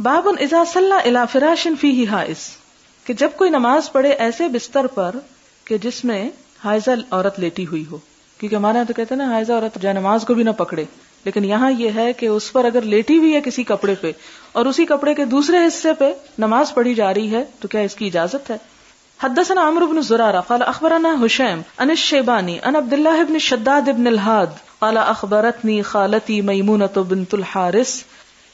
باب اذا صلی الی فراش فیہ حائض، کہ جب کوئی نماز پڑھے ایسے بستر پر کہ جس میں حائضہ عورت لیٹی ہوئی ہو. کیونکہ ہمارے یہاں تو کہتے ہیں نا حائضہ عورت جائے نماز کو بھی نہ پکڑے، لیکن یہاں یہ ہے کہ اس پر اگر لیٹی ہوئی ہے کسی کپڑے پہ اور اسی کپڑے کے دوسرے حصے پہ نماز پڑھی جا رہی ہے تو کیا اس کی اجازت ہے؟ حدثنا عمرو بن زرارہ قال اخبرنا هشام عن الشیبانی عن عبد الله بن شداد بن الهاد قال اخبرتنی خالتی میمونۃ بنت الحارث.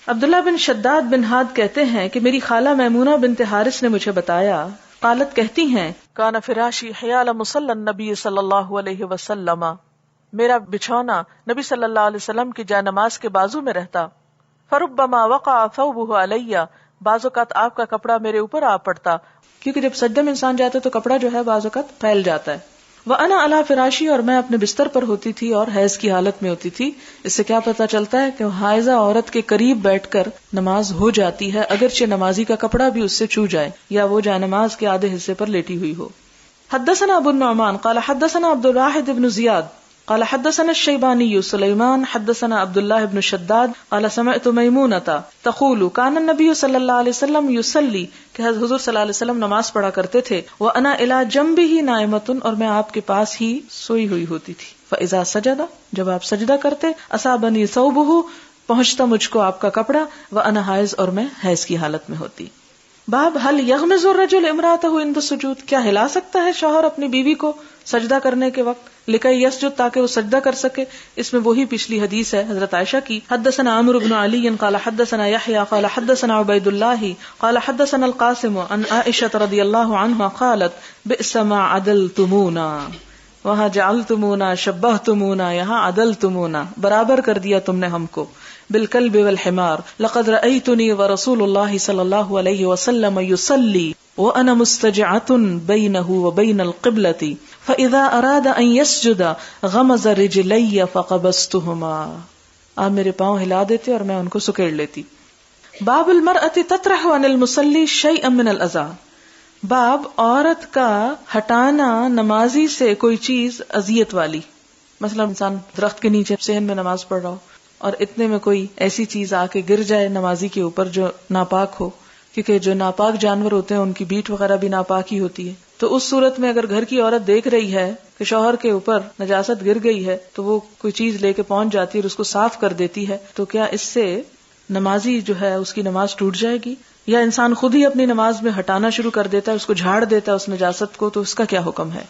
عبداللہ بن شداد بن ہاد کہتے ہیں کہ میری خالہ میمونہ بنت حارث نے مجھے بتایا، قالت کہتی ہیں، کان فراشی حیال مصلی النبی صلی اللہ علیہ وسلم، میرا بچھونا نبی صلی اللہ علیہ وسلم کی جائے نماز کے بازو میں رہتا. فربما وقع ثوبہ علی، بعض اوقات آپ کا کپڑا میرے اوپر آ پڑتا، کیونکہ جب سجدے میں انسان جاتا ہے تو کپڑا جو ہے بعض اوقات پھیل جاتا ہے. وَأَنَا عَلَى فِرَاشِي، اور میں اپنے بستر پر ہوتی تھی اور حیض کی حالت میں ہوتی تھی. اس سے کیا پتا چلتا ہے کہ حائضہ عورت کے قریب بیٹھ کر نماز ہو جاتی ہے اگرچہ نمازی کا کپڑا بھی اس سے چھو جائے یا وہ جائے نماز کے آدھے حصے پر لیٹی ہوئی ہو. حدثنا ابو النعمان قال حدثنا عبد الواحد بن زیاد قال حدثنا الشیبانی سلیمان حدثنا عبد اللہ بن شداد قال سمعت میمونۃ تقول کان النبی صلی اللہ علیہ وسلم یصلی، کہ حضور صلی اللہ علیہ وسلم نماز پڑھا کرتے تھے، وانا الی جنبہ نائمۃ، اور میں آپ کے پاس ہی سوئی ہوئی ہوتی تھی. فاذا سجد، جب آپ سجدہ کرتے، اصابنی ثوبہ، پہنچتا مجھ کو آپ کا کپڑا، وانا حائض، اور میں حیض کی حالت میں ہوتی. باب هل یغمز الرجل امرأته عند السجود، کیا ہلا سکتا ہے شوہر اپنی بیوی کو سجدہ کرنے کے وقت، لکئی یسجد، تاکہ وہ سجدہ کر سکے. اس میں وہی پچھلی حدیث ہے حضرت عائشہ کی. حدثنا عمرو بن علی قال حدثنا یحییٰ قال حدثنا عبید اللہ قال حدثنا القاسم عن عائشہ رضی اللہ عنہا قالت بئس ما عدلتمونا، وہاں جعلتمونا شبہتمونا، یہاں عدلتمونا، برابر کر دیا تم نے ہم کو، بالکلب والحمار. لقد رأیتنی ورسول اللہ صلی اللہ علیہ وسلم یصلی وانا مستجعۃ بینہ وبین القبلۃ فاذا اراد ان یسجد غمز رجلی فقبضتہما، آپ میرے پاؤں ہلا دیتے اور میں ان کو سکیڑ لیتی. باب المرأۃ تطرح عن المصلی شیئا من الاذى، باب عورت کا ہٹانا نمازی سے کوئی چیز اذیت والی. مثلا انسان درخت کے نیچے صحن میں نماز پڑھ رہا ہو اور اتنے میں کوئی ایسی چیز آ کے گر جائے نمازی کے اوپر جو ناپاک ہو، کیونکہ جو ناپاک جانور ہوتے ہیں ان کی بیٹ وغیرہ بھی ناپاک ہی ہوتی ہے. تو اس صورت میں اگر گھر کی عورت دیکھ رہی ہے کہ شوہر کے اوپر نجاست گر گئی ہے تو وہ کوئی چیز لے کے پہنچ جاتی ہے اور اس کو صاف کر دیتی ہے، تو کیا اس سے نمازی جو ہے اس کی نماز ٹوٹ جائے گی؟ یا انسان خود ہی اپنی نماز میں ہٹانا شروع کر دیتا ہے، اس کو جھاڑ دیتا ہے اس نجاست کو، تو اس کا کیا حکم ہے؟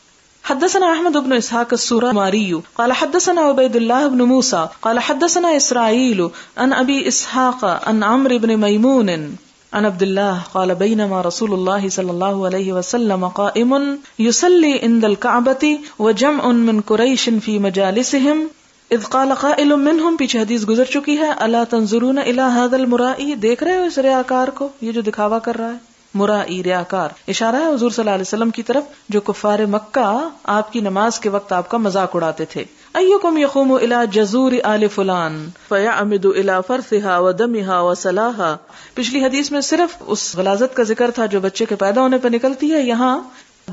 حدثنا احمد بن اسحاق السورماری قال حدثنا عبید اللہ بن موسیٰ قال حدثنا اسرائیل عن ابی اسحاق عن عمرو بن میمون عن عبد اللہ قال بینما رسول اللہ صلی اللہ علیہ وسلم قائم یصلی عند الکعبۃ وجمع من قریش فی مجالسہم اذ قال قائل منہم، پیچھے حدیث گزر چکی ہے. الا تنظرون الی ھذا المرائی، دیکھ رہے ہو اس ریاکار کو، یہ جو دکھاوا کر رہا ہے. مرائی ریاکار اشارہ ہے حضور صلی اللہ علیہ وسلم کی طرف جو کفار مکہ آپ کی نماز کے وقت آپ کا مذاق اڑاتے تھے. ایکم یقوم الی جزور آل فلان فیعمد الی فرثھا ودمھا وصلاھا، پچھلی حدیث میں صرف اس غلاظت کا ذکر تھا جو بچے کے پیدا ہونے پہ نکلتی ہے، یہاں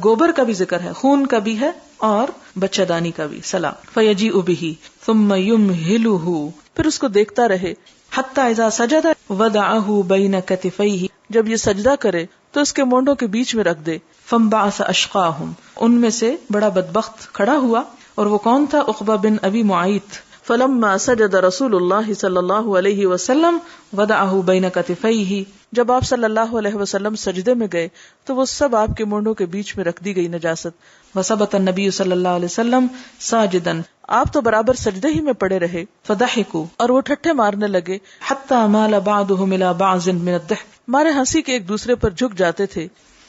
گوبر کا بھی ذکر ہے، خون کا بھی ہے اور بچہ دانی کا بھی. صلا فیجیء بہ ثم یمہلہ، پھر اس کو دیکھتا رہے، حتی اذا سجد وضعہ بین کتفیہ، جب یہ سجدہ کرے تو اس کے مونڈوں کے بیچ میں رکھ دے. فانبعث اشقاہم، ان میں سے بڑا بدبخت کھڑا ہوا، اور وہ کون تھا؟ عقبہ بن ابی معیط. فلما سجد رسول اللہ صلی اللہ علیہ وسلم وضعہ بین کتفیہ، جب آپ صلی اللہ علیہ وسلم سجدے میں گئے تو وہ سب آپ کے مونڈوں کے بیچ میں رکھ دی گئی نجاست. وثبت النبی صلی اللہ علیہ وسلم ساجدا، آپ تو برابر سجدے ہی میں پڑے رہے. فضحکوا، اور وہ ٹھٹھے مارنے لگے. حتی مال بعضهم الى بعض من الضحك، مارے ہنسی کے ایک دوسرے پر جھک جاتے تھے.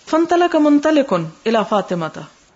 فانطلق منطلق الى فاطمہ،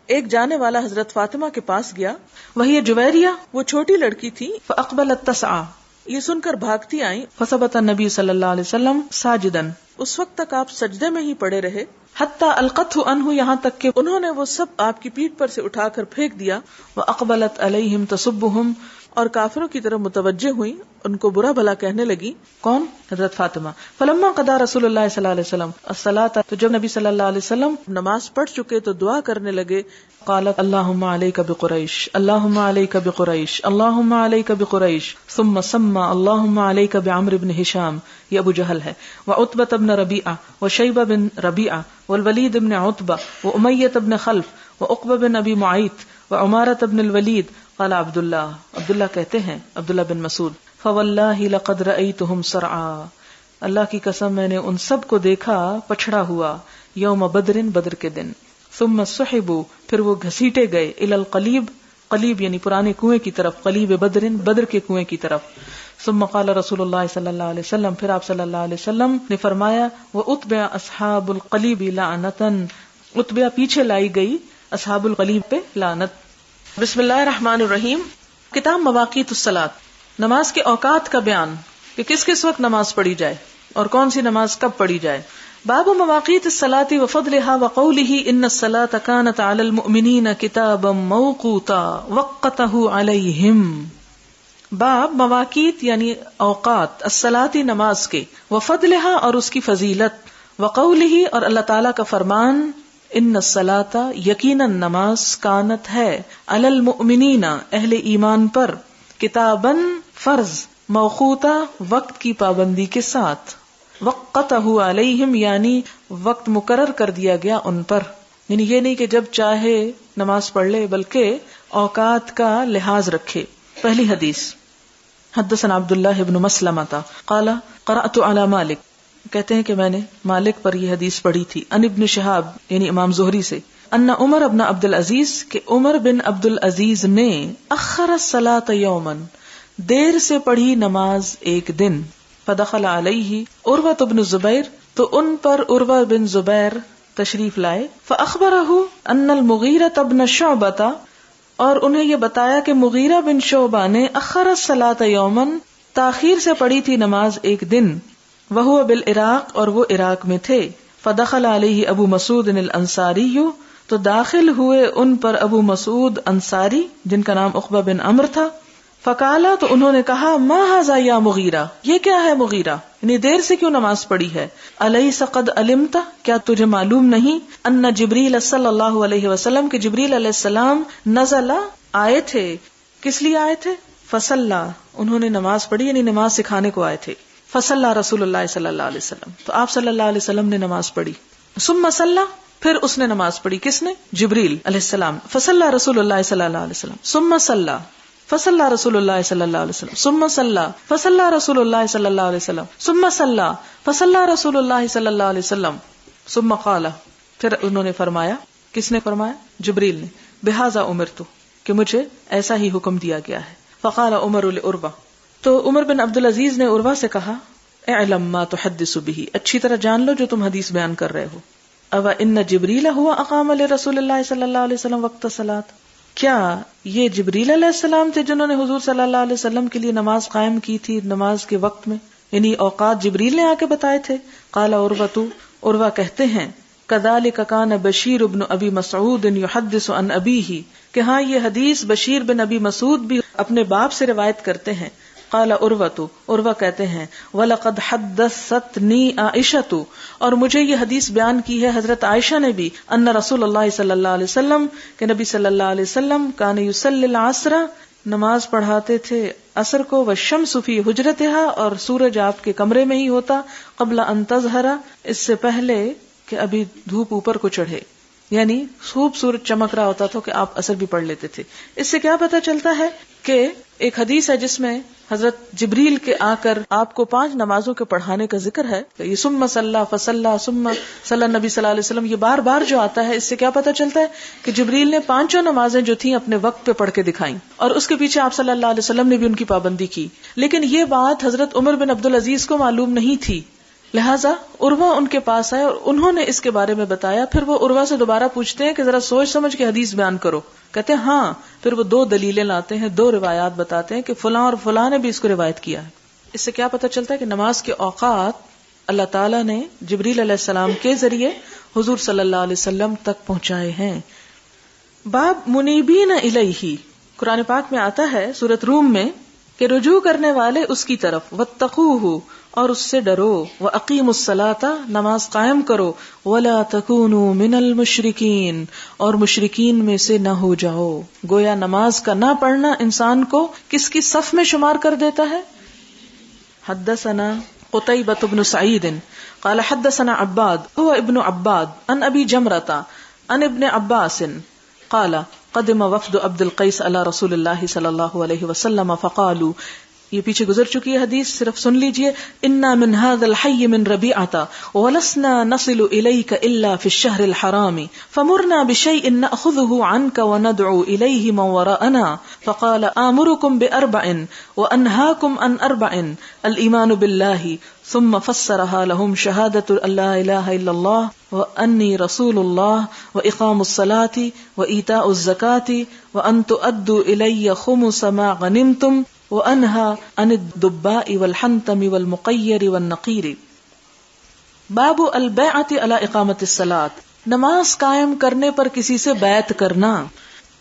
ایک جانے والا حضرت فاطمہ کے پاس گیا. وہی جویریہ، وہ چھوٹی لڑکی تھی. فاقبلت تسعى، یہ سن کر بھاگتی آئیں. فثبت النبی صلی اللہ علیہ وسلم ساجدا، اس وقت تک آپ سجدے میں ہی پڑے رہے. حتی القته عنہ، یہاں تک کہ انہوں نے وہ سب آپ کی پیٹھ پر سے اٹھا کر پھینک دیا. واقبلت علیہم تسبہم، اور کافروں کی طرف متوجہ ہوئی، ان کو برا بھلا کہنے لگی. کون؟ حضرت فاطمہ. فلما قضا رسول اللہ صلی اللہ علیہ وسلم الصلاۃ، تو جب نبی صلی اللہ علیہ وسلم نماز پڑھ چکے تو دعا کرنے لگے. قالت اللہم علیک بقریش، اللہم علیک بقریش، اللہم علیک بقریش. ثم سمى اللہم علیک بعمرو بن ہشام، یہ ابو جہل ہے، وعتبۃ بن ربیعہ، وشیبہ بن ربیعہ، والولید بن عتبہ، وامیۃ بن خلف، وعقبہ بن ابی معیط، وعمارۃ بن الولید. قال عبداللہ کہتے ہیں، عبداللہ بن مسعود، فواللہ لقد رأیتہم سرعا، اللہ کی قسم میں نے ان سب کو دیکھا پچھڑا ہوا، یوم بدر، بدر کے دن. ثم سحبوا، پھر وہ گھسیٹے گئے، الی القلیب، قلیب یعنی پرانے کنویں کی طرف، قلیب بدر، بدر کے کنویں کی طرف. ثم قال رسول اللہ صلی اللہ علیہ وسلم، پھر آپ صلی اللہ علیہ وسلم نے فرمایا، واتبع اصحاب القلیب لعنتا، اتبع پیچھے لائی گئی اصحاب القلیب پہ لعنت. بسم اللہ الرحمن الرحیم. کتاب مواقیت الصلاۃ، نماز کے اوقات کا بیان، کہ کس کس وقت نماز پڑھی جائے اور کون سی نماز کب پڑھی جائے. باب مواقیت الصلاۃ وفضلها وقوله ان الصلاۃ كانت علی المؤمنین کتابا موقوتا وقته علیہم. باب مواقیت یعنی اوقات، الصلاۃ نماز کے، وفضلها اور اس کی فضیلت، وقوله اور اللہ تعالی کا فرمان، ان الصلاۃ یقیناً نماز، کانت ہے، علی المؤمنین اہل ایمان پر، کتاباً فرض، موقوتا وقت کی پابندی کے ساتھ، وقتہ علیہم یعنی وقت مقرر کر دیا گیا ان پر. یعنی یہ نہیں کہ جب چاہے نماز پڑھ لے، بلکہ اوقات کا لحاظ رکھے. پہلی حدیث، حدثنا عبداللہ بن مسلمۃ قال قرأت علی مالک، کہتے ہیں کہ میں نے مالک پر یہ حدیث پڑھی تھی. ان ابن شہاب یعنی امام زہری سے، ان عمر ابن عبد العزیز، کہ عمر بن عبد العزیز نے اخر الصلاۃ یوما، دیر سے پڑھی نماز ایک دن. فدخل علیہ عروۃ بن الزبیر، تو ان پر عروہ بن زبیر تشریف لائے. فاخبرہ ان المغیرۃ بن شعبۃ، اور انہیں یہ بتایا کہ مغیرہ بن شعبہ نے اخر الصلاۃ یوما، تاخیر سے پڑھی تھی نماز ایک دن. وہو بالعراق، اور وہ عراق میں تھے. فدخل علیہ ابو مسعود الانصاری، تو داخل ہوئے ان پر ابو مسعود انصاری جن کا نام عقبہ بن عمرو تھا. فقالا، تو انہوں نے کہا، ما ھذا یا مغیرہ، یہ کیا ہے مغیرہ، یعنی دیر سے کیوں نماز پڑھی ہے. الیس قد علمت، کیا تجھے معلوم نہیں، ان جبریل صلی اللہ علیہ وسلم، کہ جبریل علیہ السلام نزل آئے تھے. کس لیے آئے تھے؟ فصلی، انہوں نے نماز پڑھی یعنی نماز سکھانے کو آئے تھے. فصلی رسول اللہ صلی اللہ علیہ وسلم، تو آپ صلی اللہ علیہ وسلم نے نماز پڑھی. ثم صلی، پھر اس نے نماز پڑھی. کس نے؟ جبریل علیہ السلام. فصلی رسول اللہ صلی اللہ علیہ وسلم ثم صلی، فصلی رسول اللہ صلی اللہ علیہ وسلم ثم صلی، فصلی رسول اللہ صلی اللہ علیہ وسلم ثم صلی، فصلی رسول اللہ صلی اللہ علیہ وسلم. ثم قال، پھر انہوں نے فرمایا. کس نے فرمایا؟ جبریل نے. بہذا امرت، کہ مجھے ایسا ہی حکم دیا گیا ہے. فقال عمر لعروہ، تو عمر بن عبد العزیز نے عروہ سے کہا، اعلم ما تحدث به، اچھی طرح جان لو جو تم حدیث بیان کر رہے ہو. او ان جبریل هو اقام لرسول اللہ صلی اللہ علیہ وسلم وقت الصلاۃ، کیا یہ جبریل علیہ السلام تھے جنہوں نے حضور صلی اللہ علیہ وسلم کے لیے نماز قائم کی تھی نماز کے وقت میں، یعنی اوقات جبریل نے آ کے بتائے تھے. قال عروۃ، عروہ کہتے ہیں، کذالک کان بشیر بن ابی مسعود یحدث عن ابیہ، کہ ہاں یہ حدیث بشیر بن ابی مسعود بھی اپنے باپ سے روایت کرتے ہیں. قال عروۃ، عروہ کہتے ہیں، وَلَقَدْ حَدَّثَتْنِي عائشۃ، اور مجھے یہ حدیث بیان کی ہے حضرت عائشہ نے بھی، ان رسول اللہ صلی اللہ علیہ وسلم، کہ نبی صلی اللہ علیہ وسلم کان یصلی العصر، نماز پڑھاتے تھے عصر کو، والشمس فی حجرتها، اور سورج آپ کے کمرے میں ہی ہوتا، قبل ان تظہر، اس سے پہلے کہ ابھی دھوپ اوپر کو چڑھے، یعنی خوب سورج چمک رہا ہوتا تھا کہ آپ عصر بھی پڑھ لیتے تھے. اس سے کیا پتہ چلتا ہے کہ ایک حدیث ہے جس میں حضرت جبریل کے آ کر آپ کو 5 نمازوں کے پڑھانے کا ذکر ہے. یہ ثم صلی فصلی ثم صلی نبی صلی اللہ علیہ وسلم، یہ بار بار جو آتا ہے، اس سے کیا پتہ چلتا ہے کہ جبریل نے 5 نمازیں جو تھیں اپنے وقت پہ پڑھ کے دکھائیں، اور اس کے پیچھے آپ صلی اللہ علیہ وسلم نے بھی ان کی پابندی کی. لیکن یہ بات حضرت عمر بن عبد العزیز کو معلوم نہیں تھی، لہٰذا عروہ ان کے پاس آئے اور انہوں نے اس کے بارے میں بتایا. پھر وہ عروہ سے دوبارہ پوچھتے ہیں کہ ذرا سوچ سمجھ کے حدیث بیان کرو. کہتے ہیں ہاں. پھر وہ 2 دلیلیں لاتے ہیں، 2 روایات بتاتے ہیں کہ فلاں اور فلاں نے بھی اس کو روایت کیا ہے. اس سے کیا پتہ چلتا ہے کہ نماز کے اوقات اللہ تعالیٰ نے جبریل علیہ السلام کے ذریعے حضور صلی اللہ علیہ وسلم تک پہنچائے ہیں. باب منیبین الیہ، قرآن پاک میں آتا ہے سورۃ روم میں کہ رجوع کرنے والے اس کی طرف، واتقوہ، اور اس سے ڈرو، واقیموا الصلاۃ، نماز قائم کرو، ولا تکونوا من المشرکین، اور مشرکین میں سے نہ ہو جاؤ. گویا نماز کا نہ پڑھنا انسان کو کس کی صف میں شمار کر دیتا ہے. حدثنا قتیبۃ بن سعید قال حدثنا عباد هو ابن عباد عن ابی جمرۃ عن ابن عباس قال قدم وفد عبد القیس علی رسول اللہ صلی اللہ علیہ وسلم فقالوا، یہ پیچھے گزر چکی ہے حدیث، صرف سن لیجئے. انا من هذا الحي من ربيعة ولسنا نصل اليك الا في الشهر الحرام فمرنا بشيء ناخذه عنك وندعو اليه من وراءنا. فقال آمركم باربع وانهاكم عن اربع، الايمان بالله، ثم فسرها لهم شهادة ان لا اله الا الله واني رسول الله واقام الصلاة وايتاء الزكاة وان تؤدوا الي خمس ما غنمتم وَأَنْهَا عَنِ الدُّبَّاءِ وَالْحَنْتَمِ وَالْمُقَيِّرِ وَالنَّقِيرِ. باب البیعۃ علی اقامۃ الصلاۃ، نماز قائم کرنے پر کسی سے بیعت کرنا.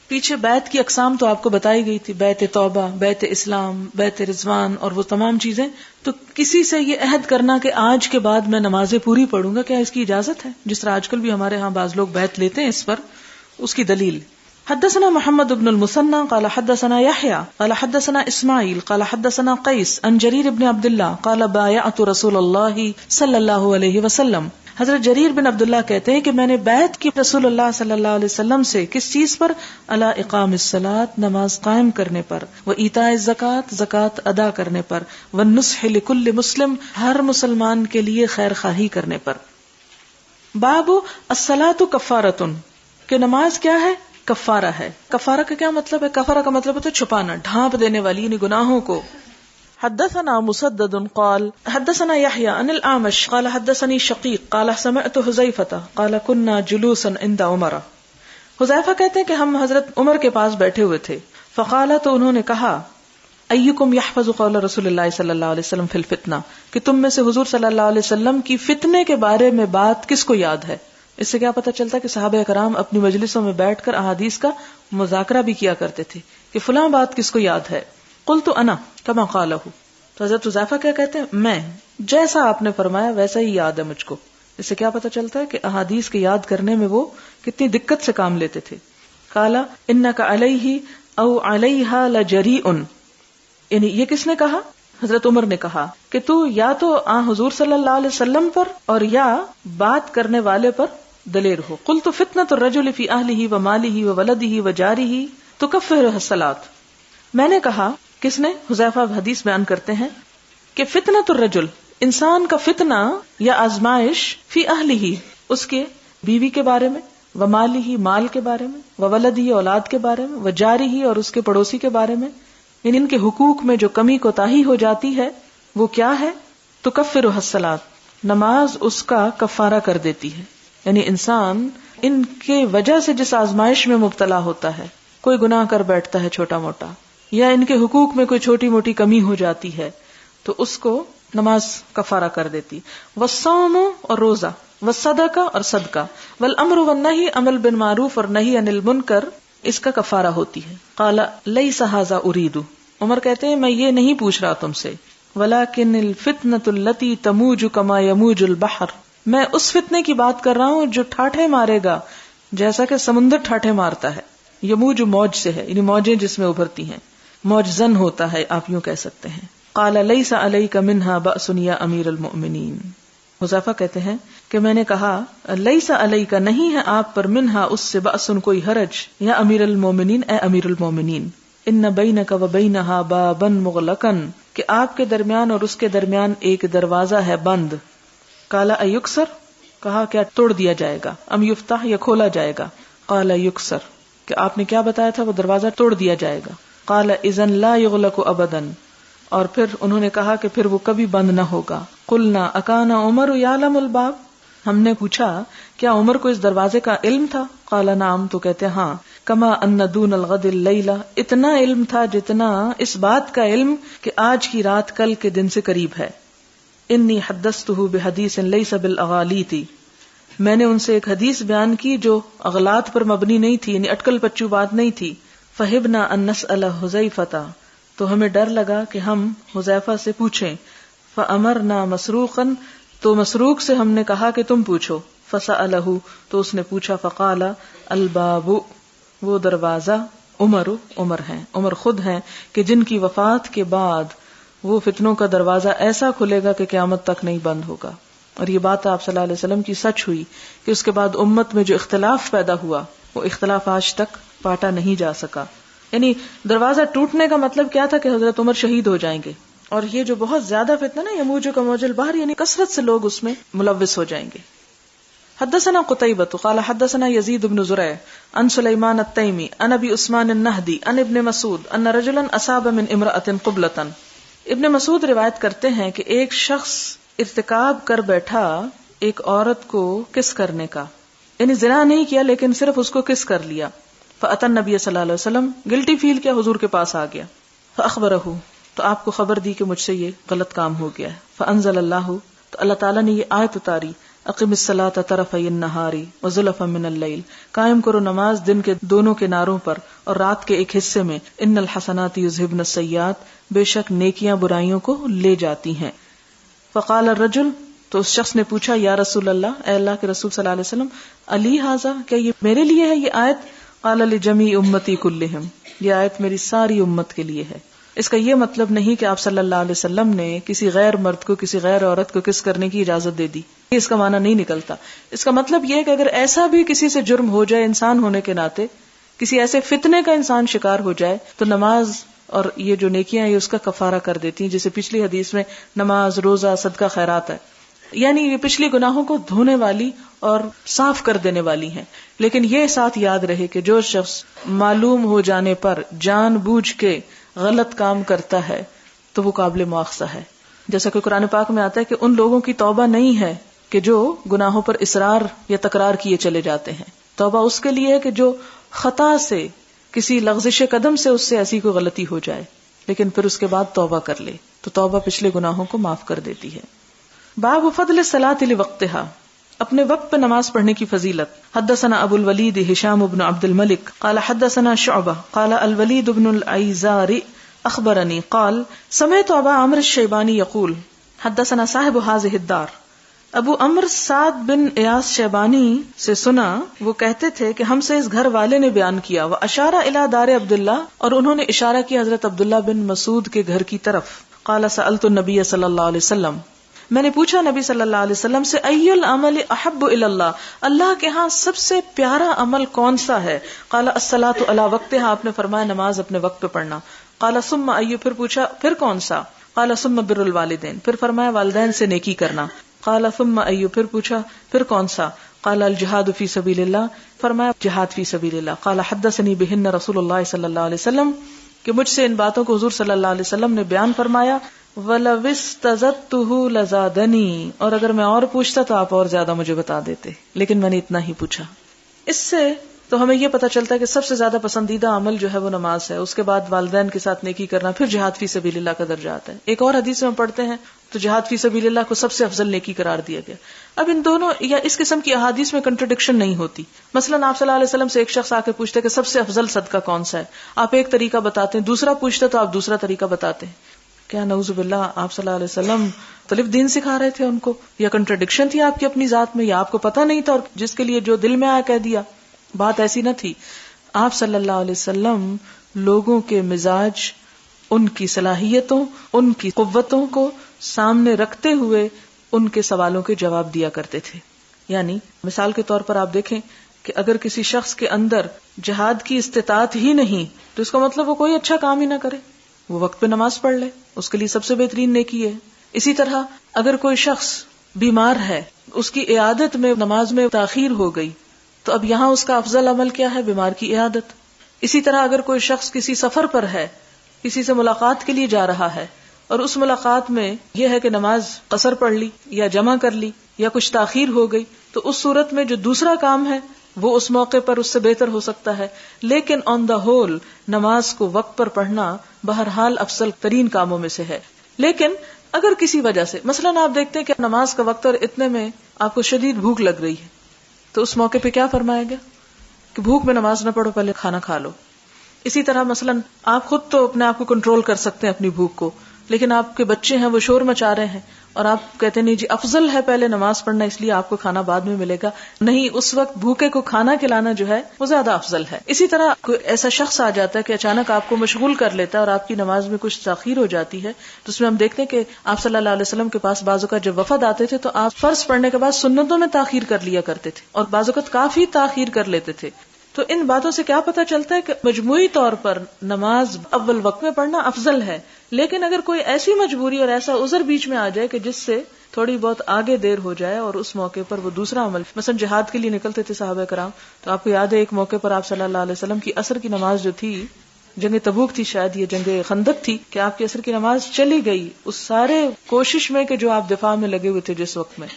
پیچھے بیعت کی اقسام تو آپ کو بتائی گئی تھی، بیعت توبہ، بیعت اسلام، بیعت رضوان اور وہ تمام چیزیں. تو کسی سے یہ عہد کرنا کہ آج کے بعد میں نمازیں پوری پڑھوں گا، کیا اس کی اجازت ہے؟ جس طرح آج کل بھی ہمارے ہاں بعض لوگ بیعت لیتے ہیں اس پر، اس کی دلیل. حدثنا محمد بن المثنى قال حدثنا يحيى قال حدثنا اسماعيل قال حدثنا قيس عن جرير بن عبد الله قال بايعت رسول الله صلى الله عليه وسلم. حضرت جریر بن عبداللہ کہتے ہیں کہ میں نے بیعت کی رسول اللہ صلی اللہ علیہ وسلم سے. کس چیز پر؟ علی اقام الصلاۃ، نماز قائم کرنے پر، و ایتاء الزکاۃ، زکات ادا کرنے پر، والنصح لکل مسلم، ہر مسلمان کے لیے خیر خواہی کرنے پر. باب الصلاۃ کفارۃ، کہ نماز کیا ہے؟ کفارہ ہے. کفارہ کا کیا مطلب ہے؟ کفارہ کا مطلب ہوتا ہے چھپانا، ڈھانپ دینے والی، یعنی گناہوں کو. حدثنا مسدد قال حدثنا يحيى عن الأعمش قال حدثني شقيق قال سمعت حذيفة قال كنا جلوسا عند عمر. حذیفہ کہتے ہیں کہ ہم حضرت عمر کے پاس بیٹھے ہوئے تھے. فقال، تو انہوں نے کہا، ایکم یحفظ قول رسول اللہ صلی اللہ علیہ وسلم فی الفتنہ، کہ تم میں سے حضور صلی اللہ علیہ وسلم کی فتنے کے بارے میں بات کس کو یاد ہے؟ اس سے کیا پتہ چلتا ہے کہ صحابہ کرام اپنی مجلسوں میں بیٹھ کر احادیث کا مذاکرہ بھی کیا کرتے تھے کہ فلاں بات کس کو یاد ہے. قلت انا کما قالہ، تو حضرت حذیفہ کیا کہتے ہیں؟ میں، جیسا آپ نے فرمایا ویسا ہی یاد ہے مجھ کو. اس سے کیا پتہ چلتا ہے کہ احادیث کے یاد کرنے میں وہ کتنی دقت سے کام لیتے تھے. قال انک علیہ او علیہا لجریء، یعنی یہ کس نے کہا؟ حضرت عمر نے کہا کہ تو یا تو حضور صلی اللہ علیہ وسلم پر اور یا بات کرنے والے پر دلیر ہو. قلت فتنۃ الرجل فی اہلہ ومالہ وولدہ وجارہ تکفرہ الصلاۃ. میں نے کہا، کس نے؟ حذیفہ حدیث بیان کرتے ہیں کہ فتنۃ الرجل، انسان کا فتنہ یا آزمائش، فی اہلہ، اس کے بیوی کے بارے میں، ومالہ، مال کے بارے میں، وولدہ، اولاد کے بارے میں، وجارہ، اور اس کے پڑوسی کے بارے میں، یعنی ان کے حقوق میں جو کمی کوتاہی ہو جاتی ہے وہ کیا ہے؟ تکفرہ الصلاۃ، نماز اس کا کفارہ کر دیتی ہے. یعنی انسان ان کے وجہ سے جس آزمائش میں مبتلا ہوتا ہے، کوئی گناہ کر بیٹھتا ہے چھوٹا موٹا، یا ان کے حقوق میں کوئی چھوٹی موٹی کمی ہو جاتی ہے، تو اس کو نماز کفارہ کر دیتی. والصوم، اور روزہ، والصدقہ، اور صدقہ، والامر والنہی، امر بالمعروف اور نہی عن المنکر، اس کا کفارہ ہوتی ہے. قال لیس ھذا ارید، عمر کہتے ہیں میں یہ نہیں پوچھ رہا تم سے، ولکن الفتنۃ التی تموج کما یموج البحر، میں اس فتنے کی بات کر رہا ہوں جو ٹھاٹھے مارے گا جیسا کہ سمندر ٹھاٹھے مارتا ہے. یموج موج سے ہے، یعنی موجیں جس میں ابھرتی ہیں، موج زن ہوتا ہے، آپ یوں کہہ سکتے ہیں. قال لیس علیک منہا بأس یا امیر المؤمنین، حذیفہ کہتے ہیں کہ میں نے کہا لیس علیک، نہیں ہے آپ پر، منہا، اس سے، بأس، کوئی حرج، یا امیر المؤمنین، اے امیر المؤمنین. ان بینک و بینہا بابا مغلقا، کہ آپ کے درمیان اور اس کے درمیان ایک دروازہ ہے بند. قال ایکسر، کہا کیا توڑ دیا جائے گا، ام یفتح، یا کھولا جائے گا. قال یکسر، کہ آپ نے کیا بتایا تھا، وہ دروازہ توڑ دیا جائے گا. قال اذن لا یغلق ابدا، اور پھر انہوں نے کہا کہ پھر وہ کبھی بند نہ ہوگا. قلنا اکان عمر یعلم الباب، ہم نے پوچھا کیا عمر کو اس دروازے کا علم تھا؟ قال نعم، تو کہتے ہاں. کما ان دون الغد اللیلہ، اتنا علم تھا جتنا اس بات کا علم کہ آج کی رات کل کے دن سے قریب ہے. انی حدثته بحدیث لیس بالاغالیت، میں نے ان سے ایک حدیث بیان کی جو اغلاط پر مبنی نہیں تھی، یعنی اٹکل پچو بات نہیں تھی. فہبنا ان نسأل حذیفۃ، تو ہمیں ڈر لگا کہ ہم حذیفہ سے پوچھیں. فامرنا مسروقا، تو مسروق سے ہم نے کہا کہ تم پوچھو. فسألہ، تو اس نے پوچھا. فقال الباب، وہ دروازہ عمر ہیں، عمر خود ہیں کہ جن کی وفات کے بعد وہ فتنوں کا دروازہ ایسا کھلے گا کہ قیامت تک نہیں بند ہوگا. اور یہ بات آپ صلی اللہ علیہ وسلم کی سچ ہوئی کہ اس کے بعد امت میں جو اختلاف پیدا ہوا وہ اختلاف آج تک پاٹا نہیں جا سکا. یعنی دروازہ ٹوٹنے کا مطلب کیا تھا کہ حضرت عمر شہید ہو جائیں گے، اور یہ جو بہت زیادہ فتنہ نا یموج و موج البحر، یعنی کثرت سے لوگ اس میں ملوث ہو جائیں گے. حدثنا قتيبة قال حدثنا يزيد بن زريع عن سليمان التيمي عن ابي عثمان النهدي عن ابن مسعود ان رجلا اصاب من امرأة قبلة. ابن مسعود روایت کرتے ہیں کہ ایک شخص ارتکاب کر بیٹھا ایک عورت کو کس کرنے کا، یعنی زنا نہیں کیا لیکن صرف اس کو کس کر لیا. فأتى النبي صلی اللہ علیہ وسلم، گلٹی فیل کیا، حضور کے پاس آ گیا. فأخبره، تو آپ کو خبر دی کہ مجھ سے یہ غلط کام ہو گیا ہے. فأنزل اللہ، تو اللہ تعالیٰ نے یہ آیت اتاری. اقم الصلاۃ طرفی النہار وزلفا من اللیل، قائم کرو نماز دن کے دونوں کناروں پر اور رات کے ایک حصے میں. ان الحسنات یذہبن السیئات، بے شک نیکیاں برائیوں کو لے جاتی ہیں. فقال الرجل، تو اس شخص نے پوچھا، یا رسول اللہ، اے اللہ کے رسول صلی اللہ علیہ وسلم، علی ھذا، کیا یہ میرے لیے ہے یہ آیت؟ قال لجمیع امتی کلہم، یہ آیت میری ساری امت کے لیے ہے. اس کا یہ مطلب نہیں کہ آپ صلی اللہ علیہ وسلم نے کسی غیر مرد کو کسی غیر عورت کو کس کرنے کی اجازت دے دی، اس کا معنی نہیں نکلتا. اس کا مطلب یہ ہے کہ اگر ایسا بھی کسی سے جرم ہو جائے، انسان ہونے کے ناطے کسی ایسے فتنے کا انسان شکار ہو جائے، تو نماز اور یہ جو نیکیاں یہ اس کا کفارہ کر دیتی ہیں. جیسے پچھلی حدیث میں نماز، روزہ، صدقہ، خیرات ہے، یعنی یہ پچھلی گناہوں کو دھونے والی اور صاف کر دینے والی ہیں. لیکن یہ ساتھ یاد رہے کہ جو شخص معلوم ہو جانے پر جان بوجھ کے غلط کام کرتا ہے تو وہ قابل مواخذہ ہے. جیسا کہ قرآن پاک میں آتا ہے کہ ان لوگوں کی توبہ نہیں ہے کہ جو گناہوں پر اصرار یا تکرار کیے چلے جاتے ہیں. توبہ اس کے لیے ہے کہ جو خطا سے، کسی لغزش قدم سے اس سے ایسی کوئی غلطی ہو جائے لیکن پھر اس کے بعد توبہ کر لے، تو توبہ پچھلے گناہوں کو معاف کر دیتی ہے. باب فضل الصلاۃ لوقتها، اپنے وقت پہ نماز پڑھنے کی فضیلت. حدثنا ابو الولید ہشام بن عبد الملک قال حدثنا شعبہ قال الولید بن العیزار اخبرنی قال سمعت ابا عمرو الشیبانی یقول حدثنا صاحب هذه الدار. ابو عمرو سعد بن ایاس شیبانی سے سنا، وہ کہتے تھے کہ ہم سے اس گھر والے نے بیان کیا. واشار الی دار عبداللہ، اور انہوں نے اشارہ کیا حضرت عبداللہ بن مسعود کے گھر کی طرف. قال سألت النبی صلی اللہ علیہ وسلم، میں نے پوچھا نبی صلی اللہ علیہ وسلم سے، ای العمل احب الی اللہ، اللہ کے ہاں سب سے پیارا عمل کون سا ہے؟ قال الصلاۃ علی وقتها، آپ نے فرمایا نماز اپنے وقت پہ پڑھنا. قال ثم ای، پھر پوچھا پھر کون سا؟ قال ثم بر الوالدین، پھر فرمایا والدین سے نیکی کرنا. قال ثم ای، پھر پوچھا پھر کون سا؟ قال الجہاد فی سبیل اللہ، فرمایا جہاد فی سبیل اللہ. قال حدثنی بہن رسول اللہ صلی اللہ علیہ وسلم، کہ مجھ سے ان باتوں کو حضور صلی اللہ علیہ وسلم نے بیان فرمایا. وَلَوِ اسْتَزَدتُّهُ لَزَادَنِي، اور اگر میں اور پوچھتا تو آپ اور زیادہ مجھے بتا دیتے، لیکن میں نے اتنا ہی پوچھا. اس سے تو ہمیں یہ پتہ چلتا ہے کہ سب سے زیادہ پسندیدہ عمل جو ہے وہ نماز ہے، اس کے بعد والدین کے ساتھ نیکی کرنا، پھر جہاد فی سبیل اللہ کا درجہ آتا ہے. ایک اور حدیث میں پڑھتے ہیں تو جہاد فی سبیل اللہ کو سب سے افضل نیکی قرار دیا گیا. اب ان دونوں یا اس قسم کی احادیث میں کنٹرڈکشن نہیں ہوتی. مثلا آپ صلی اللہ علیہ وسلم سے ایک شخص آ کے پوچھتے کہ سب سے افضل صدقہ کون سا ہے، آپ ایک طریقہ بتاتے ہیں، دوسرا پوچھتے تو آپ دوسرا طریقہ بتاتے ہیں. کیا نعوذ باللہ آپ صلی اللہ علیہ وسلم مختلف دین سکھا رہے تھے ان کو، یا کنٹرڈکشن تھی آپ کی اپنی ذات میں، یا آپ کو پتہ نہیں تھا اور جس کے لیے جو دل میں آیا کہہ دیا؟ بات ایسی نہ تھی. آپ صلی اللہ علیہ وسلم لوگوں کے مزاج، ان کی صلاحیتوں، ان کی قوتوں کو سامنے رکھتے ہوئے ان کے سوالوں کے جواب دیا کرتے تھے. یعنی مثال کے طور پر آپ دیکھیں کہ اگر کسی شخص کے اندر جہاد کی استطاعت ہی نہیں تو اس کا مطلب وہ کوئی اچھا کام ہی نہ کرے، وہ وقت پہ نماز پڑھ لے، اس کے لیے سب سے بہترین نیکی ہے. اسی طرح اگر کوئی شخص بیمار ہے، اس کی عیادت میں نماز میں تاخیر ہو گئی تو اب یہاں اس کا افضل عمل کیا ہے؟ بیمار کی عیادت. اسی طرح اگر کوئی شخص کسی سفر پر ہے، کسی سے ملاقات کے لیے جا رہا ہے اور اس ملاقات میں یہ ہے کہ نماز قصر پڑھ لی یا جمع کر لی یا کچھ تاخیر ہو گئی، تو اس صورت میں جو دوسرا کام ہے وہ اس موقع پر اس سے بہتر ہو سکتا ہے. لیکن آن دا ہول نماز کو وقت پر پڑھنا بہرحال افضل ترین کاموں میں سے ہے. لیکن اگر کسی وجہ سے مثلاً آپ دیکھتے ہیں کہ نماز کا وقت اور اتنے میں آپ کو شدید بھوک لگ رہی ہے، تو اس موقع پہ کیا فرمایا گیا کہ بھوک میں نماز نہ پڑھو، پہلے کھانا کھا لو. اسی طرح مثلاً آپ خود تو اپنے آپ کو کنٹرول کر سکتے ہیں اپنی بھوک کو، لیکن آپ کے بچے ہیں وہ شور مچا رہے ہیں اور آپ کہتے ہیں نہیں جی افضل ہے پہلے نماز پڑھنا اس لیے آپ کو کھانا بعد میں ملے گا. نہیں، اس وقت بھوکے کو کھانا کھلانا جو ہے وہ زیادہ افضل ہے. اسی طرح کوئی ایسا شخص آ جاتا ہے کہ اچانک آپ کو مشغول کر لیتا ہے اور آپ کی نماز میں کچھ تاخیر ہو جاتی ہے، تو اس میں ہم دیکھتے ہیں کہ آپ صلی اللہ علیہ وسلم کے پاس بعض اوقات جب وفد آتے تھے تو آپ فرض پڑھنے کے بعد سنتوں میں تاخیر کر لیا کرتے تھے اور بعض اوقات کافی تاخیر کر لیتے تھے. تو ان باتوں سے کیا پتہ چلتا ہے کہ مجموعی طور پر نماز اول وقت میں پڑھنا افضل ہے. لیکن اگر کوئی ایسی مجبوری اور ایسا عذر بیچ میں آ جائے کہ جس سے تھوڑی بہت آگے دیر ہو جائے اور اس موقع پر وہ دوسرا عمل، مثلا جہاد کے لیے نکلتے تھے صحابہ کرام، تو آپ کو یاد ہے ایک موقع پر آپ صلی اللہ علیہ وسلم کی عصر کی نماز جو تھی، جنگ تبوک تھی شاید یہ جنگ خندق تھی، کہ آپ کی عصر کی نماز چلی گئی اس سارے کوشش میں کہ جو آپ دفاع میں لگے ہوئے تھے جس وقت میں.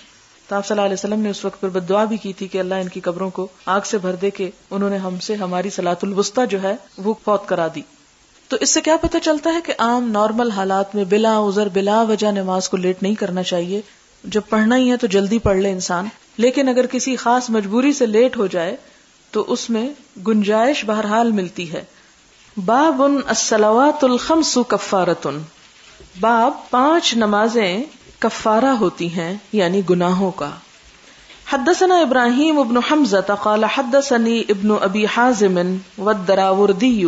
تو آپ صلی اللہ علیہ وسلم نے اس وقت پر بددعا بھی کی تھی کہ اللہ ان کی قبروں کو آگ سے بھر دے کہ انہوں نے ہم سے ہماری صلاۃ الوسطی جو ہے وہ فوت کرا دی. تو اس سے کیا پتہ چلتا ہے کہ عام نارمل حالات میں بلا عذر بلا وجہ نماز کو لیٹ نہیں کرنا چاہیے. جب پڑھنا ہی ہے تو جلدی پڑھ لے انسان، لیکن اگر کسی خاص مجبوری سے لیٹ ہو جائے تو اس میں گنجائش بہرحال ملتی ہے. باب الصلوات الخمس کفارۃ، باب 5 نمازیں کفارہ ہوتی ہیں یعنی گناہوں کا. حدثنا ابراہیم ابن حمزہ قال حدثني ابن ابی حازم والدراوردی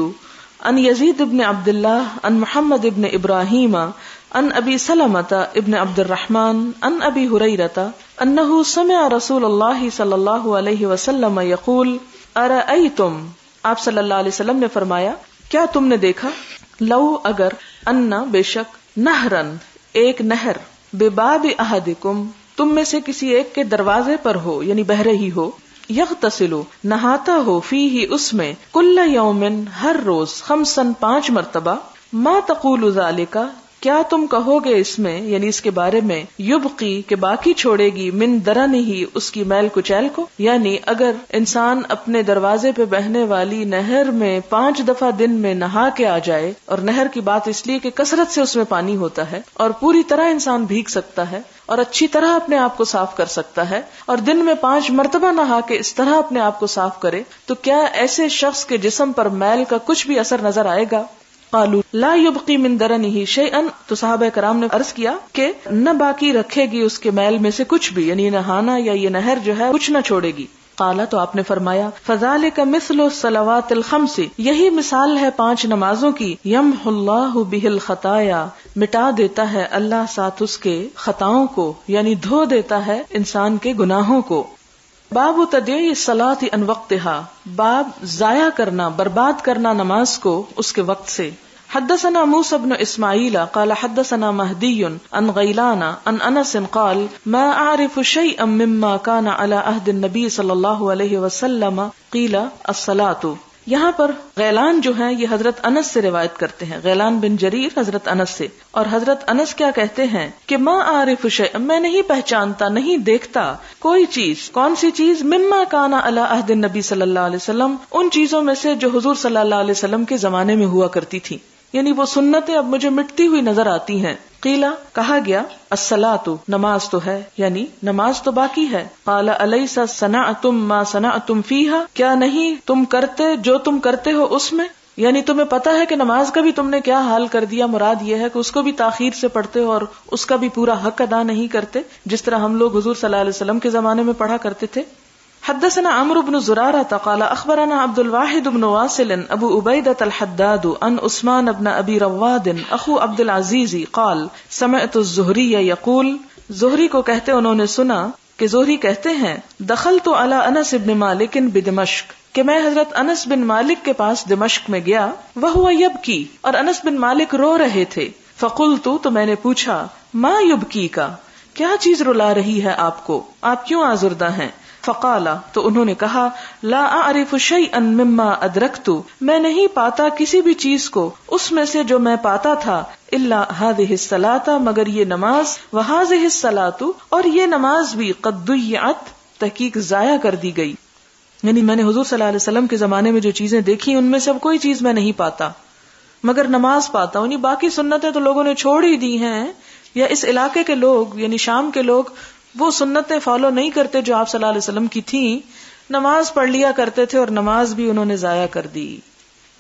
عن یزید ابن عبد اللہ عن محمد ابن ابراہیم عن ابی سلمۃ ابن عبد الرحمن عن ابی ہریرۃ انہ سمع رسول اللہ صلی اللہ علیہ وسلم یقول ارأیتم، آپ صلی اللہ علیہ وسلم نے فرمایا کیا تم نے دیکھا، لو اگر، ان بے شک، نہرن ایک نہر، بباب احدکم تم میں سے کسی ایک کے دروازے پر ہو یعنی بہ رہی ہو، یغتسل نہاتا ہو فیہ اس میں، کل یوم ہر روز، خمسن 5 مرتبہ، ما تقول ذالک کیا تم کہو گے اس میں یعنی اس کے بارے میں، یبقی کہ باقی چھوڑے گی، من درنہ اس کی میل کچیل کو. یعنی اگر انسان اپنے دروازے پہ بہنے والی نہر میں 5 دفعہ دن میں نہا کے آ جائے، اور نہر کی بات اس لیے کہ کثرت سے اس میں پانی ہوتا ہے اور پوری طرح انسان بھیگ سکتا ہے اور اچھی طرح اپنے آپ کو صاف کر سکتا ہے، اور دن میں 5 مرتبہ نہا کے اس طرح اپنے آپ کو صاف کرے، تو کیا ایسے شخص کے جسم پر میل کا کچھ بھی اثر نظر آئے گا؟ قالوا لا يبقي من درنه شيئا، تو صحابہ کرام نے عرض کیا کہ نہ باقی رکھے گی اس کے میل میں سے کچھ بھی، یعنی نہانا یا یہ نہر جو ہے کچھ نہ چھوڑے گی. قال تو آپ نے فرمایا فذلك مثل الصلوات الخمس، یہی مثال ہے 5 نمازوں کی، یمحو اللہ به الخطایا، مٹا دیتا ہے اللہ ساتھ اس کے خطاؤں کو، یعنی دھو دیتا ہے انسان کے گناہوں کو. باب تضییع الصلاۃ عن وقتها، باب ضائع کرنا برباد کرنا نماز کو اس کے وقت سے. حدثنا موسى بن اسماعیل قال حدثنا مہدی عن غیلان عن انس قال ما اعرف شيئا مما كان على عهد النبي صلی اللہ علیہ وسلم قیل الصلاۃ. یہاں پر غیلان جو ہیں یہ حضرت انس سے روایت کرتے ہیں، غیلان بن جریر حضرت انس سے، اور حضرت انس کیا کہتے ہیں کہ ما اعرف شیئا، میں نہیں پہچانتا، نہیں دیکھتا کوئی چیز. کون سی چیز؟ مما کان علی عہد النبی صلی اللہ علیہ وسلم، ان چیزوں میں سے جو حضور صلی اللہ علیہ وسلم کے زمانے میں ہوا کرتی تھی، یعنی وہ سنتیں اب مجھے مٹتی ہوئی نظر آتی ہیں. قیلا کہا گیا الصلاۃ نماز تو ہے، یعنی نماز تو باقی ہے. قال الیس صنعتم ما صنعتم فیہا، کیا نہیں تم کرتے جو تم کرتے ہو اس میں، یعنی تمہیں پتا ہے کہ نماز کا بھی تم نے کیا حال کر دیا. مراد یہ ہے کہ اس کو بھی تاخیر سے پڑھتے ہو اور اس کا بھی پورا حق ادا نہیں کرتے جس طرح ہم لوگ حضور صلی اللہ علیہ وسلم کے زمانے میں پڑھا کرتے تھے. حدثنا عمرو بن زرارة قال اخبرنا عبد الواحد بن واصل ابو عبیدۃ الحداد عن عثمان بن ابی رواد اخو عبد العزیز قال سمعت الزہری یقول، زہری کو کہتے انہوں نے سنا کہ زہری کہتے ہیں دخلت علی انس بن مالک بدمشق، کہ میں حضرت انس بن مالک کے پاس دمشق میں گیا، وہو یبکی، اور انس بن مالک رو رہے تھے. فقلت، تو میں نے پوچھا ما یبکی کا، کیا چیز رلا رہی ہے آپ کو، آپ کیوں آزردہ ہیں؟ فقالا، تو انہوں نے کہا لا اعرف شیئا مما ادرکت، میں نہیں پاتا کسی بھی چیز کو اس میں سے جو میں پاتا تھا، الا هذه الصلاۃ، مگر یہ نماز، وهذه الصلاۃ، اور یہ نماز بھی، قد ضیعت، تحقیق ضائع کر دی گئی. یعنی میں نے حضور صلی اللہ علیہ وسلم کے زمانے میں جو چیزیں دیکھی ان میں سے اب کوئی چیز میں نہیں پاتا مگر نماز پاتا ہوں. باقی سنتیں تو لوگوں نے چھوڑ ہی دی ہیں، یا اس علاقے کے لوگ یعنی شام کے لوگ وہ سنتیں فالو نہیں کرتے جو آپ صلی اللہ علیہ وسلم کی تھیں، نماز پڑھ لیا کرتے تھے اور نماز بھی انہوں نے ضائع کر دی،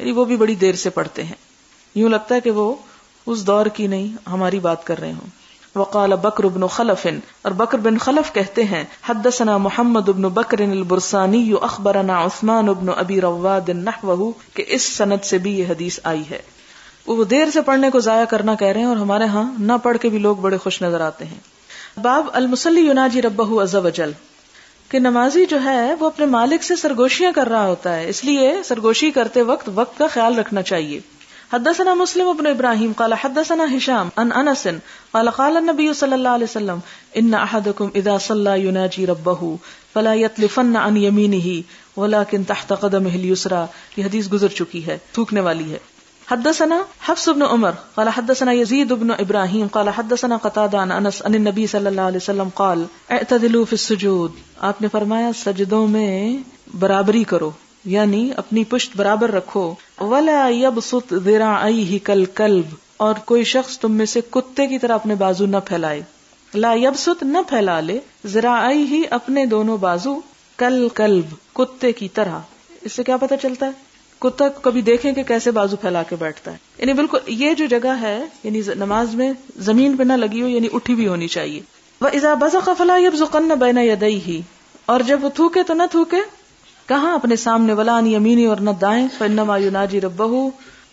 یعنی وہ بھی بڑی دیر سے پڑھتے ہیں، یوں لگتا ہے کہ وہ اس دور کی نہیں ہماری بات کر رہے ہوں. وقال بکر بن خلف، اور بکر بن خلف کہتے ہیں حدثنا محمد بن بکر البرسانی اخبرنا عثمان بن ابی رواد نحوہ، کہ اس سند سے بھی یہ حدیث آئی ہے. وہ دیر سے پڑھنے کو ضائع کرنا کہہ رہے ہیں، اور ہمارے ہاں نہ پڑھ کے بھی لوگ بڑے خوش نظر آتے ہیں. باب المصلی یناجی ربہ عز وجل، کہ نمازی جو ہے وہ اپنے مالک سے سرگوشیاں کر رہا ہوتا ہے، اس لیے سرگوشی کرتے وقت کا خیال رکھنا چاہیے. حدثنا مسلم بن ابراہیم قال حدثنا ہشام عن انس قال قال النبی صلی اللہ علیہ وسلم ان احدکم اذا صلی یناجی ربہ فلا یتلفن عن یمینہ ولکن تحت قدمہ الیسری. یہ حدیث گزر چکی ہے، تھوکنے والی ہے. حدثنا حفص بن عمر قال حدثنا يزيد بن ابراہیم قال حدثنا قتادہ عن انس عن النبی صلی اللہ علیہ وسلم قال اعتدلوا في السجود. آپ نے فرمایا سجدوں میں برابری کرو، یعنی اپنی پشت برابر رکھو. ولا يبسط ذراعيه كالكلب، اور کوئی شخص تم میں سے کتے کی طرح اپنے بازو نہ پھیلائے. لا يبسط نہ پھیلا لے، ذراعيه اپنے دونوں بازو، كالكلب کتے کی طرح. اس سے کیا پتہ چلتا ہے؟ کتا کبھی دیکھیں کہ کیسے بازو پھیلا کے بیٹھتا ہے، یعنی بالکل یہ جو جگہ ہے یعنی نماز میں زمین پہ نہ لگی ہو، یعنی اٹھی بھی ہونی چاہیے. وَإِذَا بَزَقَ فَلَا يَبْزُقَنَّ بَيْنَ يَدَيْهِ، اور جب وہ تھوکے تو نہ تھوکے کہاں؟ اپنے سامنے. وَلَا عَنْ يَمِينِهِ، اور نہ دائیں. فَإِنَّمَا يُنَاجِي رَبَّهُ،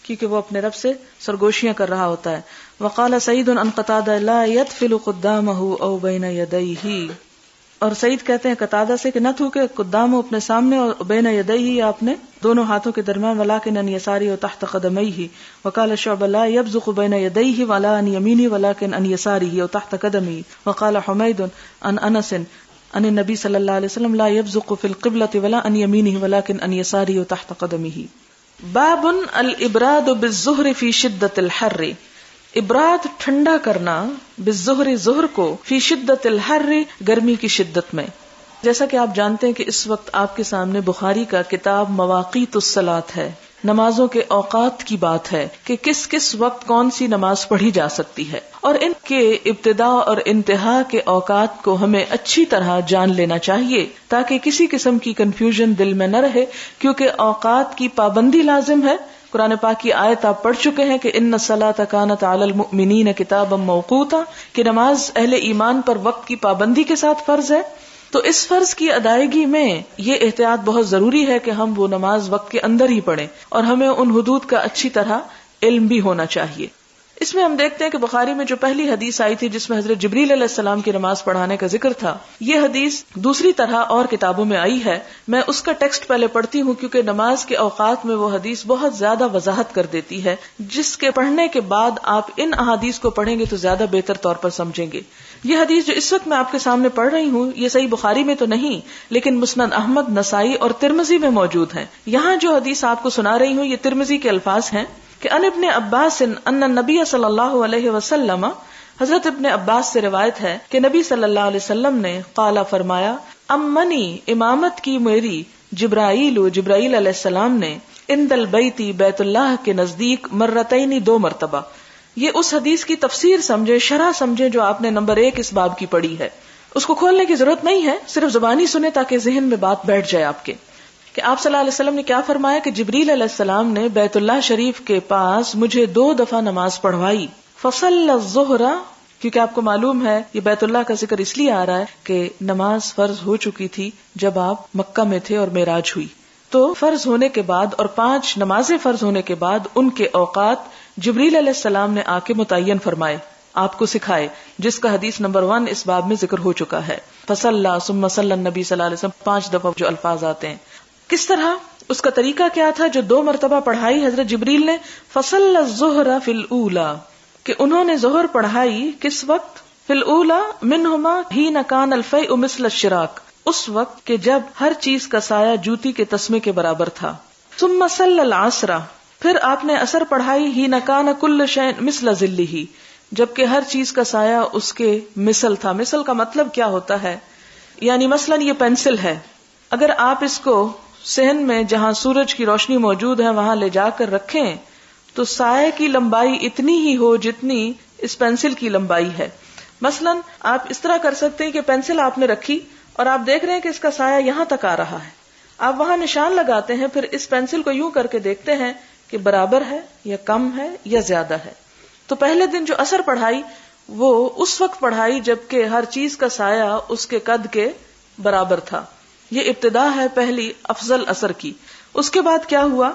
کیونکہ وہ اپنے رب سے سرگوشیاں کر رہا ہوتا ہے. وَقَالَ سَعِيدٌ عَنْ قَتَادَةَ لَا يَدْفِلُ قُدَّامَهُ أَوْ بَيْنَ يَدَيْهِ، اور سعید کہتے ہیں قتادہ سے کہ نہ تھوکے قدام ہو اپنے سامنے اور بین یدیہ یا اپنے دونوں ہاتھوں کے درمیان. ولکن ان یساری و تحت قدمیہ. وقال شعبہ لا یبزق بین یدیہ ولا ان یمینہ ولکن ان یسارہ و تحت قدمیہ. وقال حمید عن انس ان النبی صلی اللہ علیہ وسلم لا یبزق فی القبلۃ ولا ان یمینہ ولکن ان یسارہ و تحت قدمیہ. باب الابراد بالظہر فی شدۃ الحر، ابراد ٹھنڈا کرنا بالظہر ظہر کو فی شدت الحر گرمی کی شدت میں. جیسا کہ آپ جانتے ہیں کہ اس وقت آپ کے سامنے بخاری کا کتاب مواقیت الصلاۃ ہے، نمازوں کے اوقات کی بات ہے کہ کس کس وقت کون سی نماز پڑھی جا سکتی ہے، اور ان کے ابتدا اور انتہا کے اوقات کو ہمیں اچھی طرح جان لینا چاہیے تاکہ کسی قسم کی کنفیوژن دل میں نہ رہے، کیونکہ اوقات کی پابندی لازم ہے. قرآن پاک کی آیت آپ پڑھ چکے ہیں کہ ان الصلاۃ کانت علی المؤمنین کتابا موقوتا، کہ نماز اہل ایمان پر وقت کی پابندی کے ساتھ فرض ہے. تو اس فرض کی ادائیگی میں یہ احتیاط بہت ضروری ہے کہ ہم وہ نماز وقت کے اندر ہی پڑھیں، اور ہمیں ان حدود کا اچھی طرح علم بھی ہونا چاہیے. اس میں ہم دیکھتے ہیں کہ بخاری میں جو پہلی حدیث آئی تھی جس میں حضرت جبریل علیہ السلام کی نماز پڑھانے کا ذکر تھا، یہ حدیث دوسری طرح اور کتابوں میں آئی ہے. میں اس کا ٹیکسٹ پہلے پڑھتی ہوں کیونکہ نماز کے اوقات میں وہ حدیث بہت زیادہ وضاحت کر دیتی ہے، جس کے پڑھنے کے بعد آپ ان احادیث کو پڑھیں گے تو زیادہ بہتر طور پر سمجھیں گے. یہ حدیث جو اس وقت میں آپ کے سامنے پڑھ رہی ہوں یہ صحیح بخاری میں تو نہیں لیکن مسند احمد، نسائی اور ترمذی میں موجود ہیں. یہاں جو حدیث آپ کو سنا رہی ہوں یہ ترمذی کے الفاظ ہیں کہ ان ابن عباس ان النبی صلی اللہ علیہ وسلم، حضرت ابن عباس سے روایت ہے کہ نبی صلی اللہ علیہ وسلم نے قال فرمایا، امنی امامت کی میری جبرائیل علیہ السلام نے عند البیت بیت اللہ کے نزدیک مرتین 2 مرتبہ. یہ اس حدیث کی تفسیر سمجھے، شرح سمجھے جو آپ نے نمبر 1 اس باب کی پڑھی ہے. اس کو کھولنے کی ضرورت نہیں ہے، صرف زبانی سنیں تاکہ ذہن میں بات بیٹھ جائے آپ کے، کہ آپ صلی اللہ علیہ وسلم نے کیا فرمایا کہ جبریل علیہ السلام نے بیت اللہ شریف کے پاس مجھے 2 دفعہ نماز پڑھوائی. فصل الظہر، کیونکہ آپ کو معلوم ہے یہ بیت اللہ کا ذکر اس لیے آ رہا ہے کہ نماز فرض ہو چکی تھی جب آپ مکہ میں تھے اور معراج ہوئی. تو فرض ہونے کے بعد اور 5 نمازیں فرض ہونے کے بعد ان کے اوقات جبریل علیہ السلام نے آ کے متعین فرمائے، آپ کو سکھائے، جس کا حدیث نمبر 1 اس باب میں ذکر ہو چکا ہے. فصلی ثم صلی النبی صلی اللہ علیہ وسلم 5 دفعہ جو الفاظ آتے ہیں. کس طرح، اس کا طریقہ کیا تھا جو 2 مرتبہ پڑھائی حضرت جبریل نے. فصل الظہر فی الاولی، کہ انہوں نے ظہر پڑھائی کس وقت؟ فی الاولی منہما حین کان الفیء مثل الشراک، اس وقت کہ جب ہر چیز کا سایہ جوتی کے تسمے کے برابر تھا. ثم صلی العصر، پھر آپ نے عصر پڑھائی حین کان کل شیء مثل ظلہ، جبکہ ہر چیز کا سایہ اس کے مثل تھا. مثل کا مطلب کیا ہوتا ہے؟ یعنی مثلا یہ پینسل ہے، اگر آپ اس کو صحن میں جہاں سورج کی روشنی موجود ہے وہاں لے جا کر رکھیں تو سائے کی لمبائی اتنی ہی ہو جتنی اس پینسل کی لمبائی ہے. مثلاً آپ اس طرح کر سکتے ہیں کہ پینسل آپ نے رکھی اور آپ دیکھ رہے ہیں کہ اس کا سایہ یہاں تک آ رہا ہے. آپ وہاں نشان لگاتے ہیں, پھر اس پینسل کو یوں کر کے دیکھتے ہیں کہ برابر ہے یا کم ہے یا زیادہ ہے. تو پہلے دن جو اثر پڑھائی وہ اس وقت پڑھائی جبکہ ہر چیز کا سایہ اس کے قد کے برابر تھا. یہ ابتدا ہے پہلی افضل اثر کی. اس کے بعد کیا ہوا؟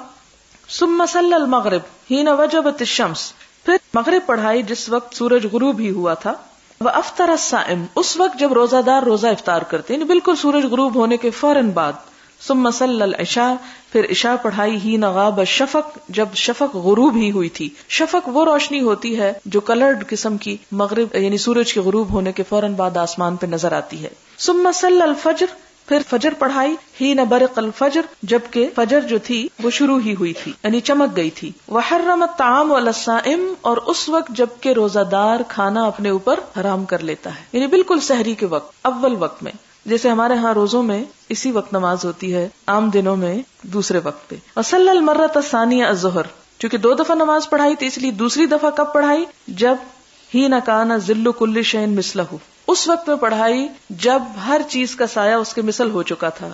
ثم صلی المغرب حین وجبت الشمس، پھر مغرب پڑھائی جس وقت سورج غروب ہی ہوا تھا. وافطر الصائم، اس وقت جب روزہ دار روزہ افطار کرتے یعنی بالکل سورج غروب ہونے کے فوراً بعد. ثم صلی العشاء، پھر عشاء پڑھائی حین غاب الشفق، جب شفق غروب ہی ہوئی تھی. شفق وہ روشنی ہوتی ہے جو کلرڈ قسم کی مغرب یعنی سورج کے غروب ہونے کے فوراً بعد آسمان پہ نظر آتی ہے. ثم صلی الفجر، پھر فجر پڑھائی حین برق الفجر، جبکہ فجر جو تھی وہ شروع ہی ہوئی تھی یعنی چمک گئی تھی. وحرم الطعام علی الصائم، اور اس وقت جبکہ روزہ دار کھانا اپنے اوپر حرام کر لیتا ہے یعنی بالکل سحری کے وقت، اول وقت میں. جیسے ہمارے ہاں روزوں میں اسی وقت نماز ہوتی ہے، عام دنوں میں دوسرے وقت پہ. وصلی المرۃ الثانیہ الظہر، چونکہ 2 دفعہ نماز پڑھائی تھی اس لیے دوسری دفعہ کب پڑھائی؟ جب حین کان ظل کل شیء مثلہ، اس وقت میں پڑھائی جب ہر چیز کا سایہ اس کے مثل ہو چکا تھا.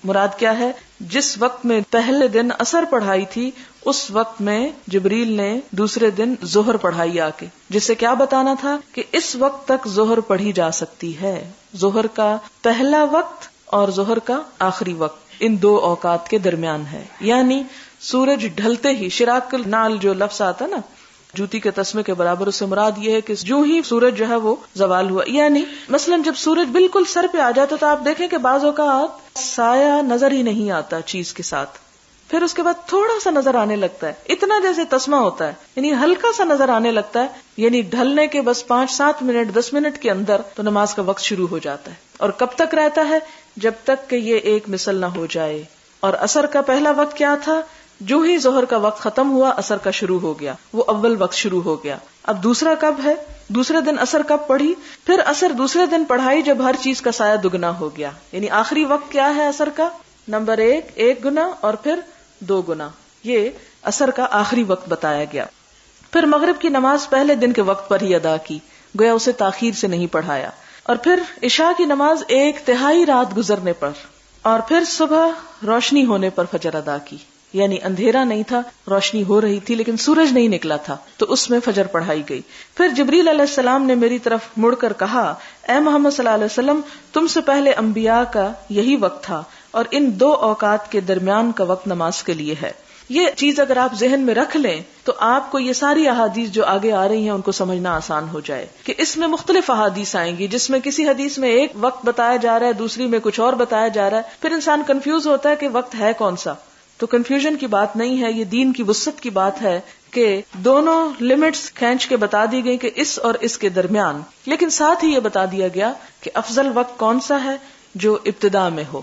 مراد کیا ہے؟ جس وقت میں پہلے دن عصر پڑھائی تھی اس وقت میں جبریل نے دوسرے دن ظہر پڑھائی آ کے، جس سے کیا بتانا تھا کہ اس وقت تک ظہر پڑھی جا سکتی ہے. ظہر کا پہلا وقت اور ظہر کا آخری وقت ان 2 اوقات کے درمیان ہے. یعنی سورج ڈھلتے ہی، شراق النال جو لفظ آتا نا جوتی کے تسمے کے برابر، اس سے مراد یہ ہے کہ جو ہی سورج جو ہے وہ زوال ہوا. یعنی مثلا جب سورج بالکل سر پہ آ جاتا تو آپ دیکھیں کہ بعض اوقات سایہ نظر ہی نہیں آتا چیز کے ساتھ، پھر اس کے بعد تھوڑا سا نظر آنے لگتا ہے، اتنا جیسے تسمہ ہوتا ہے یعنی ہلکا سا نظر آنے لگتا ہے. یعنی ڈھلنے کے بس 5-7 منٹ 10 منٹ کے اندر تو نماز کا وقت شروع ہو جاتا ہے. اور کب تک رہتا ہے؟ جب تک کہ یہ ایک مثل نہ ہو جائے. اور عصر کا پہلا وقت کیا تھا؟ جو ہی ظہر کا وقت ختم ہوا عصر کا شروع ہو گیا، وہ اول وقت شروع ہو گیا. اب دوسرا کب ہے؟ دوسرے دن عصر کب پڑھی؟ پھر عصر دوسرے دن پڑھائی جب ہر چیز کا سایہ دگنا ہو گیا. یعنی آخری وقت کیا ہے عصر کا؟ نمبر 1 گنا اور پھر 2 گنا. یہ عصر کا آخری وقت بتایا گیا. پھر مغرب کی نماز پہلے دن کے وقت پر ہی ادا کی، گویا اسے تاخیر سے نہیں پڑھایا. اور پھر عشاء کی نماز 1/3 رات گزرنے پر، اور پھر صبح روشنی ہونے پر فجر ادا کی. یعنی اندھیرا نہیں تھا، روشنی ہو رہی تھی لیکن سورج نہیں نکلا تھا، تو اس میں فجر پڑھائی گئی. پھر جبریل علیہ السلام نے میری طرف مڑ کر کہا، اے محمد صلی اللہ علیہ وسلم، تم سے پہلے انبیاء کا یہی وقت تھا اور ان 2 اوقات کے درمیان کا وقت نماز کے لیے ہے. یہ چیز اگر آپ ذہن میں رکھ لیں تو آپ کو یہ ساری احادیث جو آگے آ رہی ہیں ان کو سمجھنا آسان ہو جائے کہ اس میں مختلف احادیث آئیں گی، جس میں کسی حدیث میں ایک وقت بتایا جا رہا ہے، دوسری میں کچھ اور بتایا جا رہا ہے. پھر انسان کنفیوز ہوتا ہے کہ وقت ہے کون سا. تو کنفیوژن کی بات نہیں ہے، یہ دین کی وسعت کی بات ہے کہ دونوں لمٹس کھینچ کے بتا دی گئی کہ اس اور اس کے درمیان، لیکن ساتھ ہی یہ بتا دیا گیا کہ افضل وقت کون سا ہے جو ابتدا میں ہو.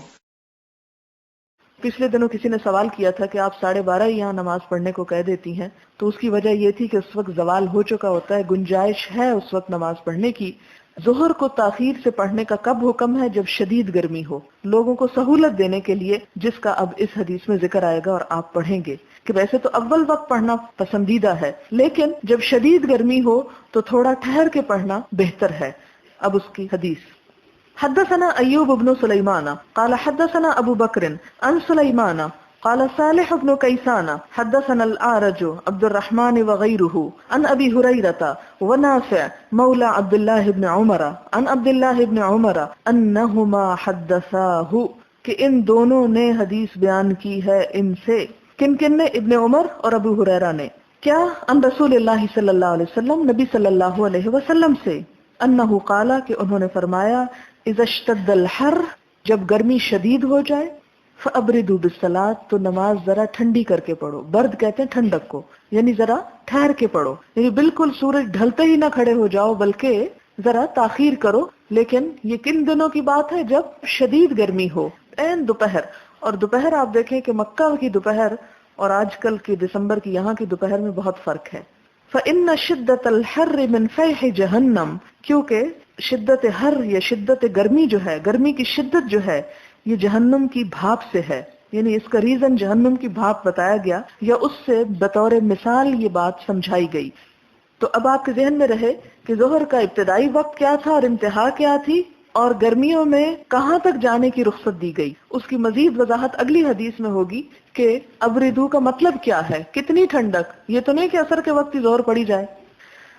پچھلے دنوں کسی نے سوال کیا تھا کہ آپ 12:30 یہاں نماز پڑھنے کو کہہ دیتی ہیں، تو اس کی وجہ یہ تھی کہ اس وقت زوال ہو چکا ہوتا ہے، گنجائش ہے اس وقت نماز پڑھنے کی. ظہر کو تاخیر سے پڑھنے کا کب حکم ہے؟ جب شدید گرمی ہو، لوگوں کو سہولت دینے کے لیے، جس کا اب اس حدیث میں ذکر آئے گا اور آپ پڑھیں گے کہ ویسے تو اول وقت پڑھنا پسندیدہ ہے، لیکن جب شدید گرمی ہو تو تھوڑا ٹھہر کے پڑھنا بہتر ہے. اب اس کی حدیث. حدثنا ایوب بن سلیمان قال حدثنا ابو بکر عن سلیمان قال صالح بن کیسان حدثنا الاعرج عبد الرحمن وغيره عن ابي هريره ونافع مولى عبد الله بن عمر عن عبد الله بن عمر انهما حدثاه کہ ان دونوں نے حدیث بیان کی ہے ان سے. کن کن نے؟ ابن عمر اور ابو ہریرہ نے. کیا؟ ان رسول اللہ صلی اللہ علیہ وسلم، نبی صلی اللہ علیہ وسلم سے. انہ قال کہ انہوں نے فرمایا، اذا اشتد الحر، جب گرمی شدید ہو جائے، فابردوا بالصلاۃ، تو نماز ذرا ٹھنڈی کر کے پڑھو. برد کہتے ہیں ٹھنڈک کو، یعنی ذرا ٹھہر کے پڑھو، یعنی بالکل سورج ڈھلتے ہی نہ کھڑے ہو جاؤ بلکہ ذرا تاخیر کرو. لیکن یہ کن دنوں کی بات ہے؟ جب شدید گرمی ہو، عین دوپہر. اور دوپہر آپ دیکھیں کہ مکہ کی دوپہر اور آج کل کی دسمبر کی یہاں کی دوپہر میں بہت فرق ہے. فإن شدت الحر من فیح جہنم، کیونکہ شدت حر یا شدت گرمی جو ہے، گرمی کی شدت جو ہے، یہ جہنم کی بھاپ سے ہے. یعنی اس کا ریزن جہنم کی بھاپ بتایا گیا، یا اس سے بطور مثال یہ بات سمجھائی گئی. تو اب آپ کے ذہن میں رہے کہ ظہر کا ابتدائی وقت کیا تھا اور انتہا کیا تھی، اور گرمیوں میں کہاں تک جانے کی رخصت دی گئی. اس کی مزید وضاحت اگلی حدیث میں ہوگی کہ ابردو کا مطلب کیا ہے، کتنی ٹھنڈک. یہ تو نہیں کہ عصر کے وقت ہی ظہر پڑی جائے.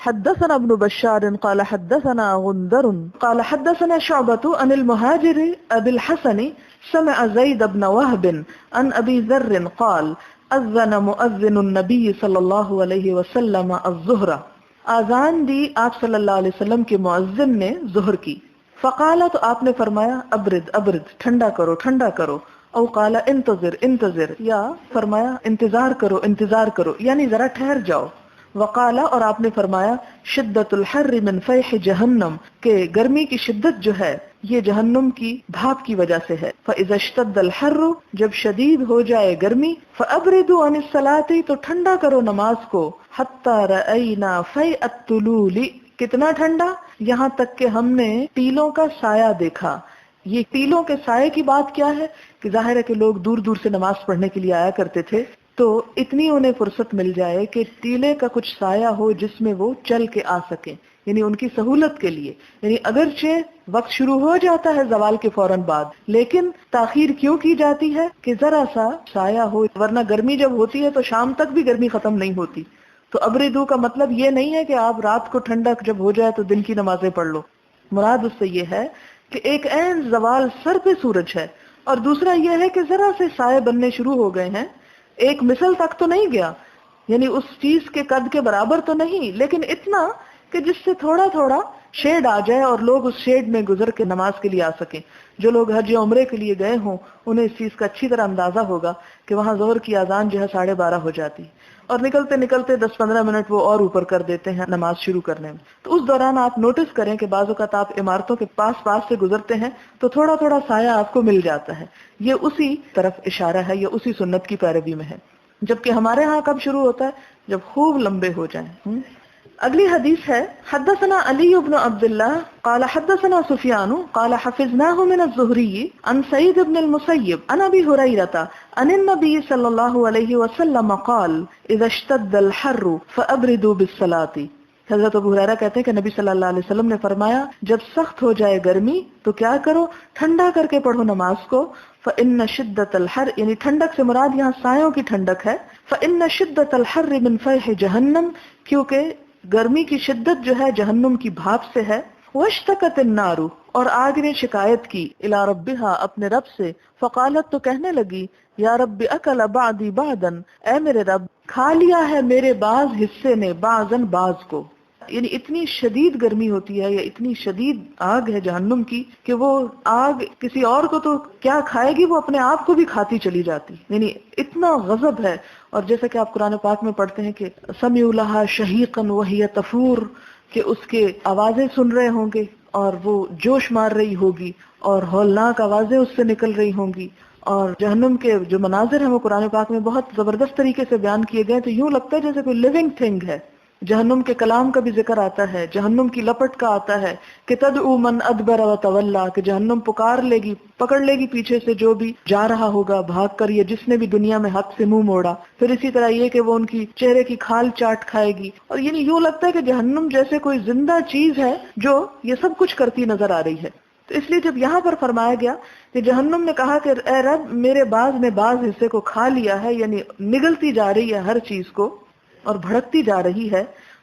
حدثنا ابن بشار قال حدثنا غندر قال حدثنا شعبة عن المهاجر ابي الحسن سمع زيد بن وهب عن ابي ذر قال اذن مؤذن النبي صلی اللہ علیہ وسلم الظہر. اذان دی آپ صلی اللہ علیہ وسلم کے مؤذن نے ظہر کی. فقال، تو آپ نے فرمایا ابرد ابرد، ٹھنڈا کرو ٹھنڈا کرو. او قال انتظر انتظر، یا فرمایا انتظار کرو انتظار کرو، یعنی ذرا ٹھہر جاؤ. وقال، اور آپ نے فرمایا شدت الحر من فیح جہنم، کہ گرمی کی شدت جو ہے یہ جہنم کی بھاپ کی وجہ سے ہے. فاذا اشتد الحر، جب شدید ہو جائے گرمی، فابردوا عن الصلاۃ، تو ٹھنڈا کرو نماز کو. حتی رأینا فیء الطلول، کتنا ٹھنڈا، یہاں تک کہ ہم نے ٹیلوں کا سایہ دیکھا. یہ ٹیلوں کے سائے کی بات کیا ہے کہ ظاہر ہے کہ لوگ دور دور سے نماز پڑھنے کے لیے آیا کرتے تھے، تو اتنی انہیں فرصت مل جائے کہ ٹیلے کا کچھ سایہ ہو جس میں وہ چل کے آ سکیں، یعنی ان کی سہولت کے لیے. یعنی اگرچہ وقت شروع ہو جاتا ہے زوال کے فوراً بعد، لیکن تاخیر کیوں کی جاتی ہے کہ ذرا سا سایہ ہو، ورنہ گرمی جب ہوتی ہے تو شام تک بھی گرمی ختم نہیں ہوتی. تو ابردو کا مطلب یہ نہیں ہے کہ آپ رات کو ٹھنڈک جب ہو جائے تو دن کی نمازیں پڑھ لو. مراد اس سے یہ ہے کہ ایک عین زوال سر پہ سورج ہے، اور دوسرا یہ ہے کہ ذرا سے سائے بننے شروع ہو گئے ہیں. ایک مثل تک تو نہیں گیا، یعنی اس چیز کے قد کے برابر تو نہیں، لیکن اتنا کہ جس سے تھوڑا تھوڑا شیڈ آ جائے اور لوگ اس شیڈ میں گزر کے نماز کے لیے آ سکیں. جو لوگ حج یا عمرے کے لیے گئے ہوں انہیں اس چیز کا اچھی طرح اندازہ ہوگا کہ وہاں ظہر کی اذان جو ہے 12:30 ہو جاتی، اور نکلتے نکلتے 10-15 منٹ وہ اور اوپر کر دیتے ہیں نماز شروع کرنے میں. تو اس دوران آپ نوٹس کریں کہ بعض اوقات آپ عمارتوں کے پاس سے گزرتے ہیں تو تھوڑا تھوڑا سایہ آپ کو مل جاتا ہے. یہ اسی طرف اشارہ ہے، یہ اسی سنت کی پیروی میں ہے. جبکہ ہمارے ہاں کب شروع ہوتا ہے؟ جب خوب لمبے ہو جائیں. اگلی حدیث ہے حدثنا علی بن عبد اللہ قال حدثنا سفیان قال حفظناه من الزهري عن سعید بن المسیب عن ابی ہریرہ عن النبی صلی اللہ علیہ وسلم قال اذا اشتد الحر فابردوا بالصلاة. حضرت ابو ہریرہ کہتے ہیں کہ نبی صلی اللہ علیہ وسلم نے فرمایا جب سخت ہو جائے گرمی تو کیا کرو، ٹھنڈا کر کے پڑھو نماز کو. فإن شدت الحر، یعنی ٹھنڈک سے مراد یہاں سایوں کی ٹھنڈک ہے. فإن شدت الحر من فیح جہنم، کیونکہ گرمی کی شدت جو ہے جہنم کی بھاپ سے ہے. واشتکت النار، اور آگ نے شکایت کی، الی ربہا، اپنے رب سے. فقالت، تو کہنے لگی، یا رب اکل بعدی بعدا، اے میرے رب کھا لیا ہے میرے بعض حصے نے بعضن بعض کو. یعنی اتنی شدید گرمی ہوتی ہے یا اتنی شدید آگ ہے جہنم کی کہ وہ آگ کسی اور کو تو کیا کھائے گی، وہ اپنے آپ کو بھی کھاتی چلی جاتی. یعنی اتنا غضب ہے. اور جیسا کہ آپ قرآن پاک میں پڑھتے ہیں کہ سمعوا لها شہیقا وہی تفور، کہ اس کے آوازیں سن رہے ہوں گے اور وہ جوش مار رہی ہوگی اور ہولناک آوازیں اس سے نکل رہی ہوں گی. اور جہنم کے جو مناظر ہیں وہ قرآن پاک میں بہت زبردست طریقے سے بیان کیے گئے، تو یوں لگتا ہے جیسے کوئی لیونگ تھنگ ہے. جہنم کے کلام کا بھی ذکر آتا ہے، جہنم کی لپٹ کا آتا ہے کہ تدعو من ادبر و تولا، کہ جہنم پکار لے گی، پکڑ لے گی پیچھے سے جو بھی جا رہا ہوگا بھاگ کر، یہ جس نے بھی دنیا میں حق سے منہ موڑا. پھر اسی طرح یہ کہ وہ ان کی چہرے کی کھال چاٹ کھائے گی. اور یعنی یوں لگتا ہے کہ جہنم جیسے کوئی زندہ چیز ہے جو یہ سب کچھ کرتی نظر آ رہی ہے. تو اس لیے جب یہاں پر فرمایا گیا کہ جہنم نے کہا کہ اے رب میرے بعض نے بعض حصے کو کھا لیا ہے، یعنی نگلتی جا رہی ہے ہر چیز کو اور بھڑکتی جا رہی ہے،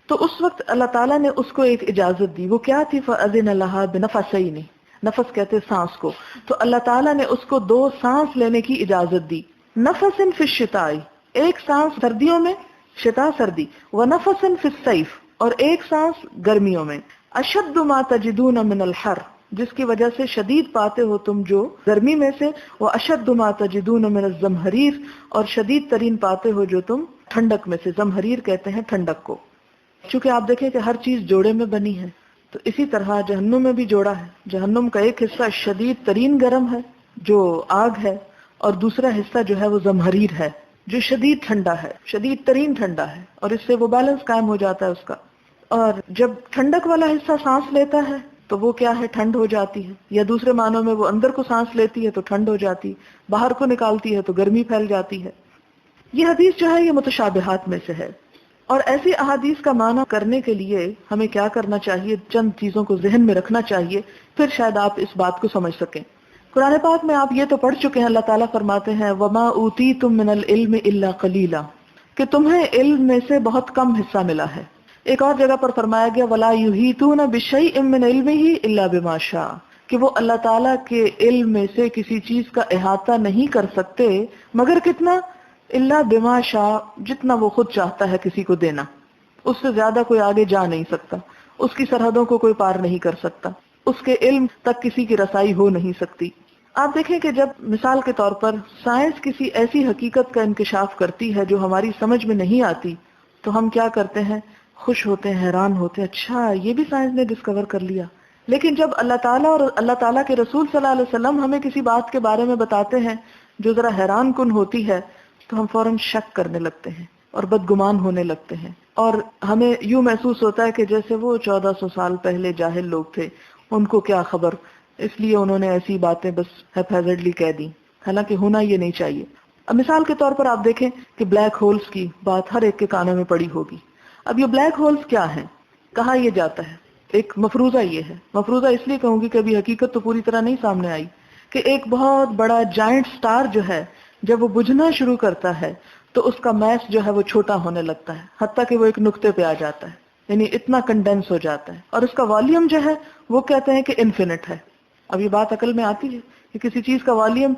تو اس وقت اللہ تعالیٰ نے اس کو ایک اجازت دی. وہ کیا تھی؟ فَأَذِنَ لَهَا بِنَفَسَيْنِ، نفس کہتے سانس کو. تو اللہ تعالیٰ نے اس کو 2 سانس لینے کی اجازت دی. نَفَسٍ فِي الشِّتَاءِ، ایک سانس سردیوں میں، شتا سردی، وَنَفَسٍ فِي الصَّيْفِ، اور ایک سانس گرمیوں میں. أَشَدُّ مَا تَجِدُونَ مِنَ الْحَرِّ، جس کی وجہ سے شدید پاتے ہو تم جو گرمی میں سے، وَأَشَدُّ مَا تَجِدُونَ مِنَ الزَّمْهَرِيرِ، اور شدید ترین پاتے ہو جو تم ٹھنڈک میں سے. زمہریر کہتے ہیں ٹھنڈک کو. چونکہ آپ دیکھیں کہ ہر چیز جوڑے میں بنی ہے، تو اسی طرح جہنم میں بھی جوڑا ہے. جہنم کا ایک حصہ شدید ترین گرم ہے جو آگ ہے، اور دوسرا حصہ جو ہے وہ زمہریر ہے جو شدید ٹھنڈا ہے، شدید ترین ٹھنڈا ہے، اور اس سے وہ بیلنس قائم ہو جاتا ہے اس کا. اور جب ٹھنڈک والا حصہ سانس لیتا ہے تو وہ کیا ہے؟ ٹھنڈ ہو جاتی ہے. یا دوسرے معنوں میں وہ اندر کو سانس لیتی ہے تو ٹھنڈ ہو جاتی، باہر کو نکالتی ہے تو گرمی پھیل جاتی ہے. یہ حدیث جو ہے یہ متشابہات میں سے ہے. اور ایسی احادیث کا معنی کرنے کے لیے ہمیں کیا کرنا چاہیے، چند چیزوں کو ذہن میں رکھنا چاہیے، پھر شاید آپ اس بات کو سمجھ سکیں۔ قرآن پاک میں آپ یہ تو پڑھ چکے ہیں، اللہ تعالیٰ فرماتے ہیں وَمَا أُوتِيتُم مِّنَ الْعِلْمِ إِلَّا قَلِيلًا، کہ تمہیں علم میں سے بہت کم حصہ ملا ہے۔ ایک اور جگہ پر فرمایا گیا وَلَا يُحِيطُونَ بِشَيْءٍ مِّنْ عِلْمِهِ إِلَّا بِمَا شَاءَ، کہ وہ اللہ تعالیٰ کے علم میں سے کسی چیز کا احاطہ نہیں کر سکتے مگر کتنا، الا بما شاء، جتنا وہ خود چاہتا ہے کسی کو دینا، اس سے زیادہ کوئی آگے جا نہیں سکتا، اس کی سرحدوں کو کوئی پار نہیں کر سکتا، اس کے علم تک کسی کی رسائی ہو نہیں سکتی۔ آپ دیکھیں کہ جب مثال کے طور پر سائنس کسی ایسی حقیقت کا انکشاف کرتی ہے جو ہماری سمجھ میں نہیں آتی، تو ہم کیا کرتے ہیں، خوش ہوتے ہیں، حیران ہوتے ہیں، اچھا یہ بھی سائنس نے ڈسکور کر لیا۔ لیکن جب اللہ تعالیٰ اور اللہ تعالیٰ کے رسول صلی اللہ علیہ وسلم ہمیں کسی بات کے بارے میں بتاتے ہیں جو ذرا حیران کن ہوتی ہے، تو ہم فوراً شک کرنے لگتے ہیں اور بدگمان ہونے لگتے ہیں، اور ہمیں یوں محسوس ہوتا ہے کہ جیسے وہ 1400 سال پہلے جاہل لوگ تھے، ان کو کیا خبر، اس لیے انہوں نے ایسی باتیں بس ہیپیزڈلی کہہ دی، حالانکہ ہونا یہ نہیں چاہیے۔ اب مثال کے طور پر آپ دیکھیں کہ بلیک ہولز کی بات ہر ایک کے کانوں میں پڑی ہوگی۔ اب یہ بلیک ہولز کیا ہیں، کہاں یہ جاتا ہے، ایک مفروضہ یہ ہے، مفروضہ اس لیے کہوں گی کہ ابھی حقیقت تو پوری طرح نہیں سامنے آئی، کہ ایک بہت بڑا جائنٹ سٹار جو ہے جب وہ بجھنا شروع کرتا ہے تو اس کا میس جو ہے وہ چھوٹا ہونے لگتا ہے، حتیٰ کہ وہ ایک نقطے پہ آ جاتا ہے، یعنی اتنا کنڈینس ہو جاتا ہے، اور اس کا والیوم جو ہے وہ کہتے ہیں کہ انفینٹ ہے۔ اب یہ بات عقل میں آتی ہے کہ کسی چیز کا والیوم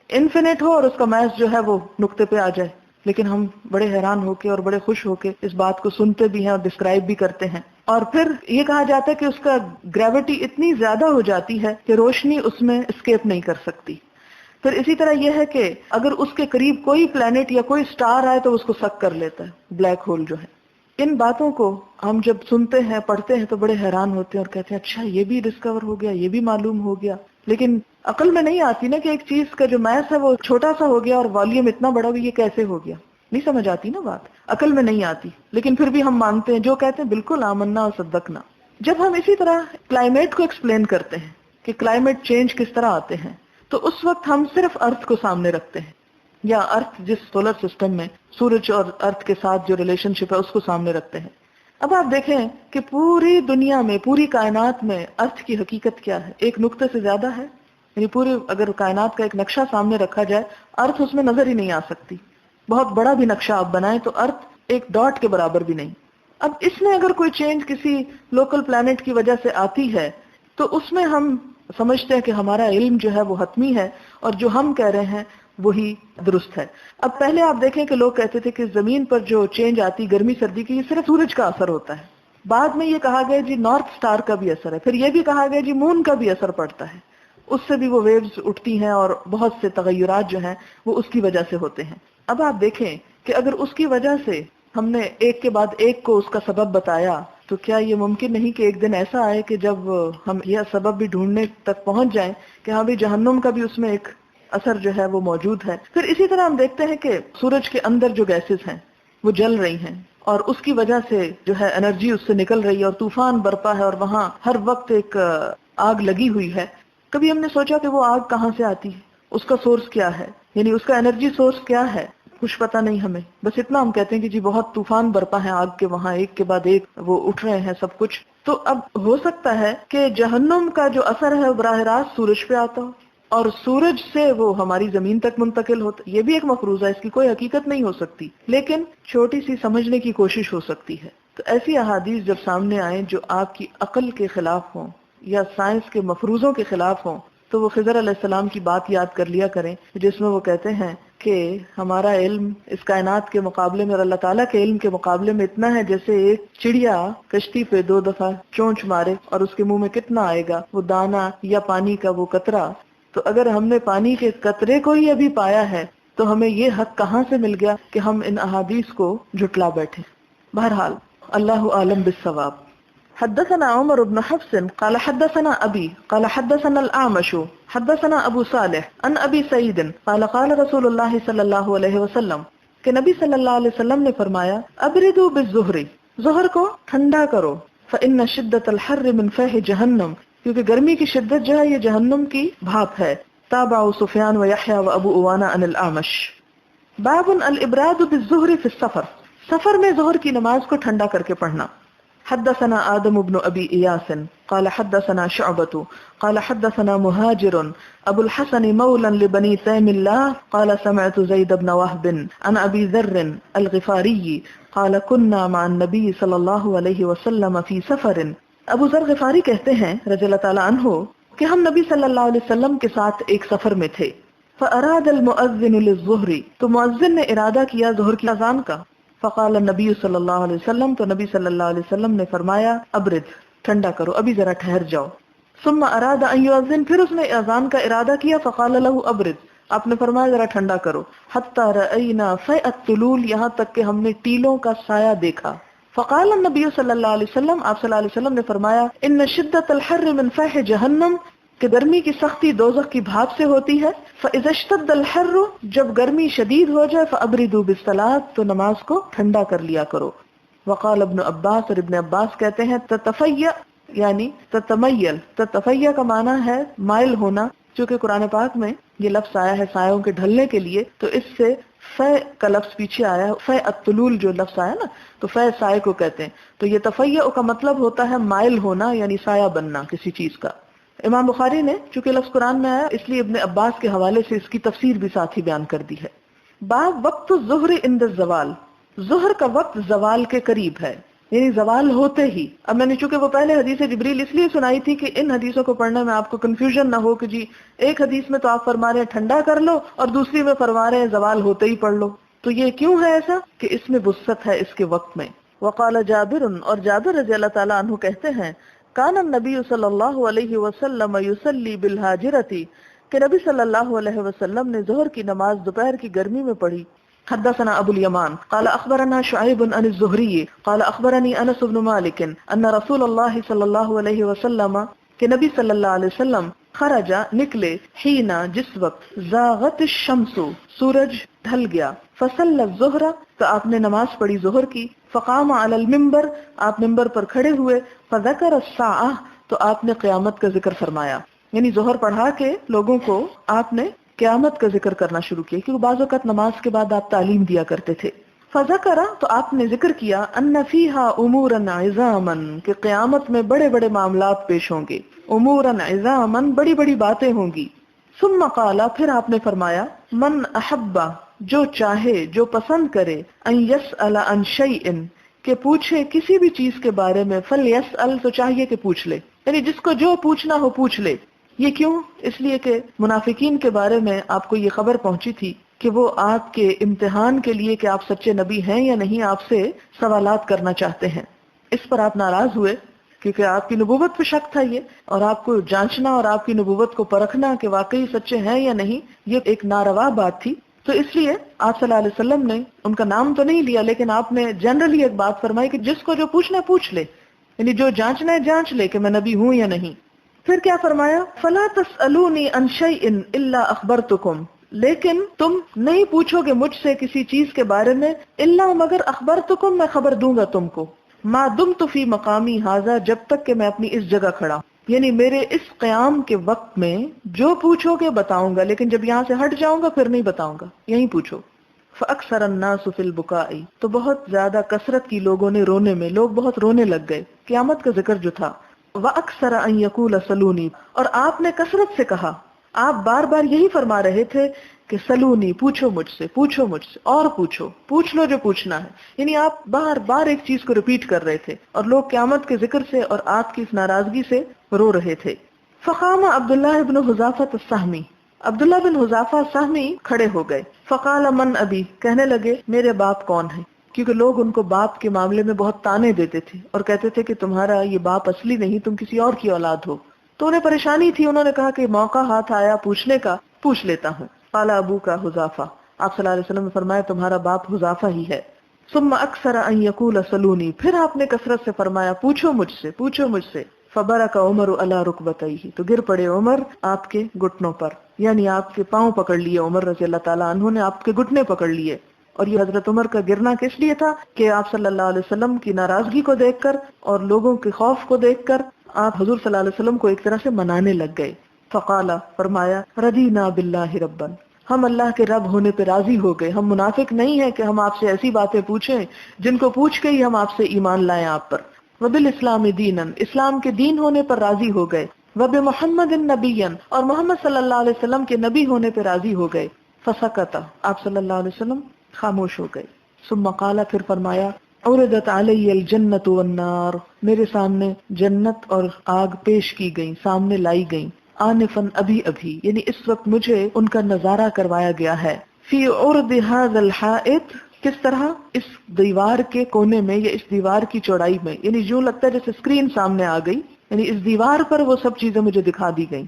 انفینٹ ہو اور اس کا میس جو ہے وہ نقطے پہ آ جائے، لیکن ہم بڑے حیران ہو کے اور بڑے خوش ہو کے اس بات کو سنتے بھی ہیں اور ڈسکرائب بھی کرتے ہیں، اور پھر یہ کہا جاتا ہے کہ اس کا گریوٹی اتنی زیادہ ہو جاتی ہے کہ روشنی اس میں اسکیپ نہیں کر سکتی۔ پھر اسی طرح یہ ہے کہ اگر اس کے قریب کوئی پلانٹ یا کوئی سٹار آئے تو اس کو سک کر لیتا ہے، بلیک ہول جو ہے۔ ان باتوں کو ہم جب سنتے ہیں، پڑھتے ہیں، تو بڑے حیران ہوتے ہیں اور کہتے ہیں اچھا یہ بھی ڈسکور ہو گیا، یہ بھی معلوم ہو گیا، لیکن عقل میں نہیں آتی نا کہ ایک چیز کا جو میس ہے وہ چھوٹا سا ہو گیا اور والیوم اتنا بڑا ہو گیا، یہ کیسے ہو گیا، نہیں سمجھ آتی نا بات، عقل میں نہیں آتی، لیکن پھر بھی ہم مانتے ہیں، جو کہتے ہیں بالکل آمنا اور صدقنا۔ جب ہم اسی طرح کلائمیٹ کو ایکسپلین کرتے ہیں کہ کلائمیٹ چینج کس طرح آتے ہیں، تو اس وقت ہم صرف ارتھ کو سامنے رکھتے ہیں، یا ارتھ جس سولر سسٹم میں سورج اور ارتھ کے ساتھ جو ریلیشن شپ ہے اس کو سامنے رکھتے ہیں۔ اب آپ دیکھیں کہ پوری دنیا میں، پوری کائنات میں ارتھ کی حقیقت کیا ہے، ایک نقطے سے زیادہ ہے، یعنی پورے اگر کائنات کا ایک نقشہ سامنے رکھا جائے، ارتھ اس میں نظر ہی نہیں آ سکتی، بہت بڑا بھی نقشہ آپ بنائیں تو ارتھ ایک ڈاٹ کے برابر بھی نہیں۔ اب اس میں اگر کوئی چینج کسی لوکل پلانٹ کی وجہ سے آتی ہے تو اس میں ہم سمجھتے ہیں کہ ہمارا علم جو ہے وہ حتمی ہے اور جو ہم کہہ رہے ہیں وہی درست ہے۔ اب پہلے آپ دیکھیں کہ لوگ کہتے تھے کہ زمین پر جو چینج آتی گرمی سردی کی، یہ صرف سورج کا اثر ہوتا ہے۔ بعد میں یہ کہا گیا جی نارتھ سٹار کا بھی اثر ہے، پھر یہ بھی کہا گیا جی مون کا بھی اثر پڑتا ہے، اس سے بھی وہ ویوز اٹھتی ہیں اور بہت سے تغیرات جو ہیں وہ اس کی وجہ سے ہوتے ہیں۔ اب آپ دیکھیں کہ اگر اس کی وجہ سے ہم نے ایک کے بعد ایک کو اس کا سبب بتایا، تو کیا یہ ممکن نہیں کہ ایک دن ایسا آئے کہ جب ہم یہ سبب بھی ڈھونڈنے تک پہنچ جائیں کہ ہاں بھی جہنم کا بھی اس میں ایک اثر جو ہے وہ موجود ہے۔ پھر اسی طرح ہم دیکھتے ہیں کہ سورج کے اندر جو گیسز ہیں وہ جل رہی ہیں اور اس کی وجہ سے جو ہے انرجی اس سے نکل رہی ہے اور طوفان برپا ہے اور وہاں ہر وقت ایک آگ لگی ہوئی ہے۔ کبھی ہم نے سوچا کہ وہ آگ کہاں سے آتی ہے، اس کا سورس کیا ہے، یعنی اس کا انرجی سورس کیا ہے، کچھ پتہ نہیں ہمیں، بس اتنا ہم کہتے ہیں کہ جی بہت طوفان برپا ہے آگ کے، وہاں ایک کے بعد ایک وہ اٹھ رہے ہیں سب کچھ۔ تو اب ہو سکتا ہے کہ جہنم کا جو اثر ہے وہ براہ راست سورج پہ آتا ہو اور سورج سے وہ ہماری زمین تک منتقل ہوتا، یہ بھی ایک مفروضہ ہے، اس کی کوئی حقیقت نہیں ہو سکتی، لیکن چھوٹی سی سمجھنے کی کوشش ہو سکتی ہے۔ تو ایسی احادیث جب سامنے آئیں جو آپ کی عقل کے خلاف ہوں یا سائنس کے مفروضوں کے خلاف ہوں، تو وہ خضر علیہ السلام کی بات یاد کر لیا کریں جس میں وہ کہتے ہیں کہ ہمارا علم اس کائنات کے مقابلے میں اور اللہ تعالیٰ کے علم کے مقابلے میں اتنا ہے جیسے ایک چڑیا کشتی پہ 2 دفعہ چونچ مارے اور اس کے منہ میں کتنا آئے گا، وہ دانا یا پانی کا وہ قطرہ۔ تو اگر ہم نے پانی کے قطرے کو ہی ابھی پایا ہے تو ہمیں یہ حق کہاں سے مل گیا کہ ہم ان احادیث کو جھٹلا بیٹھے۔ بہرحال اللہ عالم بالصواب۔ حدثنا عمر بن حفص قال حدثنا ابي قال حدثنا الاعمش حدثنا ابو صالح عن ابي سعيد قال قال رسول الله صلی اللہ علیہ وسلم کہ نبی صلی اللہ علیہ وسلم نے فرمایا ابردوا بالظہر، ظہر کو ٹھنڈا کرو، فان شدۃ الحر من فیح جہنم، کیونکہ گرمی کی شدت جو ہے یہ جہنم کی بھاپ ہے۔ تابعوا سفیان و یحییٰ و ابو عوانہ عن الاعمش۔ باب الابراد بالظہر فی السفر، سفر میں ظہر کی نماز کو ٹھنڈا کر کے پڑھنا. حدثنا آدم بن ابی ایاس قال حدثنا شعبة قال حدثنا مهاجر ابو الحسن مولا لبني تيم الله قال سمعت زيد بن وهب عن ابي ذر الغفاري قال كنا مع النبي صلى الله عليه وسلم في سفر. ابو ذر غفاری کہتے ہیں رضی اللہ تعالی عنہ کہ ہم نبی صلی اللہ علیہ وسلم کے ساتھ ایک سفر میں تھے. فاراد المؤذن للظهر، تو مؤذن نے ارادہ کیا ظہر کی اذان کا. فقال النبی صلی اللہ علیہ وسلم، تو نبی صلی اللہ علیہ وسلم نے فرمایا ابرد، ٹھنڈا کرو، ابھی ذرا ٹھہر جاؤ. ثم اراد ان یؤذن، پھر اس نے اذان کا ارادہ کیا. فقال له ابرد، آپ نے فرمایا ذرا ٹھنڈا کرو. حتی رأینا فیء الطلول، یہاں تک کہ ہم نے ٹیلوں کا سایہ دیکھا. فقال النبی صلی اللہ علیہ وسلم، آپ صلی اللہ علیہ وسلم نے فرمایا ان شدت الحر من فیح جہنم، کہ گرمی کی سختی دوزخ کی بھاپ سے ہوتی ہے. فاذا اشتد الحر، جب گرمی شدید ہو جائے، فابردوا بالصلاۃ، تو نماز کو ٹھنڈا کر لیا کرو. وقال ابن عباس، اور ابن عباس کہتے ہیں تتفیع یعنی تتمیل، تتفیع کا معنی ہے مائل ہونا. چونکہ قرآن پاک میں یہ لفظ آیا ہے سایوں کے ڈھلنے کے لیے، تو اس سے فے کا لفظ پیچھے آیا ہے. فے الطلول جو لفظ آیا نا، تو فے سائے کو کہتے ہیں. تو یہ تفیع کا مطلب ہوتا ہے مائل ہونا، یعنی سایہ بننا کسی چیز کا. امام بخاری نے چونکہ لفظ قرآن میں آیا اس لیے ابن عباس کے حوالے سے اس کی تفسیر بھی ساتھ ہی بیان کر دی ہے. باب وقت الظہر عند الزوال، ظہر کا وقت زوال کے قریب ہے، یعنی زوال ہوتے ہی. اب میں نے چونکہ وہ پہلے حدیث جبریل اس لیے سنائی تھی کہ ان حدیثوں کو پڑھنے میں آپ کو کنفیوژن نہ ہو کہ جی ایک حدیث میں تو آپ فرما رہے ہیں ٹھنڈا کر لو اور دوسری میں فرما رہے ہیں زوال ہوتے ہی پڑھ لو. تو یہ کیوں ہے ایسا کہ اس میں وسعت ہے اس کے وقت میں. وقال جابر، اور جابر رضی اللہ تعالیٰ عنہ کہتے ہیں کان النبی صلی اللہ علیہ وسلم یصلی بالحاجرتی، کہ نبی صلی اللہ علیہ وسلم نے ظہر کی نماز دوپہر کی گرمی میں پڑھی. حدثنا ابو الیمان قال اخبرنا شعیب عن الزہری قال اخبرنی انس بن مالک ان رسول اللہ صلی اللہ علیہ وسلم، کہ نبی صلی اللہ علیہ وسلم خرجا نکلے، حینا جس وقت زاغت الشمس سورج ڈھل گیا، فصلی الظہر تو آپ نے نماز پڑھی ظہر کی. فقام علی المنبر، آپ منبر پر کھڑے ہوئے. فذکر الساعہ، تو آپ نے قیامت کا ذکر فرمایا، یعنی ظہر پڑھا کے لوگوں کو آپ نے قیامت کا ذکر کرنا شروع کیا، کیونکہ بعض اوقات نماز کے بعد آپ تعلیم دیا کرتے تھے. فذکر، تو آپ نے ذکر کیا، ان فیہا امورا عظاما، کہ قیامت میں بڑے بڑے معاملات پیش ہوں گے. امورا عظاما، بڑی بڑی باتیں ہوں گی. ثم قال، پھر آپ نے فرمایا، من احبا، جو چاہے جو پسند کرے، ان یسأل عن شیء، کہ پوچھے کسی بھی چیز کے بارے میں، فلیسأل، تو چاہیے کہ پوچھ لے، یعنی جس کو جو پوچھنا ہو پوچھ لے. یہ کیوں؟ اس لیے کہ منافقین کے بارے میں آپ کو یہ خبر پہنچی تھی کہ وہ آپ کے امتحان کے لیے کہ آپ سچے نبی ہیں یا نہیں آپ سے سوالات کرنا چاہتے ہیں. اس پر آپ ناراض ہوئے کیونکہ آپ کی نبوت پہ شک تھا یہ، اور آپ کو جانچنا اور آپ کی نبوت کو پرکھنا کہ واقعی سچے ہیں یا نہیں یہ ایک ناروا بات تھی. تو اس لیے آپ صلی اللہ علیہ وسلم نے ان کا نام تو نہیں لیا، لیکن آپ نے جنرلی ایک بات فرمائی کہ جس کو جو پوچھنا ہے پوچھ لے، یعنی جو جانچنا ہے جانچ لے کہ میں نبی ہوں یا نہیں. پھر کیا فرمایا، فلا تسألونی عن شیء الا اخبرتکم، لیکن تم نہیں پوچھو گے مجھ سے کسی چیز کے بارے میں، الا مگر اخبرتکم، میں خبر دوں گا تم کو، ما دمت فی مقامی ھذا، جب تک کہ میں اپنی اس جگہ کھڑا ہوں، یعنی میرے اس قیام کے وقت میں جو پوچھو گے بتاؤں گا، لیکن جب یہاں سے ہٹ جاؤں گا پھر نہیں بتاؤں گا، یہیں پوچھو. فاکثر الناس فی البکاء، تو بہت زیادہ کثرت کی لوگوں نے رونے میں، لوگ بہت رونے لگ گئے قیامت کا ذکر جو تھا. واکثر ان یقول سلونی، اور آپ نے کثرت سے کہا، آپ بار بار یہی فرما رہے تھے کہ سلونی، پوچھو مجھ سے، پوچھو مجھ سے، اور پوچھو، پوچھ لو جو پوچھنا ہے. یعنی آپ بار بار ایک چیز کو ریپیٹ کر رہے تھے اور لوگ قیامت کے ذکر سے اور آپ کی اس ناراضگی سے رو رہے تھے. فقام عبداللہ بن حذافہ السہمی، عبداللہ بن حذافہ سہمی کھڑے ہو گئے. فقال من ابی، کہنے لگے میرے باپ کون ہے، کیونکہ لوگ ان کو باپ کے معاملے میں بہت تانے دیتے تھے اور کہتے تھے کہ تمہارا یہ باپ اصلی نہیں، تم کسی اور کی اولاد ہو. تو انہیں پریشانی تھی، انہوں نے کہا کہ موقع ہاتھ آیا پوچھنے کا، پوچھ لیتا ہوں. قال ابو کا حذافہ، آپ صلی اللہ علیہ وسلم نے فرمایا تمہارا باپ حذافہ ہی ہے. ثم اکثر ان یقول سلونی، پھر آپ نے کثرت سے فرمایا پوچھو مجھ سے، پوچھو مجھ سے. فبرک عمر علی رکبتیہ، تو گر پڑے عمر آپ کے گھٹنوں پر، یعنی آپ کے پاؤں پکڑ لیے عمر رضی اللہ تعالیٰ عنہ نے، آپ کے گھٹنے پکڑ لیے. اور یہ حضرت عمر کا گرنا کس لیے تھا کہ آپ صلی اللہ علیہ وسلم کی ناراضگی کو دیکھ کر اور لوگوں کے خوف کو دیکھ کر آپ حضور صلی اللہ علیہ وسلم کو ایک طرح سے منانے لگ گئے. فقال، فرمایا، رضینا باللہ ربا، ہم اللہ کے رب ہونے پہ راضی ہو گئے. ہم منافق نہیں ہیں کہ ہم آپ سے ایسی باتیں پوچھیں جن کو پوچھ کے ہی ہم آپ سے ایمان لائیں آپ پر. وبالاسلام دینا، اسلام کے دین ہونے پر راضی ہو گئے. وبمحمد نبیا، اور محمد صلی اللہ علیہ وسلم کے نبی ہونے پہ راضی ہو گئے. فسکت، آپ صلی اللہ علیہ وسلم خاموش ہو گئے. ثم قال، پھر فرمایا، عرضت علی الجنت والنار، میرے سامنے جنت اور آگ پیش کی گئی، سامنے لائی گئی. آنفن، ابھی ابھی، یعنی اس وقت مجھے ان کا نظارہ کروایا گیا ہے. فی عرض هذا الحائط، کس طرح؟ اس دیوار کے کونے میں یا اس دیوار کی چوڑائی میں، یعنی جو لگتا ہے جیسے اسکرین سامنے آ گئی، یعنی اس دیوار پر وہ سب چیزیں مجھے دکھا دی گئیں.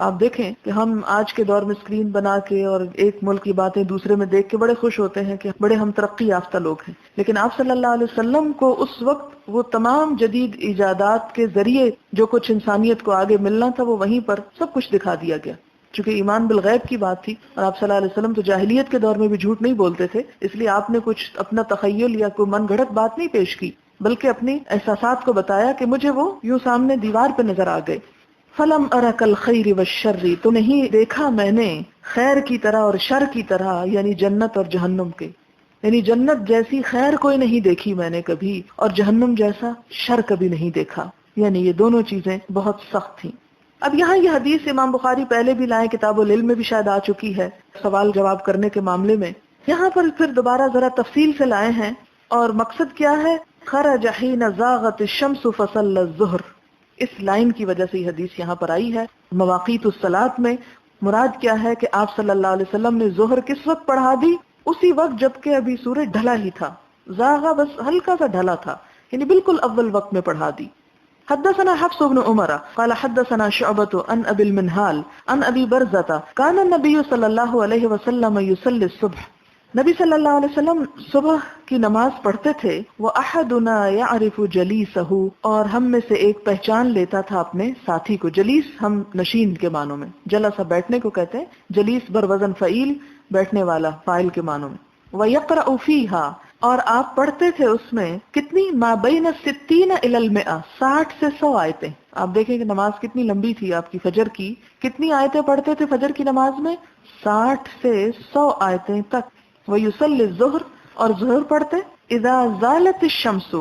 آپ دیکھیں کہ ہم آج کے دور میں اسکرین بنا کے اور ایک ملک کی باتیں دوسرے میں دیکھ کے بڑے خوش ہوتے ہیں کہ بڑے ہم ترقی یافتہ لوگ ہیں، لیکن آپ صلی اللہ علیہ وسلم کو اس وقت وہ تمام جدید ایجادات کے ذریعے جو کچھ انسانیت کو آگے ملنا تھا وہ وہیں پر سب کچھ دکھا دیا گیا. چونکہ ایمان بالغیب کی بات تھی اور آپ صلی اللہ علیہ وسلم تو جاہلیت کے دور میں بھی جھوٹ نہیں بولتے تھے، اس لیے آپ نے کچھ اپنا تخیل یا کوئی من گھڑت بات نہیں پیش کی، بلکہ اپنی احساسات کو بتایا کہ مجھے وہ یوں سامنے دیوار پہ نظر آ گئے. فلم ارک الخیر والشر، تو نہیں دیکھا میں نے خیر کی طرح اور شر کی طرح، یعنی جنت اور جہنم کے، یعنی جنت جیسی خیر کوئی نہیں دیکھی میں نے کبھی، اور جہنم جیسا شر کبھی نہیں دیکھا. یعنی یہ دونوں چیزیں بہت سخت تھیں. اب یہاں یہ حدیث امام بخاری پہلے بھی لائے، کتاب العلم میں بھی شاید آ چکی ہے سوال جواب کرنے کے معاملے میں. یہاں پر پھر دوبارہ ذرا تفصیل سے لائے ہیں، اور مقصد کیا ہے؟ خرج حین زاغت الشمس فصلی الظہر، اس لائن کی وجہ سے یہ حدیث یہاں پر آئی ہے. مواقیت الصلاۃ میں مراد کیا ہے کہ آپ صلی اللہ علیہ وسلم نے ظہر کس وقت پڑھا دی؟ اسی وقت جب کہ ابھی سورج ڈھلا ہی تھا. زاغا بس ہلکا سا ڈھلا تھا، یعنی بالکل اول وقت میں پڑھا دی. حدثنا حفص بن عمر قال حدثنا شعبة عن ابي المنهال عن ابي برزة كان النبي صلى الله عليه وسلم يصلي الصبح، نبی صلی اللہ علیہ وسلم صبح کی نماز پڑھتے تھے. وَأَحَدُنَا يَعْرِفُ جَلِيسَهُ، اور ہم میں سے ایک پہچان لیتا تھا اپنے ساتھی کو. جلیس ہم نشین کے معنوں میں، جلسہ بیٹھنے کو کہتے ہیں، جلیس بر وزن فعیل، بیٹھنے والا، فاعل کے معنوں میں. وَيَقْرَأُ فِيهَا، اور آپ پڑھتے تھے اس میں کتنی؟ ما بین 60 الی 100، 60 سے 100 آیتیں. آپ دیکھیں کہ نماز کتنی لمبی تھی آپ کی فجر کی. کتنی آیتیں پڑھتے تھے فجر کی نماز میں؟ 60 سے 100 آیتیں تک. وَيُصَلِّ الظُّهْرَ، اور ظہر پڑھتے اذا زالت الشمس،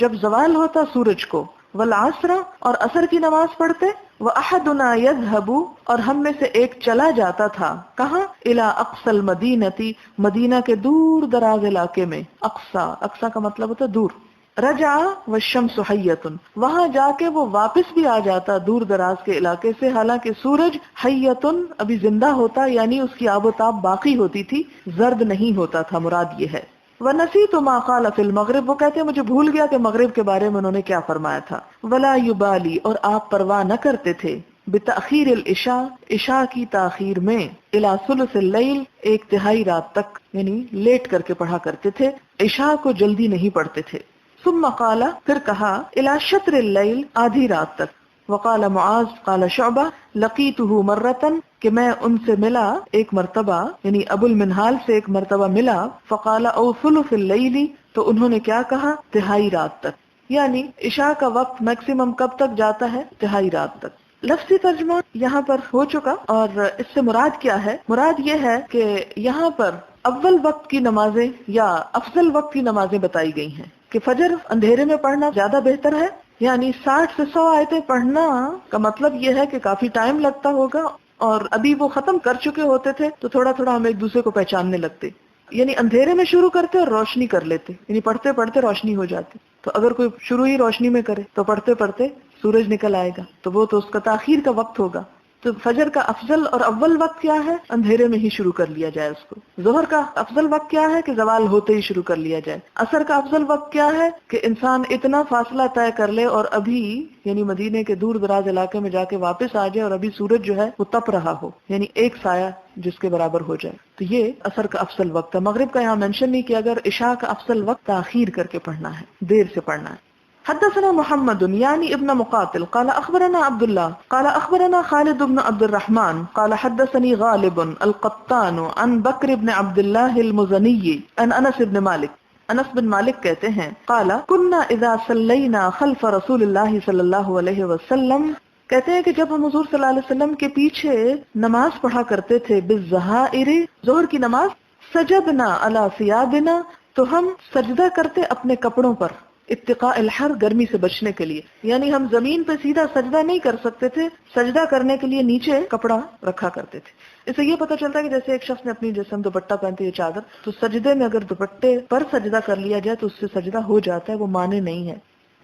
جب زوال ہوتا سورج کو. والعصر، اور عصر کی نماز پڑھتے. وَأَحَدُنَا يَذْهَبُ، اور ہم میں سے ایک چلا جاتا تھا. کہاں؟ إِلَىٰ أَقْصَى الْمَدِينَةِ، مدینہ کے دور دراز علاقے میں. اقصا کا مطلب ہوتا ہے دور. رجع والشمس حیۃ، وہاں جا کے وہ واپس بھی آ جاتا دور دراز کے علاقے سے، حالانکہ سورج حیۃ ابھی زندہ ہوتا، یعنی اس کی آب و تاب باقی ہوتی تھی، زرد نہیں ہوتا تھا. مراد یہ ہے. وَنَسِيتُ مَا قَالَ فِي الْمَغْرِبِ، وہ کہتے ہیں مجھے بھول گیا کہ مغرب کے بارے میں انہوں نے کیا فرمایا تھا. وَلَا يُبَالِي، اور آپ پرواہ نہ کرتے تھے. بِتَأْخِيرِ الْعِشَاءِ، عشاء کی تاخیر میں. إِلَى ثُلُثِ اللَّيْلِ، ایک تہائی رات تک، یعنی لیٹ کر کے پڑھا کرتے تھے، عشاء کو جلدی نہیں پڑھتے تھے. ثم قال، پھر کہا، إِلَى شَطْرِ اللَّيْلِ، آدھی رات تک. وقال معاذ قال شعبہ لقیتہ مرتن، کہ میں ان سے ملا ایک مرتبہ، یعنی ابو المنہال سے ایک مرتبہ ملا. فقال او ثلث اللیل، تو انہوں نے کیا کہا؟ تہائی رات تک. یعنی عشاء کا وقت میکسیمم کب تک جاتا ہے؟ تہائی رات تک. لفظی ترجمہ یہاں پر ہو چکا، اور اس سے مراد کیا ہے؟ مراد یہ ہے کہ یہاں پر اول وقت کی نمازیں یا افضل وقت کی نمازیں بتائی گئی ہیں کہ فجر اندھیرے میں پڑھنا زیادہ بہتر ہے. یعنی 60 سے 100 آیتیں پڑھنا کا مطلب یہ ہے کہ کافی ٹائم لگتا ہوگا، اور ابھی وہ ختم کر چکے ہوتے تھے تو تھوڑا تھوڑا ہم ایک دوسرے کو پہچاننے لگتے. یعنی اندھیرے میں شروع کرتے اور روشنی کر لیتے، یعنی پڑھتے پڑھتے روشنی ہو جاتی. تو اگر کوئی شروع ہی روشنی میں کرے تو پڑھتے پڑھتے سورج نکل آئے گا، تو وہ تو اس کا تاخیر کا وقت ہوگا. تو فجر کا افضل اور اول وقت کیا ہے؟ اندھیرے میں ہی شروع کر لیا جائے اس کو. ظہر کا افضل وقت کیا ہے؟ کہ زوال ہوتے ہی شروع کر لیا جائے. عصر کا افضل وقت کیا ہے؟ کہ انسان اتنا فاصلہ طے کر لے اور ابھی یعنی مدینے کے دور دراز علاقے میں جا کے واپس آ جائے اور ابھی سورج جو ہے وہ تپ رہا ہو، یعنی ایک سایہ جس کے برابر ہو جائے. تو یہ عصر کا افضل وقت ہے. مغرب کا یہاں مینشن نہیں کیا، اگر عشاء کا افضل وقت تاخیر کر کے پڑھنا ہے، دیر سے پڑھنا ہے. حدثنا محمد يعني ابن مقاتل قال اخبرنا عبد الله قال اخبرنا خالد بن عبد الرحمن قال حدثني غالب القطان عن بكر بن عبد الله المزني عن انس بن مالك. انس بن مالک کہتے ہیں قال كنا اذا صلينا خلف رسول الله صلی اللہ علیہ وسلم کہتے ہیں کہ جب ہم حضور صلی اللہ علیہ وسلم کے پیچھے نماز پڑھا کرتے تھے بالظہائر، ظہر کی نماز، سجدنا علی ثیابنا، تو ہم سجدہ کرتے اپنے کپڑوں پر، اتقاء الحر، گرمی سے بچنے کے لیے. یعنی ہم زمین پہ سیدھا سجدہ نہیں کر سکتے تھے، سجدہ کرنے کے لیے نیچے کپڑا رکھا کرتے تھے. اس سے یہ پتہ چلتا ہے کہ جیسے ایک شخص نے اپنی جیسے ہم دوپٹہ پہنتے ہیں چادر، تو سجدے میں اگر دوپٹے پر سجدہ کر لیا جائے تو اس سے سجدہ ہو جاتا ہے، وہ معنی نہیں ہے.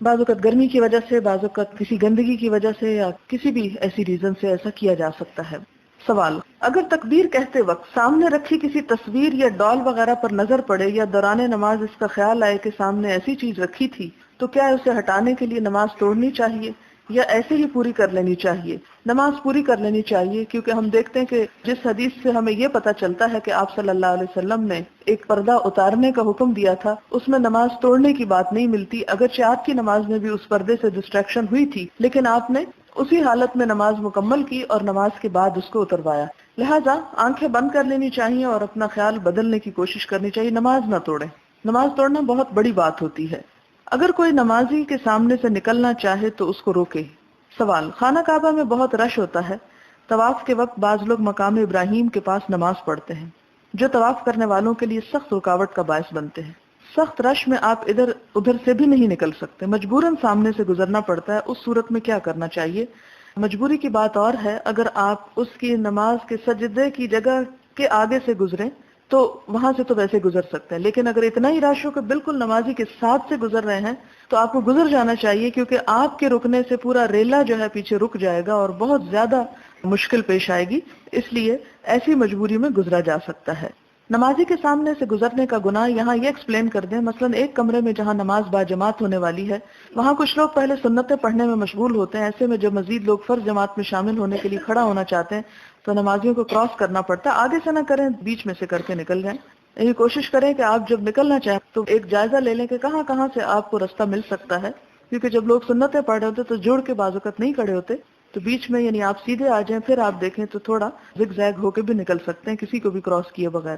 بعض اوقات گرمی کی وجہ سے، بعض اوقات کسی گندگی کی وجہ سے، یا کسی بھی ایسی ریزن سے ایسا کیا جا سکتا ہے. سوال: اگر تکبیر کہتے وقت سامنے رکھی کسی تصویر یا ڈال وغیرہ پر نظر پڑے، یا دوران نماز اس کا خیال آئے کہ سامنے ایسی چیز رکھی تھی، تو کیا اسے ہٹانے کے لیے نماز توڑنی چاہیے یا ایسے ہی پوری کر لینی چاہیے؟ نماز پوری کر لینی چاہیے، کیونکہ ہم دیکھتے ہیں کہ جس حدیث سے ہمیں یہ پتہ چلتا ہے کہ آپ صلی اللہ علیہ وسلم نے ایک پردہ اتارنے کا حکم دیا تھا، اس میں نماز توڑنے کی بات نہیں ملتی. اگرچہ آپ کی نماز میں بھی اس پردے سے ڈسٹریکشن ہوئی تھی، لیکن آپ نے اسی حالت میں نماز مکمل کی اور نماز کے بعد اس کو اتروایا. لہٰذا آنکھیں بند کر لینی چاہیے اور اپنا خیال بدلنے کی کوشش کرنی چاہیے. نماز نہ توڑیں. نماز توڑنا بہت بڑی بات ہوتی ہے. اگر کوئی نمازی کے سامنے سے نکلنا چاہے تو اس کو روکے. سوال: خانہ کعبہ میں بہت رش ہوتا ہے، طواف کے وقت بعض لوگ مقام ابراہیم کے پاس نماز پڑھتے ہیں، جو طواف کرنے والوں کے لیے سخت رکاوٹ کا باعث بنتے ہیں. سخت رش میں آپ ادھر ادھر سے بھی نہیں نکل سکتے، مجبوراً سامنے سے گزرنا پڑتا ہے. اس صورت میں کیا کرنا چاہیے؟ مجبوری کی بات اور ہے، اگر آپ اس کی نماز کے سجدے کی جگہ کے آگے سے گزریں تو وہاں سے تو ویسے گزر سکتے ہیں، لیکن اگر اتنا ہی رش ہو کہ بالکل نمازی کے ساتھ سے گزر رہے ہیں تو آپ کو گزر جانا چاہیے، کیونکہ آپ کے رکنے سے پورا ریلا جو ہے پیچھے رک جائے گا اور بہت زیادہ مشکل پیش آئے گی. اس لیے ایسی مجبوری میں گزرا جا سکتا ہے. نمازی کے سامنے سے گزرنے کا گناہ یہاں یہ ایکسپلین کر دیں. مثلا ایک کمرے میں جہاں نماز باجماعت ہونے والی ہے، وہاں کچھ لوگ پہلے سنتیں پڑھنے میں مشغول ہوتے ہیں. ایسے میں جب مزید لوگ فرض جماعت میں شامل ہونے کے لیے کھڑا ہونا چاہتے ہیں تو نمازیوں کو کراس کرنا پڑتا ہے. آگے سے نہ کریں، بیچ میں سے کر کے نکل جائیں. یہ کوشش کریں کہ آپ جب نکلنا چاہیں تو ایک جائزہ لے لیں کہ کہاں کہاں سے آپ کو رستہ مل سکتا ہے، کیونکہ جب لوگ سنتیں پڑھ رہے ہوتے تو جڑ کے بعض اوقات نہیں کھڑے ہوتے، تو بیچ میں یعنی آپ سیدھے آ جائیں، پھر آپ دیکھیں تو تھوڑا زگ زیگ ہو کے بھی نکل سکتے ہیں کسی کو بھی کراس کیے بغیر.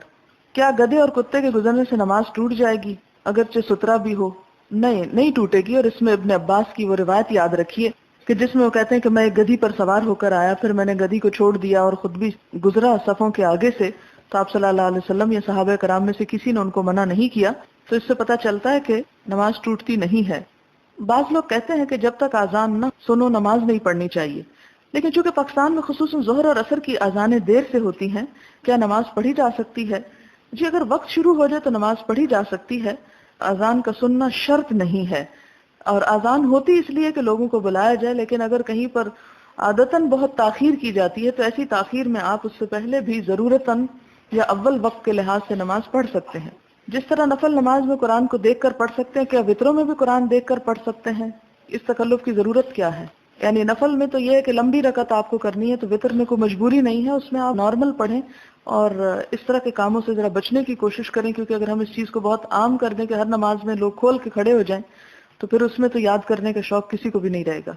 کیا گدھے اور کتے کے گزرنے سے نماز ٹوٹ جائے گی اگرچہ سترا بھی ہو؟ نہیں ٹوٹے گی. اور اس میں ابن عباس کی وہ روایت یاد رکھیے کہ جس میں وہ کہتے ہیں کہ میں ایک گدھی پر سوار ہو کر آیا، پھر میں نے گدھی کو چھوڑ دیا اور خود بھی گزرا صفوں کے آگے سے، تو آپ صلی اللہ علیہ وسلم یا صحابہ کرام میں سے کسی نے ان کو منع نہیں کیا. تو اس سے پتہ چلتا ہے کہ نماز ٹوٹتی نہیں ہے. بعض لوگ کہتے ہیں کہ جب تک اذان نہ سنو نماز نہیں پڑھنی چاہیے، لیکن چونکہ پاکستان میں خصوصاً ظہر اور عصر کی اذانیں دیر سے ہوتی ہیں، کیا نماز پڑھی جا سکتی ہے؟ جی، اگر وقت شروع ہو جائے تو نماز پڑھی جا سکتی ہے. اذان کا سننا شرط نہیں ہے، اور اذان ہوتی اس لیے کہ لوگوں کو بلایا جائے. لیکن اگر کہیں پر عادتاً بہت تاخیر کی جاتی ہے تو ایسی تاخیر میں آپ اس سے پہلے بھی ضرورتاً یا اول وقت کے لحاظ سے نماز پڑھ سکتے ہیں. جس طرح نفل نماز میں قرآن کو دیکھ کر پڑھ سکتے ہیں، کیا وطروں میں بھی قرآن دیکھ کر پڑھ سکتے ہیں؟ اس تکلف کی ضرورت کیا ہے؟ یعنی نفل میں تو یہ ہے کہ لمبی رکعت آپ کو کرنی ہے، تو وطر میں کوئی مجبوری نہیں ہے، اس میں آپ نارمل پڑھیں. اور اس طرح کے کاموں سے ذرا بچنے کی کوشش کریں، کیونکہ اگر ہم اس چیز کو بہت عام کر دیں کہ ہر نماز میں لوگ کھول کے کھڑے ہو جائیں تو پھر اس میں تو یاد کرنے کا شوق کسی کو بھی نہیں رہے گا.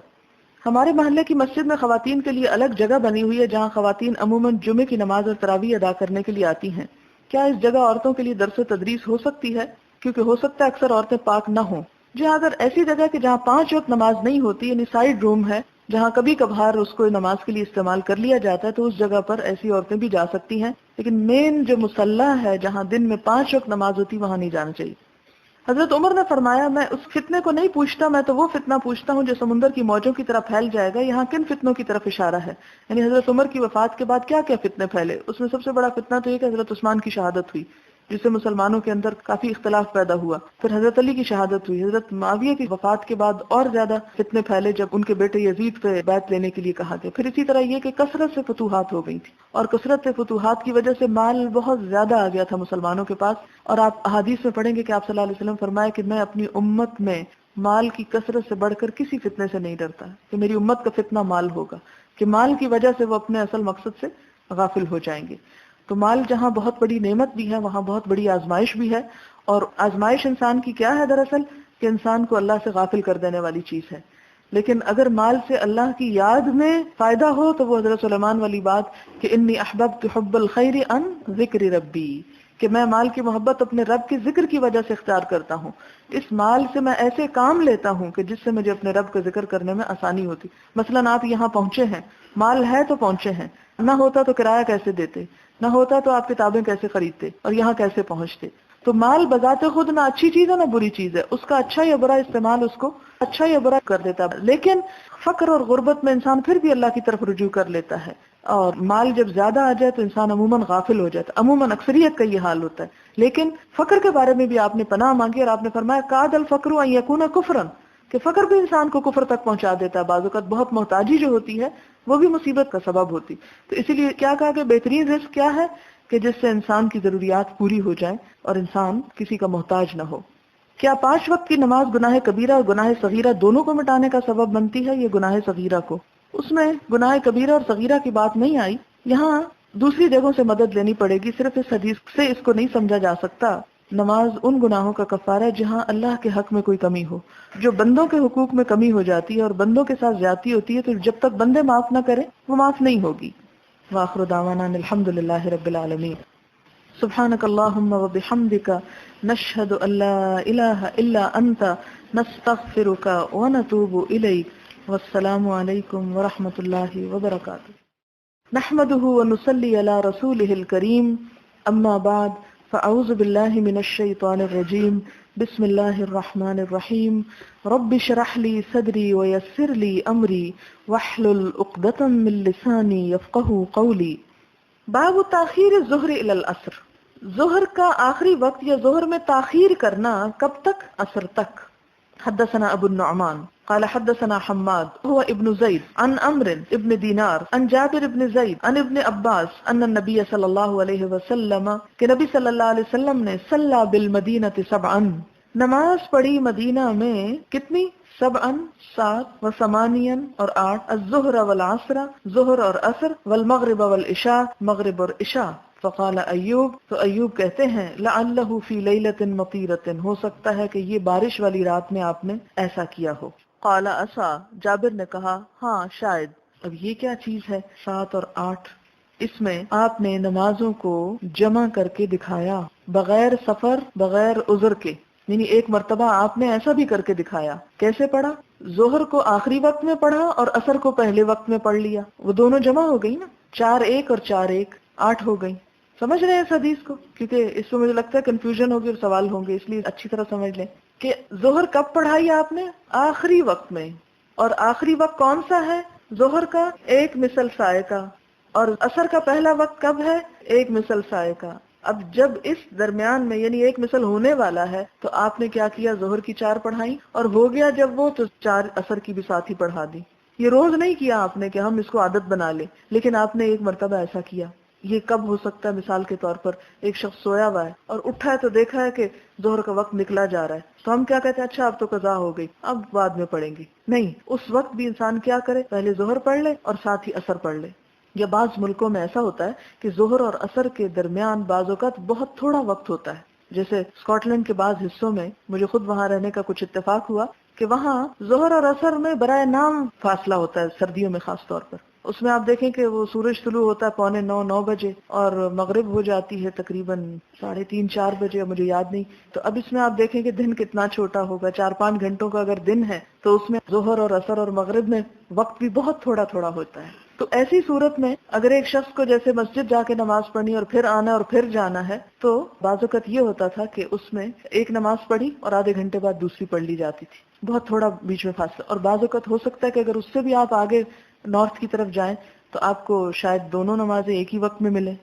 ہمارے محلے کی مسجد میں خواتین کے لیے الگ جگہ بنی ہوئی ہے جہاں خواتین عموماً جمعے کی نماز اور تراویح ادا کرنے کے لیے آتی ہیں. کیا اس جگہ عورتوں کے لیے درس و تدریس ہو سکتی ہے؟ کیونکہ ہو سکتا ہے اکثر عورتیں پاک نہ ہوں. جی ہاں، اگر ایسی جگہ کہ جہاں 5 وقت نماز نہیں ہوتی، یعنی سائیڈ روم ہے جہاں کبھی کبھار اس کو نماز کے لیے استعمال کر لیا جاتا ہے، تو اس جگہ پر ایسی عورتیں بھی جا سکتی ہیں. لیکن مین جو مصلی ہے جہاں دن میں 5 وقت نماز ہوتی، وہاں نہیں جانا چاہیے. حضرت عمر نے فرمایا، میں اس فتنے کو نہیں پوچھتا، میں تو وہ فتنہ پوچھتا ہوں جو سمندر کی موجوں کی طرح پھیل جائے گا. یہاں کن فتنوں کی طرف اشارہ ہے؟ یعنی حضرت عمر کی وفات کے بعد کیا کیا فتنے پھیلے؟ اس میں سب سے بڑا فتنہ تو یہ کہ حضرت عثمان کی شہادت ہوئی، جس سے مسلمانوں کے اندر کافی اختلاف پیدا ہوا. پھر حضرت علی کی شہادت ہوئی. حضرت معاویہ کی وفات کے بعد اور زیادہ فتنے پھیلے جب ان کے بیٹے یزید پہ بیعت لینے کے لیے کہا گیا. پھر اسی طرح یہ کہ کثرت سے فتوحات ہو گئی تھی، اور کثرت سے فتوحات کی وجہ سے مال بہت زیادہ آ گیا تھا مسلمانوں کے پاس. اور آپ احادیث میں پڑھیں گے کہ آپ صلی اللہ علیہ وسلم فرمایا کہ میں اپنی امت میں مال کی کثرت سے بڑھ کر کسی فتنے سے نہیں ڈرتا، کہ میری امت کا فتنہ مال ہوگا، کہ مال کی وجہ سے وہ اپنے اصل مقصد سے غافل ہو جائیں گے. تو مال جہاں بہت بڑی نعمت بھی ہے، وہاں بہت بڑی آزمائش بھی ہے. اور آزمائش انسان کی کیا ہے دراصل؟ کہ انسان کو اللہ سے غافل کر دینے والی چیز ہے. لیکن اگر مال سے اللہ کی یاد میں فائدہ ہو تو وہ حضرت سلیمان والی بات کہ انی احببت حب الخیر عن ذکر ربی، کہ میں مال کی محبت اپنے رب کے ذکر کی وجہ سے اختیار کرتا ہوں. اس مال سے میں ایسے کام لیتا ہوں کہ جس سے مجھے اپنے رب کا ذکر کرنے میں آسانی ہوتی. مثلاً آپ یہاں پہنچے ہیں، مال ہے تو پہنچے ہیں، نہ ہوتا تو کرایہ کیسے دیتے، نہ ہوتا تو آپ کتابیں کیسے خریدتے اور یہاں کیسے پہنچتے. تو مال بذات خود نہ اچھی چیز ہے نہ بری چیز ہے، اس کا اچھا یا برا استعمال اس کو اچھا یا برا کر دیتا ہے. لیکن فقر اور غربت میں انسان پھر بھی اللہ کی طرف رجوع کر لیتا ہے، اور مال جب زیادہ آ جائے تو انسان عموماً غافل ہو جاتا ہے. عموماً اکثریت کا یہ حال ہوتا ہے. لیکن فقر کے بارے میں بھی آپ نے پناہ مانگی، اور آپ نے فرمایا کاد الفقر ان یکون کفرا، کہ فقر بھی انسان کو کفر تک پہنچا دیتا ہے. بعض اوقات بہت محتاجی جو ہوتی ہے وہ بھی مصیبت کا سبب ہوتی. تو اسی لیے کیا کہا کہ بہترین رزق کیا ہے کہ جس سے انسان کی ضروریات پوری ہو جائیں اور انسان کسی کا محتاج نہ ہو. کیا 5 وقت کی نماز گناہ کبیرہ اور گناہ صغیرہ دونوں کو مٹانے کا سبب بنتی ہے؟ یہ گناہ صغیرہ کو، اس میں گناہ کبیرہ اور صغیرہ کی بات نہیں آئی. یہاں دوسری جگہوں سے مدد لینی پڑے گی، صرف اس حدیث سے اس کو نہیں سمجھا جا سکتا. نماز ان گناہوں کا کفارہ ہے جہاں اللہ کے حق میں کوئی کمی ہو. جو بندوں کے حقوق میں کمی ہو جاتی ہے اور بندوں کے ساتھ زیادتی ہوتی ہے تو جب تک بندے معاف نہ کریں وہ معاف نہیں ہوگی. وآخر دعوانا الحمدللہ رب العالمین. سبحانک اللہم وبحمدک نشہد ان لا الہ الا انت نستغفرک ونتوب الیک والسلام علیکم ورحمۃ اللہ وبرکاتہ. نحمده ونصلي على رسوله الكريم اما بعد فاعوذ بالله من الشيطان الرجيم بسم الله الرحمن الرحيم رب اشرح لي صدري ويسر لي امري واحلل عقدة من لساني يفقهوا قولي. باب تاخیر الظہر الى العصر. ظہر کا آخری وقت یا ظہر میں تاخیر کرنا کب تک؟ عصر تک. حدثنا ابو النعمان قال حدثنا حماد هو ابن زید عن عمرو ابن دینار عن جابر ابن زید عن ابن عباس ان النبی صلی اللہ علیہ وسلم کہ نبی صلی اللہ علیہ وسلم نے صلی بالمدینہ سبعا نماز پڑھی مدینہ میں کتنی؟ 7 7 و 8 اور 8 الظہر والعصر ظہر اور عصر والمغرب والعشاء مغرب اور عشاء. فقال ایوب تو ایوب کہتے ہیں لعلہ فی لیلۃ مطیرۃ ہو سکتا ہے کہ یہ بارش والی رات میں آپ نے ایسا کیا ہو. قال عسا جابر نے کہا ہاں شاید. اب یہ کیا چیز ہے 7 اور 8؟ اس میں آپ نے نمازوں کو جمع کر کے دکھایا بغیر سفر بغیر عذر کے، یعنی ایک مرتبہ آپ نے ایسا بھی کر کے دکھایا. کیسے پڑھا؟ ظہر کو آخری وقت میں پڑھا اور عصر کو پہلے وقت میں پڑھ لیا. وہ دونوں جمع ہو گئی نا، 4-1 اور 4-1 8 ہو گئی. سمجھ رہے ہیں اس حدیث کو؟ کیونکہ اس میں مجھے لگتا ہے کنفیوژن ہوگی اور سوال ہوں گے، اس لیے اچھی طرح سمجھ لیں کہ ظہر کب پڑھائی آپ نے؟ آخری وقت میں. اور آخری وقت کون سا ہے؟ ظہر کا 1 مثل سائے کا. اور عصر کا پہلا وقت کب ہے؟ 1 مثل سائے کا. اب جب اس درمیان میں یعنی 1 مثل ہونے والا ہے تو آپ نے کیا کیا؟ ظہر کی 4 پڑھائی، اور ہو گیا جب وہ تو 4 عصر کی بھی ساتھ ہی پڑھا دی. یہ روز نہیں کیا آپ نے کہ ہم اس کو عادت بنا لیں، لیکن آپ نے ایک مرتبہ ایسا کیا. یہ کب ہو سکتا ہے؟ مثال کے طور پر ایک شخص سویا ہوا ہے اور اٹھا ہے تو دیکھا ہے کہ ظہر کا وقت نکلا جا رہا ہے، تو ہم کیا کہتے ہیں؟ اچھا اب تو قضا ہو گئی، اب بعد میں پڑھیں گے. نہیں، اس وقت بھی انسان کیا کرے؟ پہلے ظہر پڑھ لے اور ساتھ ہی عصر پڑھ لے. یا بعض ملکوں میں ایسا ہوتا ہے کہ ظہر اور عصر کے درمیان بعض اوقات بہت تھوڑا وقت ہوتا ہے. جیسے اسکاٹ لینڈ کے بعض حصوں میں مجھے خود وہاں رہنے کا کچھ اتفاق ہوا کہ وہاں ظہر اور عصر میں برائے نام فاصلہ ہوتا ہے، سردیوں میں خاص طور پر. اس میں آپ دیکھیں کہ وہ سورج طلوع ہوتا ہے 8:45-9 بجے اور مغرب ہو جاتی ہے تقریباً 3:30-4 بجے، مجھے یاد نہیں. تو اب اس میں آپ دیکھیں کہ دن کتنا چھوٹا ہوگا. 4-5 گھنٹوں کا اگر دن ہے تو اس میں ظہر اور عصر اور مغرب میں وقت بھی بہت تھوڑا تھوڑا ہوتا ہے. تو ایسی صورت میں اگر ایک شخص کو جیسے مسجد جا کے نماز پڑھنی اور پھر آنا اور پھر جانا ہے تو بعض اوقات یہ ہوتا تھا کہ اس میں ایک نماز پڑھی اور آدھے گھنٹے بعد دوسری پڑھ لی جاتی تھی، بہت تھوڑا بیچ میں فاصلہ. اور بعض اوقات ہو سکتا ہے کہ اگر اس سے بھی آپ آگے نارتھ کی طرف جائیں تو آپ کو شاید دونوں نمازیں ایک ہی وقت میں ملے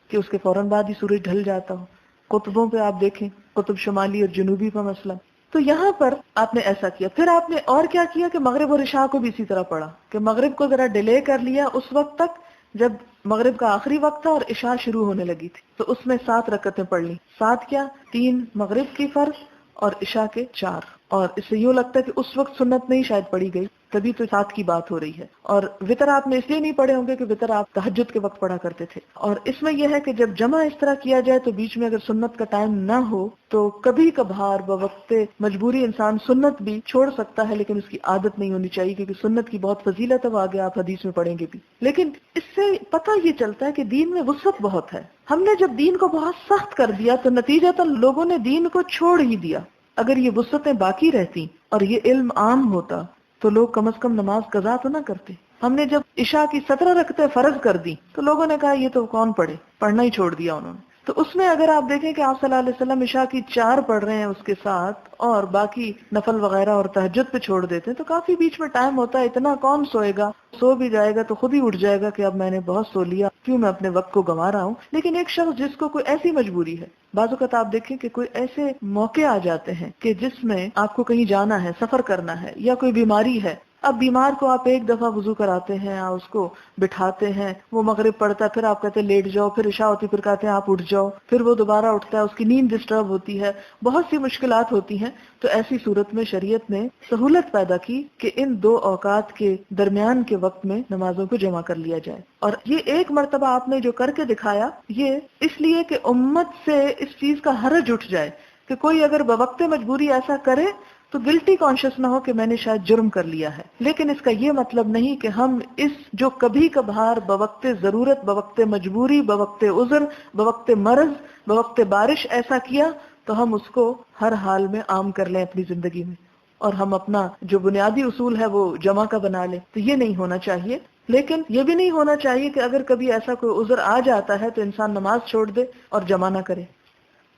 کہ اس کے فوراً بعد ہی سورج ڈھل جاتا ہو. قطبوں پہ آپ دیکھیں، قطب شمالی اور جنوبی کا مسئلہ. تو یہاں پر آپ نے ایسا کیا. پھر آپ نے اور کیا کیا کہ مغرب اور عشاء کو بھی اسی طرح پڑھا کہ مغرب کو ذرا ڈیلے کر لیا اس وقت تک جب مغرب کا آخری وقت تھا اور عشاء شروع ہونے لگی تھی. تو اس میں 7 رکعتیں پڑھ لی. 7 کیا؟ 3 مغرب کی فرض اور عشاء کے 4. اور اس سے یوں لگتا ہے کہ اس وقت سنت نہیں شاید پڑھی گئی، تبھی تو ساتھ کی بات ہو رہی ہے. اور وطر آپ نے اس لیے نہیں پڑھے ہوں گے کہ وطر آپ تہجد کے وقت پڑھا کرتے تھے. اور اس میں یہ ہے کہ جب جمع اس طرح کیا جائے تو بیچ میں اگر سنت کا ٹائم نہ ہو تو کبھی کبھار بوقت مجبوری انسان سنت بھی چھوڑ سکتا ہے، لیکن اس کی عادت نہیں ہونی چاہیے، کیونکہ سنت کی بہت فضیلت ہے، وہ آگے آپ حدیث میں پڑھیں گے بھی. لیکن اس سے پتہ یہ چلتا ہے کہ دین میں وسعت بہت ہے. ہم نے جب دین کو بہت سخت کر دیا تو نتیجتاً لوگوں نے دین کو چھوڑ ہی دیا. اگر یہ وسعتیں باقی رہتی اور یہ علم عام ہوتا تو لوگ کم از کم نماز قضا تو نہ کرتے. ہم نے جب عشاء کی 17 رکعتیں فرض کر دی تو لوگوں نے کہا یہ تو کون پڑھے، پڑھنا ہی چھوڑ دیا انہوں نے. تو اس میں اگر آپ دیکھیں کہ آپ صلی اللہ علیہ وسلم عشاء کی 4 پڑھ رہے ہیں اس کے ساتھ اور باقی نفل وغیرہ اور تہجد پہ چھوڑ دیتے ہیں تو کافی بیچ میں ٹائم ہوتا ہے. اتنا کون سوئے گا، سو بھی جائے گا تو خود ہی اٹھ جائے گا کہ اب میں نے بہت سو لیا، کیوں میں اپنے وقت کو گنوا رہا ہوں. لیکن ایک شخص جس کو کوئی ایسی مجبوری ہے، بعض اوقات آپ دیکھیں کہ کوئی ایسے موقع آ جاتے ہیں کہ جس میں آپ کو کہیں جانا ہے، سفر کرنا ہے، یا کوئی بیماری ہے. اب بیمار کو آپ ایک دفعہ وضو کراتے ہیں، اس کو بٹھاتے ہیں، وہ مغرب پڑھتا ہے، پھر آپ کہتے ہیں لیٹ جاؤ، پھر عشاء ہوتی، پھر کہتے ہیں آپ اٹھ جاؤ، پھر وہ دوبارہ اٹھتا ہے، اس کی نیند ڈسٹرب ہوتی ہے، بہت سی مشکلات ہوتی ہیں. تو ایسی صورت میں شریعت نے سہولت پیدا کی کہ ان 2 اوقات کے درمیان کے وقت میں نمازوں کو جمع کر لیا جائے. اور یہ ایک مرتبہ آپ نے جو کر کے دکھایا، یہ اس لیے کہ امت سے اس چیز کا حرج اٹھ جائے کہ کوئی اگر بوقت مجبوری ایسا کرے تو گلٹی کانشیس نہ ہو کہ میں نے شاید جرم کر لیا ہے. لیکن اس کا یہ مطلب نہیں کہ ہم اس جو کبھی کبھار بوقت ضرورت، بوقت مجبوری، بوقت عذر، بوقت مرض، بوقت بارش ایسا کیا تو ہم اس کو ہر حال میں عام کر لیں اپنی زندگی میں، اور ہم اپنا جو بنیادی اصول ہے وہ جمع کا بنا لیں. تو یہ نہیں ہونا چاہیے. لیکن یہ بھی نہیں ہونا چاہیے کہ اگر کبھی ایسا کوئی عذر آ جاتا ہے تو انسان نماز چھوڑ دے اور جمع نہ کرے.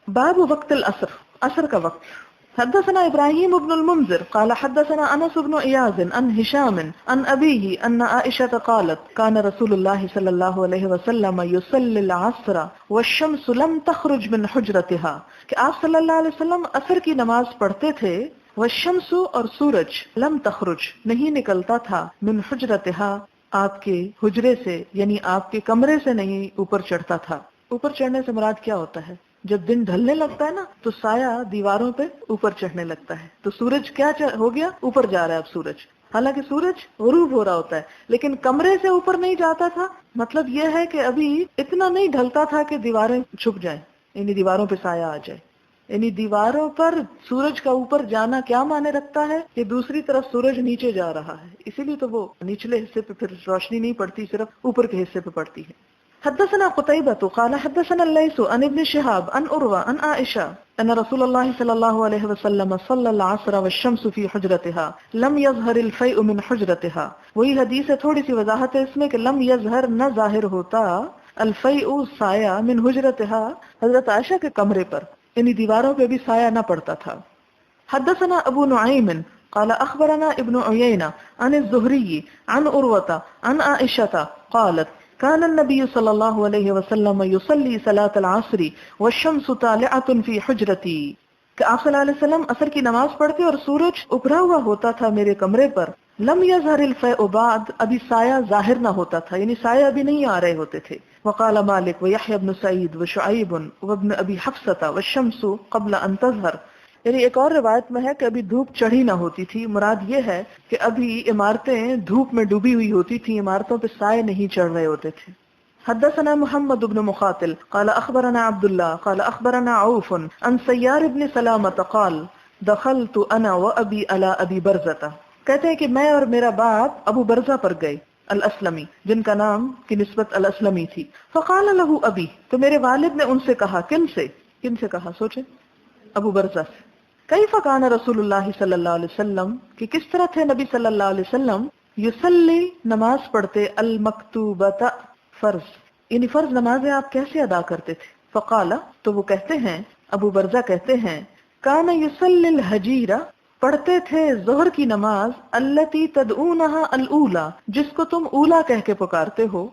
باب وقت العصر، عصر کا وقت. حدثنا ابراہیم بن المنذر قال حدثنا انس بن ایاز عن هشام عن ابيه ان عائشة قالت كان رسول الله صلى الله عليه وسلم يصلي العصر والشمس لم تخرج من حجرتها، کہ آپ صلی اللہ علیہ وسلم عصر کی نماز پڑھتے تھے، والشمس اور سورج لم تخرج نہیں نکلتا تھا، من حجرتها آپ کے حجرے سے، یعنی آپ کے کمرے سے نہیں اوپر چڑھتا تھا. اوپر چڑھنے سے مراد کیا ہوتا ہے؟ جب دن ڈھلنے لگتا ہے نا تو سایہ دیواروں پہ اوپر چڑھنے لگتا ہے. تو سورج کیا ہو گیا؟ اوپر جا رہا ہے اب سورج. حالانکہ سورج غروب ہو رہا ہوتا ہے، لیکن کمرے سے اوپر نہیں جاتا تھا. مطلب یہ ہے کہ ابھی اتنا نہیں ڈھلتا تھا کہ دیواریں چھپ جائیں، یعنی دیواروں پہ سایہ آ جائے. یعنی دیواروں پر سورج کا اوپر جانا کیا معنی رکھتا ہے کہ دوسری طرف سورج نیچے جا رہا ہے، اسی لیے تو وہ نچلے حصے پہ پھر روشنی نہیں پڑتی، صرف اوپر کے حصے پہ پڑتی ہے. حدثنا قتيبة قال حدثنا الليث عن ابن شهاب عن عروة عن عائشة أن رسول الله صلى الله عليه وسلم صلى العصر والشمس في حجرتها لم يظهر الفيء من حجرتها. وہی حدیث ہے، تھوڑی سی وضاحت ہے اس میں کہ لم يظهر نہ ظاہر ہوتا، الفيء سایہ، من حجرتها حضرت عائشہ کے کمرے پر، یعنی دیواروں پہ بھی سایہ نہ پڑتا تھا. حدثنا ابو نعيم قال اخبرنا ابن عيينة عن الزهري عن عروة عن عائشة قالت كان النبي صلى الله عليه وسلم يصلي صلاة العصر والشمس طالعة في حجرتي، کہ آپ صلی اللہ علیہ وسلم عصر کی نماز پڑھتے اور سورج ابھرا ہوا ہوتا تھا میرے کمرے پر. لم يظهر الفيء بعد، ابھی سایہ ظاہر نہ ہوتا تھا، یعنی سایہ ابھی نہیں آ رہے ہوتے تھے. وقال مالك ويحيى بن سعيد وشعيب وابن ابي حفصة والشمس قبل ان تظهر. یعنی ایک اور روایت میں ہے کہ ابھی دھوپ چڑھی نہ ہوتی تھی. مراد یہ ہے کہ ابھی عمارتیں دھوپ میں ڈوبی ہوئی ہوتی تھی، عمارتوں پہ سائے نہیں چڑھ رہے ہوتے تھے. حدثنا محمد بن مقاتل قال اخبرنا عبد الله قال اخبرنا عوف عن سيار بن سلامة قال دخلت انا وابي على ابي برزة. کہتے ہیں کہ میں اور میرا باپ ابو برزہ پر گئے، الاسلمی، جن کا نام کی نسبت الاسلمی تھی. فقال له ابی، تو میرے والد نے ان سے کہا. کن سے کہا؟ سوچیں، ابو برزہ سے. کیف کان رسول اللہ صلی اللہ علیہ وسلم، کہ کس طرح تھے نبی صلی اللہ علیہ وسلم، یصلی نماز پڑھتے، المکتوبۃ فرض، یعنی فرض نمازیں آپ کیسے ادا کرتے تھے. فقال، تو وہ کہتے ہیں، ابو برزہ کہتے ہیں، کان یصلی الحجیرہ، پڑھتے تھے ظہر کی نماز، التی تدعونها الاولی، جس کو تم اولا کہہ کے پکارتے ہو،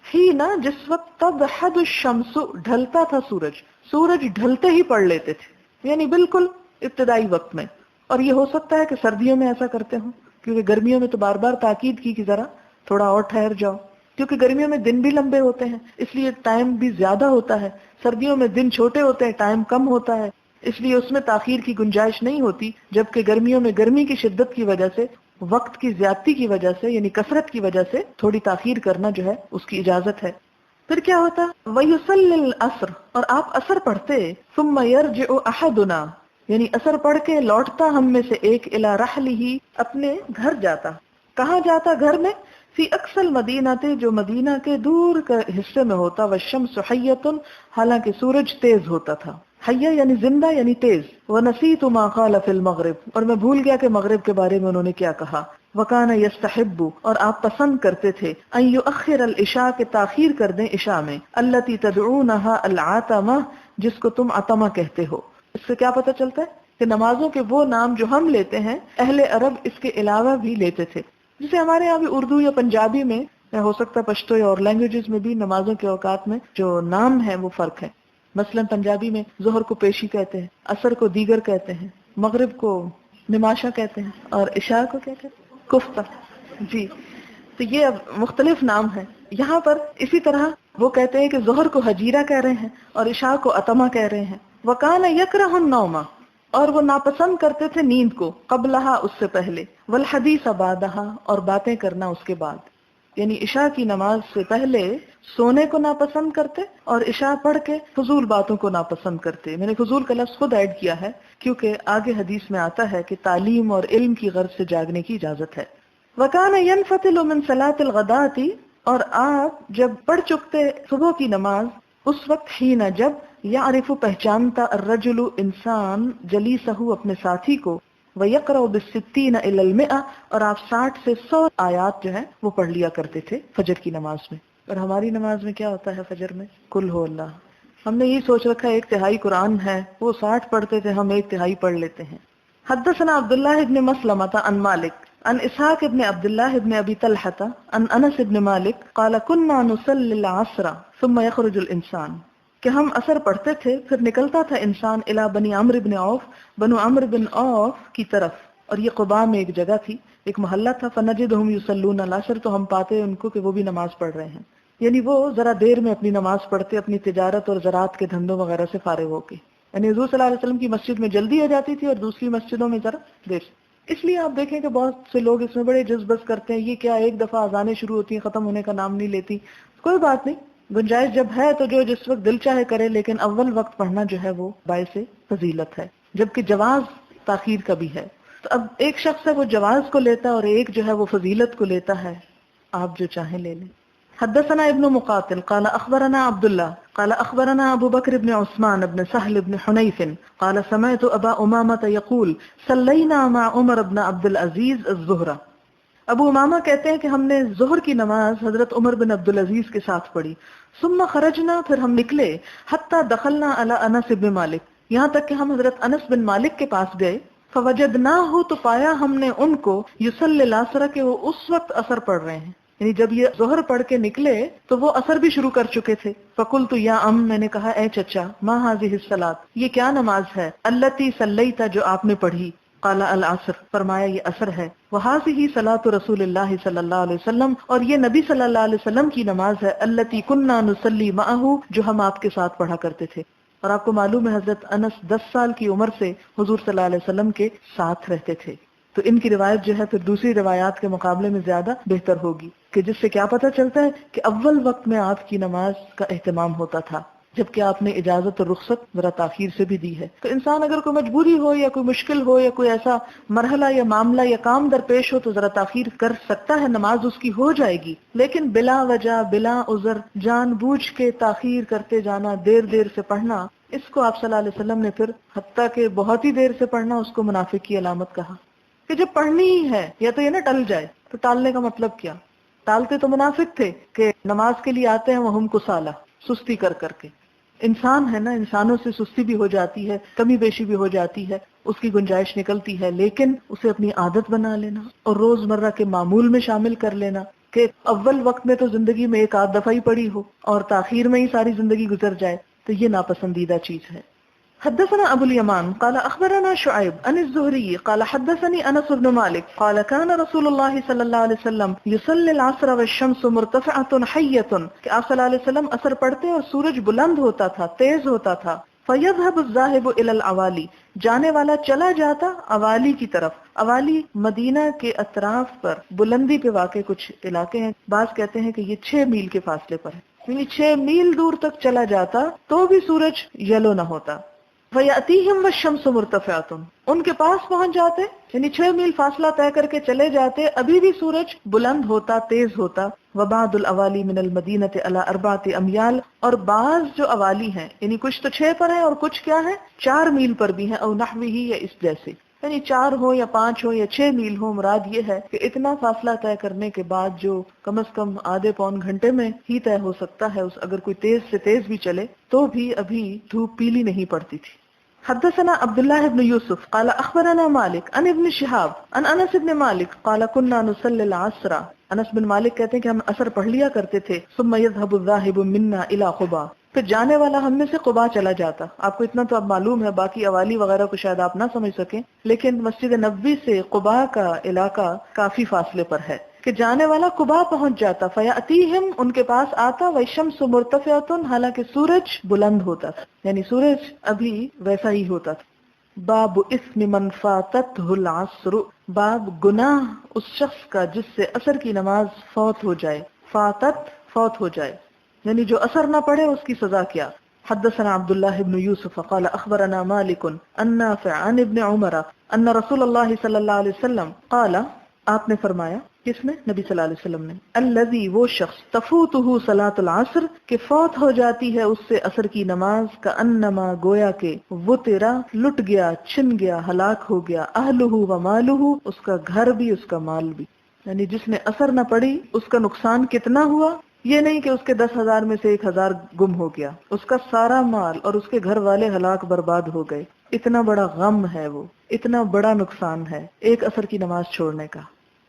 حین، جس وقت تضحد الشمس، ڈھلتا تھا سورج ڈھلتے ہی پڑھ لیتے تھے، یعنی بالکل ابتدائی وقت میں. اور یہ ہو سکتا ہے کہ سردیوں میں ایسا کرتے ہوں، کیونکہ گرمیوں میں تو بار بار تاکید کی کہ ذرا تھوڑا اور ٹھہر جاؤ، کیونکہ گرمیوں میں دن بھی لمبے ہوتے ہیں، اس لیے ٹائم بھی زیادہ ہوتا ہے. سردیوں میں دن چھوٹے ہوتے ہیں، ٹائم کم ہوتا ہے. اس لیے اس میں تاخیر کی گنجائش نہیں ہوتی، جبکہ گرمیوں میں گرمی کی شدت کی وجہ سے، وقت کی زیادتی کی وجہ سے، یعنی کثرت کی وجہ سے تھوڑی تاخیر کرنا جو ہے اس کی اجازت ہے۔ پھر کیا ہوتا؟ وَيُصَلِّ الْعَصْرَ، اور آپ عصر پڑھتے، ثُمَّ يَرْجِعُ أَحَدُنَا، یعنی عصر پڑھ کے لوٹتا ہم میں سے ایک، إِلَى رَحْلِهِ، اپنے گھر جاتا۔ کہاں جاتا؟ گھر میں، فی اقصى المدینہ، جو مدینہ کے دور کے حصے میں ہوتا، والشمس حیۃ، حالانکہ سورج تیز ہوتا تھا، حیہ یعنی زندہ یعنی تیز، ونسیت ما قال فی المغرب، اور میں بھول گیا کہ مغرب کے بارے میں انہوں نے کیا کہا، وکان یستحب، اور آپ پسند کرتے تھے، ان یؤخر العشاء، کہ تاخیر کر دیں عشاء میں، التی تدعونها العتمہ، جس کو تم عتمہ کہتے ہو۔ اس سے کیا پتہ چلتا ہے کہ نمازوں کے وہ نام جو ہم لیتے ہیں اہل عرب اس کے علاوہ بھی لیتے تھے، جسے ہمارے یہاں بھی اردو یا پنجابی میں، یا ہو سکتا ہے پشتو یا اور لینگویجز میں بھی نمازوں کے اوقات میں جو نام ہیں وہ فرق ہے۔ مثلا پنجابی میں ظہر کو پیشی کہتے ہیں، عصر کو دیگر کہتے ہیں، مغرب کو نماشا کہتے ہیں، اور عشاء کو کیا کہتے ہیں؟ کفتہ۔ جی، تو یہ اب مختلف نام ہیں۔ یہاں پر اسی طرح وہ کہتے ہیں کہ ظہر کو حجیرہ کہہ رہے ہیں اور عشاء کو عتمہ کہہ رہے ہیں۔ وَكَانَ يَكْرَهُ النَّوْمَ، اور وہ ناپسند کرتے تھے نیند کو، قبلہا، اس سے پہلے، والحدیث بعدہا، اور باتیں کرنا اس کے بعد، یعنی عشاء کی نماز سے پہلے سونے کو ناپسند کرتے اور عشاء پڑھ کے فضول باتوں کو ناپسند کرتے۔ میں نے فضول کا لفظ خود ایڈ کیا ہے کیونکہ آگے حدیث میں آتا ہے کہ تعلیم اور علم کی غرض سے جاگنے کی اجازت ہے۔ وَكَانَ يَنْفَتِلُ مِنْ صَلَاةِ الْغَدَاةِ، اور آپ جب پڑھ چکتے صبح کی نماز، اس وقت حین، جب، یعرف، پہچانتا، الرجل، انسان، جلیسہ، اپنے ساتھی کو، وَيَقْرَأُ بِالسِّتِّينَ إِلَى الْمِئَةِ، اور آپ 60 سے 100 آیات جو ہیں وہ پڑھ لیا کرتے تھے فجر کی نماز میں۔ اور ہماری نماز میں کیا ہوتا ہے فجر میں؟ قل هو اللہ۔ ہم نے یہ سوچ رکھا ہے 1/3 قرآن ہے، وہ 60 پڑھتے تھے، ہم 1/3 پڑھ لیتے ہیں۔ حدثنا عبداللہ ابن مسلمۃ عن مالک عن اسحاق ابن عبداللہ ابن ابی طلحۃ عن انس ابن مالک قال كنا نصلي العصر ثم يخرج الانسان، کہ ہم عصر پڑھتے تھے پھر نکلتا تھا انسان، الی بنی عمرو بن عوف، بنو عمرو بن عوف کی طرف، اور یہ قباء میں ایک جگہ تھی، ایک محلہ تھا، فنجدہم یصلون العصر، تو ہم پاتے ان کو کہ وہ بھی نماز پڑھ رہے ہیں، یعنی وہ ذرا دیر میں اپنی نماز پڑھتے، اپنی تجارت اور زراعت کے دھندوں وغیرہ سے فارغ ہو کے، یعنی حضور صلی اللہ علیہ وسلم کی مسجد میں جلدی ہو جاتی تھی اور دوسری مسجدوں میں ذرا دیر۔ اس لیے آپ دیکھیں کہ بہت سے لوگ اس میں بڑے جذبت کرتے ہیں، یہ کیا ایک دفعہ اذانیں شروع ہوتی ہیں ختم ہونے کا نام نہیں لیتی۔ کوئی بات نہیں، گنجائش جب ہے تو جو جس وقت دل چاہے کرے، لیکن اول وقت پڑھنا جو ہے وہ باعث فضیلت ہے، جبکہ جواز تاخیر کا بھی ہے۔ تو اب ایک شخص ہے وہ جواز کو لیتا ہے اور ایک جو ہے وہ فضیلت کو لیتا ہے، آپ جو چاہیں لے لیں۔ حدثنا ابن مقاتل قال اخبرنا عبد الله قال اخبرنا ابو بكر بن عثمان بن سهل بن حنيف قال سمعت ابا امامة يقول صلينا مع عمر بن عبد العزيز الظهر، ابو امامہ کہتے ہیں کہ ہم نے ظہر کی نماز حضرت عمر بن عبد العزیز کے ساتھ پڑھی، ثم خرجنا، پھر ہم نکلے، حتی دخلنا علی انس بن مالک، یہاں تک کہ ہم حضرت انس بن مالک کے پاس گئے، فوجدناہ، تو پایا ہم نے ان کو، یصلی العصر، کہ وہ اس وقت عصر پڑھ رہے ہیں، یعنی جب یہ ظہر پڑھ کے نکلے تو وہ عصر بھی شروع کر چکے تھے۔ فقلت یا میں نے کہا اے چچا، ما هذه الصلاۃ، یہ کیا نماز ہے، التی صلیت، جو آپ نے پڑھی، قال العصر، فرمایا یہ عصر ہے، وهذه صلاۃ رسول اللہ صلی اللہ علیہ وسلم، اور یہ نبی صلی اللہ علیہ وسلم کی نماز ہے، التی كنا نصلی معه، جو ہم آپ کے ساتھ پڑھا کرتے تھے۔ اور آپ کو معلوم ہے حضرت انس 10 سال کی عمر سے حضور صلی اللہ علیہ وسلم کے ساتھ رہتے تھے، تو ان کی روایت جو ہے پھر دوسری روایات کے مقابلے میں زیادہ بہتر ہوگی، کہ جس سے کیا پتہ چلتا ہے کہ اول وقت میں آپ کی نماز کا اہتمام ہوتا تھا، جبکہ آپ نے اجازت اور رخصت ذرا تاخیر سے بھی دی ہے۔ تو انسان اگر کوئی مجبوری ہو یا کوئی مشکل ہو یا کوئی ایسا مرحلہ یا معاملہ یا کام درپیش ہو تو ذرا تاخیر کر سکتا ہے، نماز اس کی ہو جائے گی، لیکن بلا وجہ بلا عذر جان بوجھ کے تاخیر کرتے جانا، دیر دیر سے پڑھنا، اس کو آپ صلی اللہ علیہ وسلم نے پھر حتیٰ کہ بہت ہی دیر سے پڑھنا اس کو منافق کی علامت کہا، کہ جب پڑھنی ہی ہے یا تو یہ نہ ٹل جائے، تو ٹالنے کا مطلب کیا؟ ٹالتے تو منافق تھے کہ نماز کے لیے آتے ہیں وہ ہم کو سالہ، سستی کر کر کے۔ انسان ہے نا، انسانوں سے سستی بھی ہو جاتی ہے، کمی بیشی بھی ہو جاتی ہے، اس کی گنجائش نکلتی ہے، لیکن اسے اپنی عادت بنا لینا اور روزمرہ کے معمول میں شامل کر لینا، کہ اول وقت میں تو زندگی میں ایک آدھ دفعہ ہی پڑھی ہو اور تاخیر میں ہی ساری زندگی گزر جائے، تو یہ ناپسندیدہ چیز ہے۔ حدثنا ابو اليمان قال اخبرنا شعيب عن الزهري قال حدثني انس بن مالك قال كان رسول الله صلى الله عليه وسلم يصلي العصر والشمس مرتفعة حية، کہ آپ صلی اللہ علیہ وسلم عصر پڑھتے اور سورج بلند ہوتا تھا، تیز ہوتا تھا، فَيَذْهَبُ الذَّاهِبُ إِلَى الْأَوَالِي، جانے والا چلا جاتا اوالی کی طرف. اوالی مدینہ کے اطراف پر بلندی پہ واقع کچھ علاقے ہیں. بعض کہتے ہیں کہ یہ 6 میل کے فاصلے پر ہے، یعنی 6 میل دور تک چلا جاتا تو بھی سورج یلو نہ ہوتا. فَيَأْتِيهِمْ وَالشَّمْسُ مُرْتَفِعَةٌ، ان کے پاس پہنچ جاتے، یعنی 6 میل فاصلہ طے کر کے چلے جاتے، ابھی بھی سورج بلند ہوتا، تیز ہوتا. وَبَعْضُ الْأَوَالِي مِنَ الْمَدِينَةِ عَلَى 4 أَمْيَالٍ، اور بعض جو اوالی ہیں یعنی کچھ تو 6 پر ہیں اور کچھ کیا ہیں 4 میل پر بھی ہیں، او نحوہ، یا اس جیسے، یعنی 4 ہو یا 5 ہو یا 6 میل ہو. مراد یہ ہے کہ اتنا فاصلہ طے کرنے کے بعد جو کم از کم آدھے پون گھنٹے میں ہی طے ہو سکتا ہے، اگر کوئی تیز سے تیز بھی چلے تو بھی ابھی دھوپ پیلی نہیں پڑتی تھی. حدثنا عبد الله بن يوسف قال اخبرنا مالك عن ابن شهاب عن انس بن مالك قال كنا نصلي العصر. انس بن مالک کہتے ہیں کہ ہم عصر پڑھ لیا کرتے تھے. ثم يذهب الذاهب منا الى قباء، پھر جانے والا ہم میں سے قباء چلا جاتا. آپ کو اتنا تو اب معلوم ہے، باقی اوالی وغیرہ کو شاید آپ نہ سمجھ سکیں، لیکن مسجد نبوی سے قباء کا علاقہ کافی فاصلے پر ہے کہ جانے والا قباء پہنچ جاتا. فیاتیہم، ان کے پاس آتا. والشمس مرتفعۃ، حالانکہ سورج بلند ہوتا تھا، یعنی سورج ابھی ویسا ہی ہوتا تھا. باب اسم من فاتتہ العصر، باب گناہ اس شخص کا جس سے عصر کی نماز فوت ہو جائے. فاتت، فوت ہو جائے، یعنی جو اثر نہ پڑے اس کی سزا کیا. حدثنا عبد الله بن يوسف قال اخبرنا مالك عن نافع عن ابن عمر ان رسول الله صلی اللہ علیہ وسلم قال، آپ نے فرمایا، کس نے؟ نبی صلی اللہ علیہ وسلم نے. الذی، وہ شخص، تفوتہ صلاۃ العصر، کہ فوت ہو جاتی ہے اس سے عصر کی نماز. کا انما، گویا کہ، وہ تیرا، لٹ گیا، چھن گیا، ہلاک ہو گیا. اہلہ و مالہ، اس کا گھر بھی اس کا مال بھی. یعنی جس نے اثر نہ پڑی اس کا نقصان کتنا ہوا، یہ نہیں کہ اس کے 10,000 میں سے 1,000 گم ہو گیا، اس کا سارا مال اور اس کے گھر والے ہلاک برباد ہو گئے. اتنا بڑا غم ہے، وہ اتنا بڑا نقصان ہے ایک عصر کی نماز چھوڑنے کا.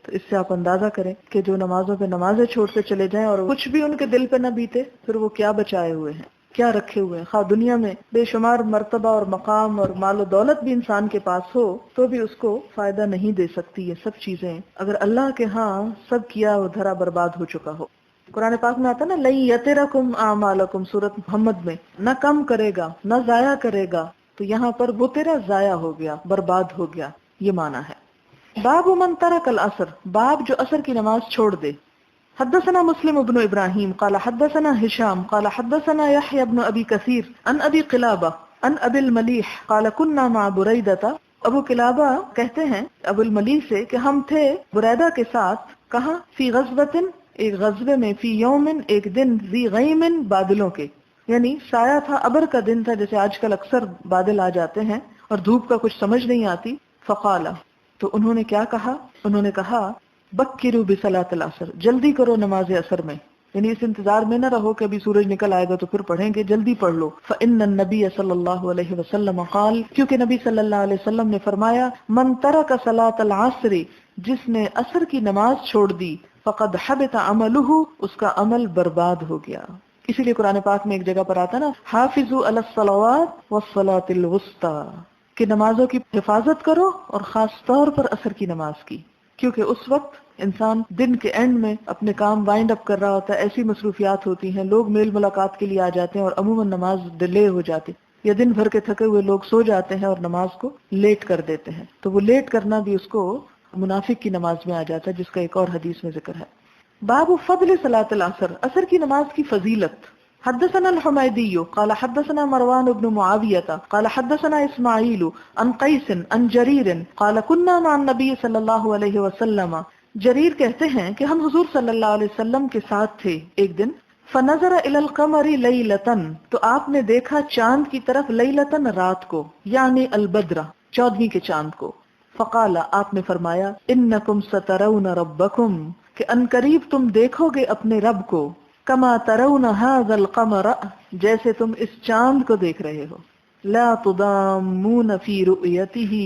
تو اس سے آپ اندازہ کریں کہ جو نمازوں پہ نمازیں چھوڑتے چلے جائیں اور کچھ بھی ان کے دل پہ نہ بیتے، پھر وہ کیا بچائے ہوئے ہیں، کیا رکھے ہوئے ہیں. خواہ دنیا میں بے شمار مرتبہ اور مقام اور مال و دولت بھی انسان کے پاس ہو تو بھی اس کو فائدہ نہیں دے سکتی یہ سب چیزیں اگر اللہ کے ہاں سب کیا وہ دھرا برباد ہو چکا ہو. قرآن پاک میں آتا نا، لَن یَتِرَکُمْ اعمالکم، سورۃ محمد میں، نہ کم کرے گا نہ ضائع کرے گا. تو یہاں پر وہ تیرا ضائع ہو گیا، برباد ہو گیا، یہ معنی ہے. باب من ترک العصر، باب جو عصر کی نماز چھوڑ دے. حدثنا مسلم بن ابراہیم قال حدثنا ہشام قال حدثنا یحیی بن ابی کثیر عن ابی قلابہ عن ابی الملیح قال كنا مع بریدہ. ابو قلابہ کہتے ہیں ابو الملیح سے کہ ہم تھے بریدہ کے ساتھ. کہاں؟ فی غزوۃ، ایک غزوے میں. فی یوم، ایک دن. ذی غیم، بادلوں کے، یعنی سایہ تھا، ابر کا دن تھا، جیسے آج کل اکثر بادل آ جاتے ہیں اور دھوپ کا کچھ سمجھ نہیں آتی. فقال، تو انہوں نے کیا کہا؟ انہوں نے کہا بکروا بصلاۃ العصر، جلدی کرو نماز عصر میں، یعنی اس انتظار میں نہ رہو کہ ابھی سورج نکل آئے گا تو پھر پڑھیں گے، جلدی پڑھ لو. فإن النبی صلی اللہ علیہ وسلم قال، کیونکہ نبی صلی اللہ علیہ وسلم نے فرمایا، من ترک صلاۃ العصر، جس نے عصر کی نماز چھوڑ دی، فقد حبط عملہ، اس کا عمل برباد ہو گیا. اسی لیے قرآن پاک میں ایک جگہ پر آتا نا، حافظوا علی الصلوات والصلاۃ الوسطی، کہ نمازوں کی حفاظت کرو اور خاص طور پر عصر کی نماز کی، کیونکہ اس وقت انسان دن کے اینڈ میں اپنے کام وائنڈ اپ کر رہا ہوتا ہے، ایسی مصروفیات ہوتی ہیں، لوگ میل ملاقات کے لیے آ جاتے ہیں اور عموماً نماز ڈیلے ہو جاتی، یا دن بھر کے تھکے ہوئے لوگ سو جاتے ہیں اور نماز کو لیٹ کر دیتے ہیں. تو وہ لیٹ کرنا بھی اس کو منافق کی نماز میں آ جاتا ہے، جس کا ایک اور حدیث میں ذکر ہے. باب فضل صلاۃ العصر، عصر کی نماز کی فضیلت. حدثنا الحمیدی قال حدثنا مروان بن معاویہ قال حدثنا اسماعیل عن قیس عن جریر قال كنا مع النبی صلی اللہ علیہ وسلم. جریر کہتے ہیں کہ ہم حضور صلی اللہ علیہ وسلم کے ساتھ تھے ایک دن. فنظر الى القمر لیلۃ، تو آپ نے دیکھا چاند کی طرف، لیلۃ، رات کو، یعنی البدر، 14ویں کے چاند کو. فقال، آپ نے فرمایا، انکم سترون ربکم، کہ انقریب تم دیکھو گے اپنے رب کو. کما ترون ھذا القمر، جیسے تم اس چاند کو دیکھ رہے ہو. لا تضامون فی رؤیتہ،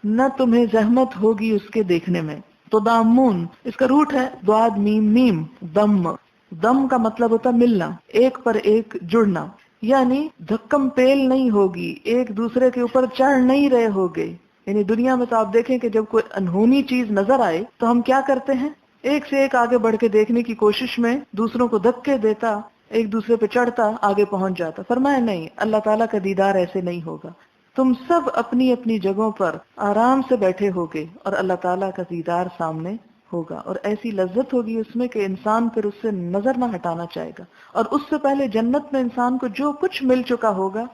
نہ تمہیں زحمت ہوگی اس کے دیکھنے میں. تضامون اس کا روٹ ہے ضاد میم میم دم. دم کا مطلب ہوتا ملنا، ایک پر ایک جڑنا، یعنی دھکم پیل نہیں ہوگی، ایک دوسرے کے اوپر چڑھ نہیں رہے ہوگے. یعنی دنیا میں تو آپ دیکھیں کہ جب کوئی انہونی چیز نظر آئے تو ہم کیا کرتے ہیں، ایک سے ایک آگے بڑھ کے دیکھنے کی کوشش میں دوسروں کو دھکے دیتا ایک دوسرے پہ چڑھتا آگے پہنچ جاتا. فرمایا نہیں، اللہ تعالیٰ کا دیدار ایسے نہیں ہوگا. تم سب اپنی اپنی جگہوں پر آرام سے بیٹھے ہوگے اور اللہ تعالیٰ کا دیدار سامنے ہوگا، اور ایسی لذت ہوگی اس میں کہ انسان پھر اس سے نظر نہ ہٹانا چاہے گا. اور اس سے پہلے جنت میں انسان کو جو کچھ مل چکا ہوگا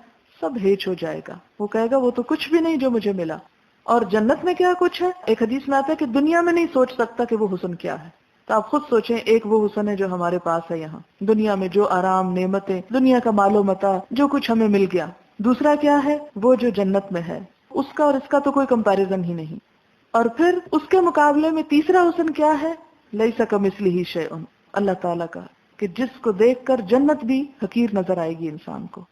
سب ہیچ ہو جائے گا. وہ کہے گا وہ تو کچھ بھی نہیں جو مجھے ملا. اور جنت میں کیا کچھ ہے؟ ایک حدیث میں آتا ہے کہ دنیا میں نہیں سوچ سکتا کہ وہ حسن کیا ہے. تو آپ خود سوچیں، ایک وہ حسن ہے جو ہمارے پاس ہے یہاں دنیا میں، جو آرام، نعمتیں، دنیا کا مال و متاع جو کچھ ہمیں مل گیا. دوسرا کیا ہے؟ وہ جو جنت میں ہے، اس کا اور اس کا تو کوئی کمپیریزن ہی نہیں. اور پھر اس کے مقابلے میں تیسرا حسن کیا ہے؟ لیس کمثلہ شیء، اللہ تعالیٰ کا، کہ جس کو دیکھ کر جنت بھی حقیر نظر آئے گی انسان کو.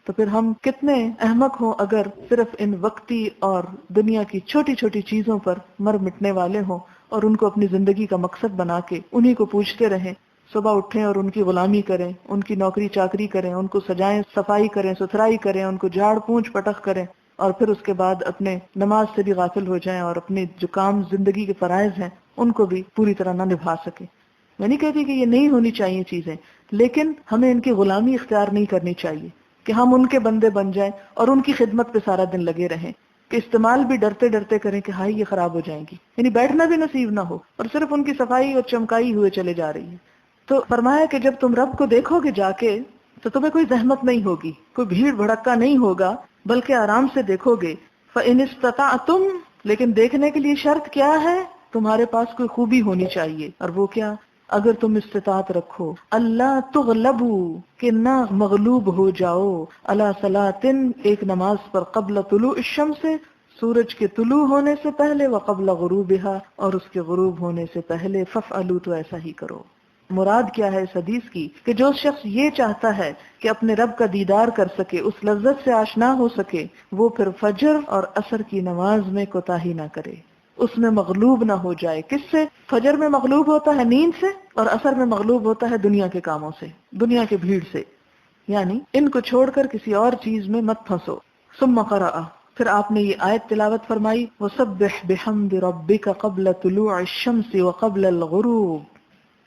تو پھر ہم کتنے احمق ہوں اگر صرف ان وقتی اور دنیا کی چھوٹی چھوٹی چیزوں پر مر مٹنے والے ہوں اور ان کو اپنی زندگی کا مقصد بنا کے انہی کو پوچھتے رہیں. صبح اٹھیں اور ان کی غلامی کریں، ان کی نوکری چاکری کریں، ان کو سجائیں، صفائی کریں، ستھرائی کریں، ان کو جھاڑ پونچھ پٹخ کریں، اور پھر اس کے بعد اپنے نماز سے بھی غافل ہو جائیں اور اپنے جو کام زندگی کے فرائض ہیں ان کو بھی پوری طرح نہ نبھا سکیں. میں نہیں کہتی کہ یہ نہیں ہونی چاہیے چیزیں، لیکن ہمیں ان کی غلامی اختیار نہیں کرنی چاہیے کہ ہم ان کے بندے بن جائیں اور ان کی خدمت پہ سارا دن لگے رہیں، کہ استعمال بھی ڈرتے ڈرتے کریں کہ ہائی یہ خراب ہو جائیں گی، یعنی بیٹھنا بھی نصیب نہ ہو اور صرف ان کی صفائی اور چمکائی ہوئے چلے جا رہی ہے. تو فرمایا کہ جب تم رب کو دیکھو گے جا کے تو تمہیں کوئی زحمت نہیں ہوگی، کوئی بھیڑ بھڑکا نہیں ہوگا، بلکہ آرام سے دیکھو گے. فَإِنِ اسْتَطَعْتُمْ، لیکن دیکھنے کے لیے شرط کیا ہے؟ تمہارے پاس کوئی خوبی ہونی چاہیے. اور وہ کیا؟ اگر تم استطاعت رکھو اللہ تغلبوا، کہ نہ مغلوب ہو جاؤ، علی صلاۃ، ایک نماز پر، قبل طلوع الشمس، سورج کے طلوع ہونے سے پہلے، وقبل غروبها، اور اس کے غروب ہونے سے پہلے. فافعلوا، تو ایسا ہی کرو. مراد کیا ہے اس حدیث کی؟ کہ جو شخص یہ چاہتا ہے کہ اپنے رب کا دیدار کر سکے، اس لذت سے آشنا ہو سکے، وہ پھر فجر اور عصر کی نماز میں کوتاہی نہ کرے، اس میں مغلوب نہ ہو جائے. کس سے؟ فجر میں مغلوب ہوتا ہے نیند سے، اور عصر میں مغلوب ہوتا ہے دنیا کے کاموں سے، دنیا کے بھیڑ سے. یعنی ان کو چھوڑ کر کسی اور چیز میں مت پھنسو. ثم قرأ، پھر آپ نے یہ آیت تلاوت فرمائی، وَسَبِّحْ بِحَمْدِ رَبِّكَ قَبْلَ طُلُوعِ الشَّمْسِ وَقَبْلَ الْغُرُوبِ،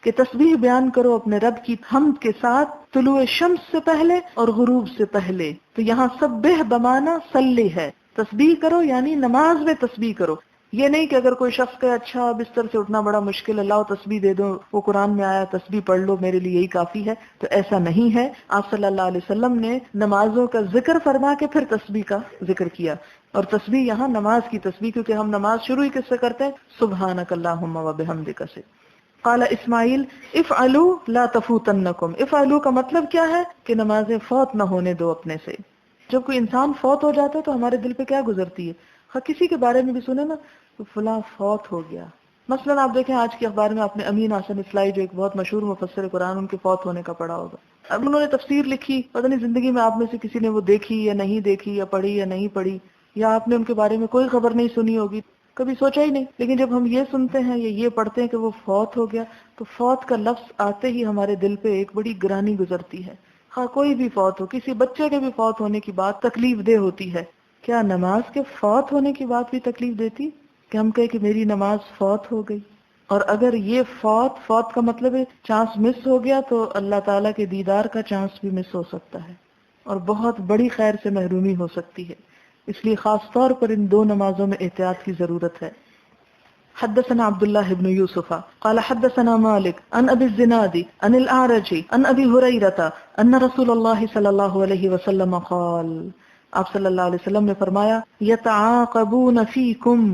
کہ تسبیح بیان کرو اپنے رب کی حمد کے ساتھ طلوع شمس سے پہلے اور غروب سے پہلے. تو یہاں سبح بمانا صلی ہے، تسبیح کرو یعنی نماز میں تسبیح کرو. یہ نہیں کہ اگر کوئی شخص کہ اچھا بستر سے اٹھنا بڑا مشکل ہے، لاؤ تسبیح دے دو، وہ قرآن میں آیا تسبیح پڑھ لو میرے لیے یہی کافی ہے. تو ایسا نہیں ہے. آپ صلی اللہ علیہ وسلم نے نمازوں کا ذکر فرما کے پھر تسبیح کا ذکر کیا، اور تسبیح یہاں نماز کی تسبیح، کیونکہ ہم نماز شروع ہی کس سے کرتے ہیں؟ سبحانک اللہم وبحمدک سے. قال اسماعیل افعلوا لا تفوتنکم، افعلوا کا مطلب کیا ہے؟ کہ نمازیں فوت نہ ہونے دو اپنے سے. جب کوئی انسان فوت ہو جاتا ہے تو ہمارے دل پہ کیا گزرتی ہے؟ ہاں کسی کے بارے میں بھی سنے نا تو فلاں فوت ہو گیا. مثلا آپ دیکھیں آج کے اخبار میں آپ نے امین حسن اصلاحی، جو ایک بہت مشہور مفسر قرآن، ان کے فوت ہونے کا پڑھا ہوگا. اب انہوں نے تفسیر لکھی، پتہ نہیں زندگی میں آپ میں سے کسی نے وہ دیکھی یا نہیں دیکھی، یا پڑھی یا نہیں پڑھی، یا آپ نے ان کے بارے میں کوئی خبر نہیں سنی ہوگی، کبھی سوچا ہی نہیں. لیکن جب ہم یہ سنتے ہیں یا یہ پڑھتے ہیں کہ وہ فوت ہو گیا، تو فوت کا لفظ آتے ہی ہمارے دل پہ ایک بڑی گرانی گزرتی ہے. ہاں کوئی بھی فوت ہو، کسی بچے کے بھی فوت ہونے کی بات تکلیف دہ ہوتی ہے. کیا نماز کے فوت ہونے کی بات بھی تکلیف دیتی کہ ہم کہیں کہ میری نماز فوت ہو گئی؟ اور اگر یہ فوت کا مطلب ہے چانس مس ہو گیا، تو اللہ تعالیٰ کے دیدار کا چانس بھی مس ہو سکتا ہے اور بہت بڑی خیر سے محرومی ہو سکتی ہے. اس لیے خاص طور پر ان دو نمازوں میں احتیاط کی ضرورت ہے. حدثنا عبد الله بن يوسف قال حدثنا مالك عن ابي الزناد عن الاعرج عن ابي هريره ان رسول الله صلى الله عليه وسلم قال، آپ صلی اللہ علیہ وسلم نے فرمایا، یتعاقبون فیکم،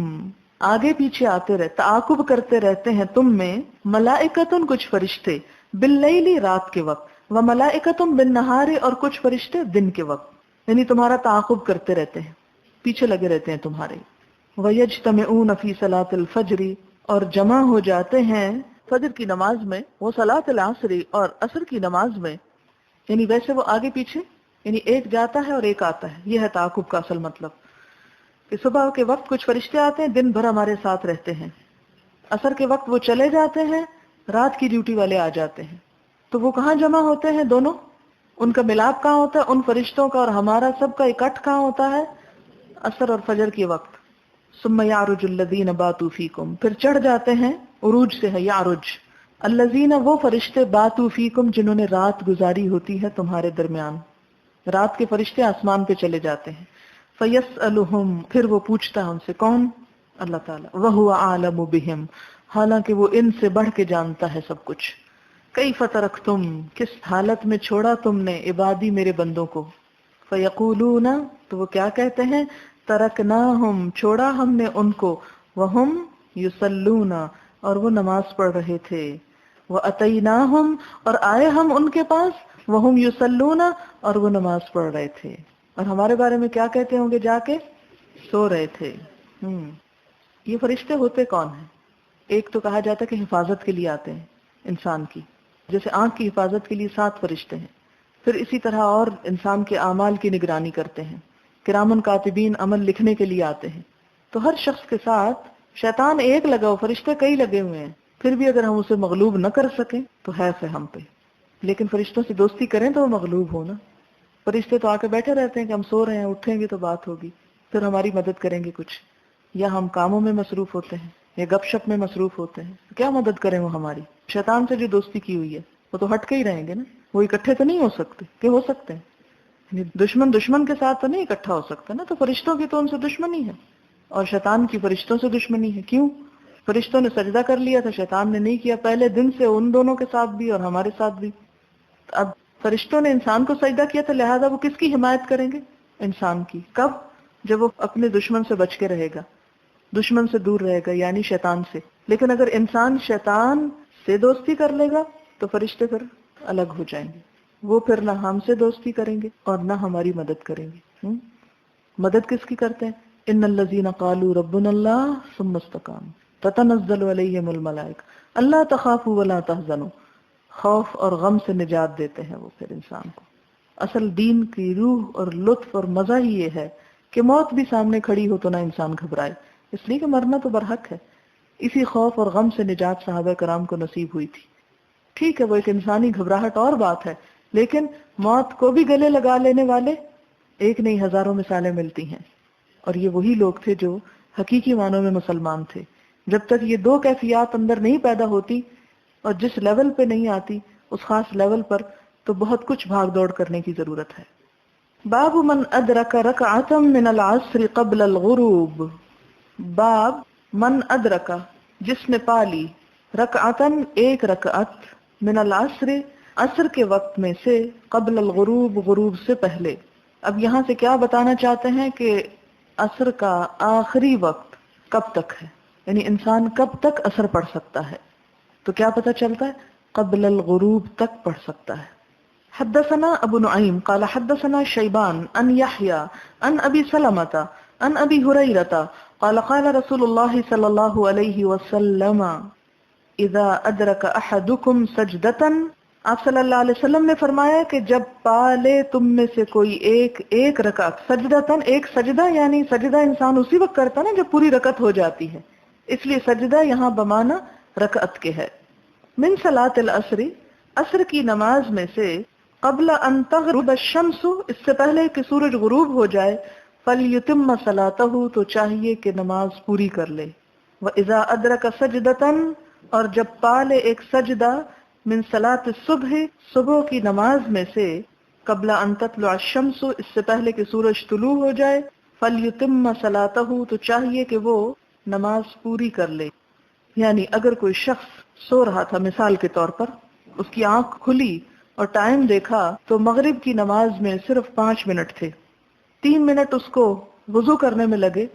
آگے پیچھے آتے رہتے، تعاقب کرتے رہتے ہیں تم میں، ملائکتن، کچھ فرشتے، باللیل، رات کے وقت، وملائکتن بالنہار، اور کچھ فرشتے دن کے وقت. یعنی تمہارا تعاقب کرتے رہتے ہیں، پیچھے لگے رہتے ہیں تمہارے. وَيَجْتَمِعُونَ فِي صَلَاةِ الْفَجْرِ، اور جمع ہو جاتے ہیں فجر کی نماز میں، وہ صلاۃ العصر، اور عصر کی نماز میں. یعنی ویسے وہ آگے پیچھے، یعنی ایک جاتا ہے اور ایک آتا ہے. یہ ہے تعاقب کا اصل مطلب، کہ صبح کے وقت کچھ فرشتے آتے ہیں، دن بھر ہمارے ساتھ رہتے ہیں، عصر کے وقت وہ چلے جاتے ہیں، رات کی ڈیوٹی والے آ جاتے ہیں. تو وہ کہاں جمع ہوتے ہیں دونوں؟ ان کا ملاپ کہاں ہوتا ہے؟ ان فرشتوں کا اور ہمارا سب کا اکٹھ کہاں ہوتا ہے؟ عصر اور فجر کے وقت. ثم یعرج الذین باتوا فیکم، پھر چڑھ جاتے ہیں، عروج سے ہے یعرج، الذین وہ فرشتے باتوا فیکم جنہوں نے رات گزاری ہوتی ہے تمہارے درمیان. رات کے فرشتے آسمان پہ چلے جاتے ہیں. فیسألہم پھر وہ پوچھتا ہے ان سے. کون؟ اللہ تعالیٰ. وہو اعلم بہم حالانکہ وہ ان سے بڑھ کے جانتا ہے سب کچھ. کیف ترکتم کس حالت میں چھوڑا تم نے عبادی میرے بندوں کو. فیقولون تو وہ کیا کہتے ہیں. ترکناہم چھوڑا ہم نے ان کو. وہم یصلون اور وہ نماز پڑھ رہے تھے. واتیناہم اور آئے ہم ان کے پاس. وہم یصلون اور وہ نماز پڑھ رہے تھے. اور ہمارے بارے میں کیا کہتے ہوں گے جا کے؟ سو رہے تھے. یہ فرشتے ہوتے کون ہیں؟ ایک تو کہا جاتا ہے کہ حفاظت کے لیے آتے ہیں انسان کی، جیسے آنکھ کی حفاظت کے لیے 7 فرشتے ہیں. پھر اسی طرح اور انسان کے اعمال کی نگرانی کرتے ہیں. کرامن کاتبین عمل لکھنے کے لیے آتے ہیں. تو ہر شخص کے ساتھ شیطان ایک لگا ہو، فرشتے کئی لگے ہوئے ہیں. پھر بھی اگر ہم اسے مغلوب نہ کر سکیں تو حیف ہے ہم پہ. لیکن فرشتوں سے دوستی کریں تو وہ مغلوب ہو نا. فرشتے تو آ کے بیٹھے رہتے ہیں کہ ہم سو رہے ہیں، اٹھیں گے تو بات ہوگی، پھر ہماری مدد کریں گے کچھ. یا ہم کاموں میں مصروف ہوتے ہیں یا گپ شپ میں مصروف ہوتے ہیں، کیا مدد کریں وہ ہماری؟ شیطان سے جو دوستی کی ہوئی ہے وہ تو ہٹ کے ہی رہیں گے نا. وہ اکٹھے تو نہیں ہو سکتے کہ ہو سکتے ہیں؟ یعنی دشمن کے ساتھ تو نہیں اکٹھا ہو سکتا نا. تو فرشتوں کی تو ان سے دشمنی ہے اور شیطان کی فرشتوں سے دشمنی ہے. کیوں؟ فرشتوں نے سجدہ کر لیا تھا، شیطان نے نہیں کیا. پہلے دن سے ان دونوں کے ساتھ بھی اور ہمارے ساتھ بھی. اب فرشتوں نے انسان کو سجدہ کیا تھا، لہذا وہ کس کی حمایت کریں گے؟ انسان کی. کب؟ جب وہ اپنے دشمن سے بچ کے رہے گا، دشمن سے دور رہے گا، یعنی شیطان سے. لیکن اگر انسان شیطان سے دوستی کر لے گا تو فرشتے پھر الگ ہو جائیں گے. وہ پھر نہ ہم سے دوستی کریں گے اور نہ ہماری مدد کریں گے. مدد کس کی کرتے ہیں؟ ان الذین قالوا ربنا اللہ ثم استقاموا تتنزل علیہم الملائکہ الا تخافوا ولا تحزنوا. خوف اور غم سے نجات دیتے ہیں وہ پھر انسان کو. اصل دین کی روح اور لطف اور مزہ ہی یہ ہے کہ موت بھی سامنے کھڑی ہو تو نہ انسان گھبرائے، اس لیے کہ مرنا تو برحق ہے. اسی خوف اور غم سے نجات صحابہ کرام کو نصیب ہوئی تھی. ٹھیک ہے وہ ایک انسانی گھبراہٹ اور بات ہے، لیکن موت کو بھی گلے لگا لینے والے ایک نہیں ہزاروں مثالیں ملتی ہیں. اور یہ وہی لوگ تھے جو حقیقی معنوں میں مسلمان تھے. جب تک یہ 2 کیفیات اندر نہیں پیدا ہوتی اور جس لیول پہ نہیں آتی اس خاص لیول پر، تو بہت کچھ بھاگ دوڑ کرنے کی ضرورت ہے. باب من ادرک رکعۃ من العصر قبل الغروب. باب من ادرک جس نے پالی، رکعتن ایک رکعت، من العصر عصر کے وقت میں سے، قبل الغروب غروب سے پہلے. اب یہاں سے کیا بتانا چاہتے ہیں کہ عصر کا آخری وقت کب تک ہے، یعنی انسان کب تک عصر پڑھ سکتا ہے. تو کیا پتہ چلتا ہے؟ قبل الغروب تک پڑھ سکتا ہے. حدثنا ابو نعیم قال حدثنا شیبان عن یحییٰ عن ابی سلمۃ عن ابی ہریرۃ قال قال رسول اللہ صلی اللہ علیہ وسلم اذا ادرک احدکم سجدۃ. آپ صلی اللہ علیہ وسلم نے فرمایا کہ جب پالے تم میں سے کوئی ایک رکعت، سجدتن ایک سجدہ، یعنی سجدہ انسان اسی وقت کرتا نا جب پوری رکعت ہو جاتی ہے، اس لیے سجدہ یہاں بمانا رکعت کے ہے. من صلاۃ العصر عصر کی نماز میں سے، قبل ان تغرب الشمس اس سے پہلے کہ سورج غروب ہو جائے، فلیتم صلاتہ تو چاہیے کہ نماز پوری کر لے. واذا ادرک سجدتن اور جب پالے ایک سجدہ، من صلاۃ الصبح صبح کی نماز میں سے، قبل ان تطلع الشمس اس سے پہلے کہ سورج طلوع ہو جائے، فلیتم صلاتہ تو چاہیے کہ وہ نماز پوری کر لے. یعنی اگر کوئی شخص سو رہا تھا مثال کے طور پر، اس کی آنکھ کھلی اور ٹائم دیکھا تو مغرب کی نماز میں صرف 5 منٹ تھے، 3 منٹ اس کو وضو کرنے میں لگے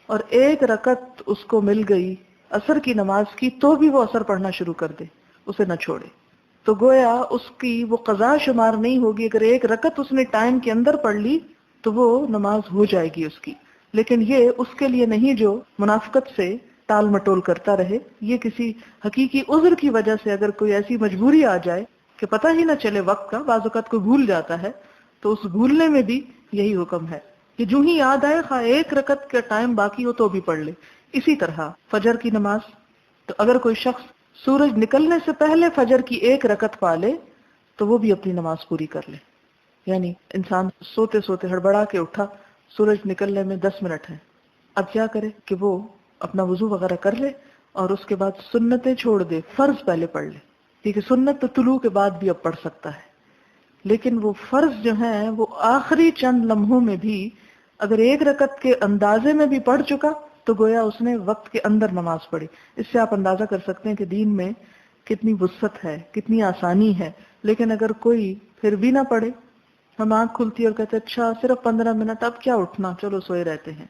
اور 1 رکعت اس کو مل گئی عصر کی نماز کی، تو بھی وہ عصر پڑھنا شروع کر دے، اسے نہ چھوڑے. تو گویا اس کی وہ قضا شمار نہیں ہوگی. اگر 1 رکعت اس نے ٹائم کے اندر پڑھ لی تو وہ نماز ہو جائے گی اس کی. لیکن یہ اس کے لیے نہیں جو منافقت سے ٹال مٹول کرتا رہے. یہ کسی حقیقی عذر کی وجہ سے اگر کوئی ایسی مجبوری آ جائے کہ پتہ ہی نہ چلے وقت کا، بعض اوقات کوئی بھول جاتا ہے، تو اس بھولنے میں بھی یہی حکم ہے کہ جو ہی یاد آئے، خواہ 1 رکعت کا ٹائم باقی ہو تو بھی پڑھ لے. اسی طرح فجر کی نماز، تو اگر کوئی شخص سورج نکلنے سے پہلے فجر کی 1 رکعت پا لے تو وہ بھی اپنی نماز پوری کر لے. یعنی انسان سوتے سوتے ہڑبڑا کے اٹھا، سورج نکلنے میں 10 منٹ ہیں، اب کیا کرے کہ وہ اپنا وضو وغیرہ کر لے اور اس کے بعد سنتیں چھوڑ دے، فرض پہلے پڑھ لے. کیونکہ سنت تو طلوع کے بعد بھی اب پڑھ سکتا ہے، لیکن وہ فرض جو ہیں وہ آخری چند لمحوں میں بھی اگر ایک رکعت کے اندازے میں بھی پڑھ چکا تو گویا اس نے وقت کے اندر نماز پڑھی۔ اس سے آپ اندازہ کر سکتے ہیں کہ دین میں کتنی وسعت ہے، کتنی آسانی ہے۔ لیکن اگر کوئی پھر بھی نہ پڑھے، ہم آنکھ کھلتی اور کہتے اچھا صرف 15 منٹ، اب کیا اٹھنا، چلو سوئے رہتے ہیں۔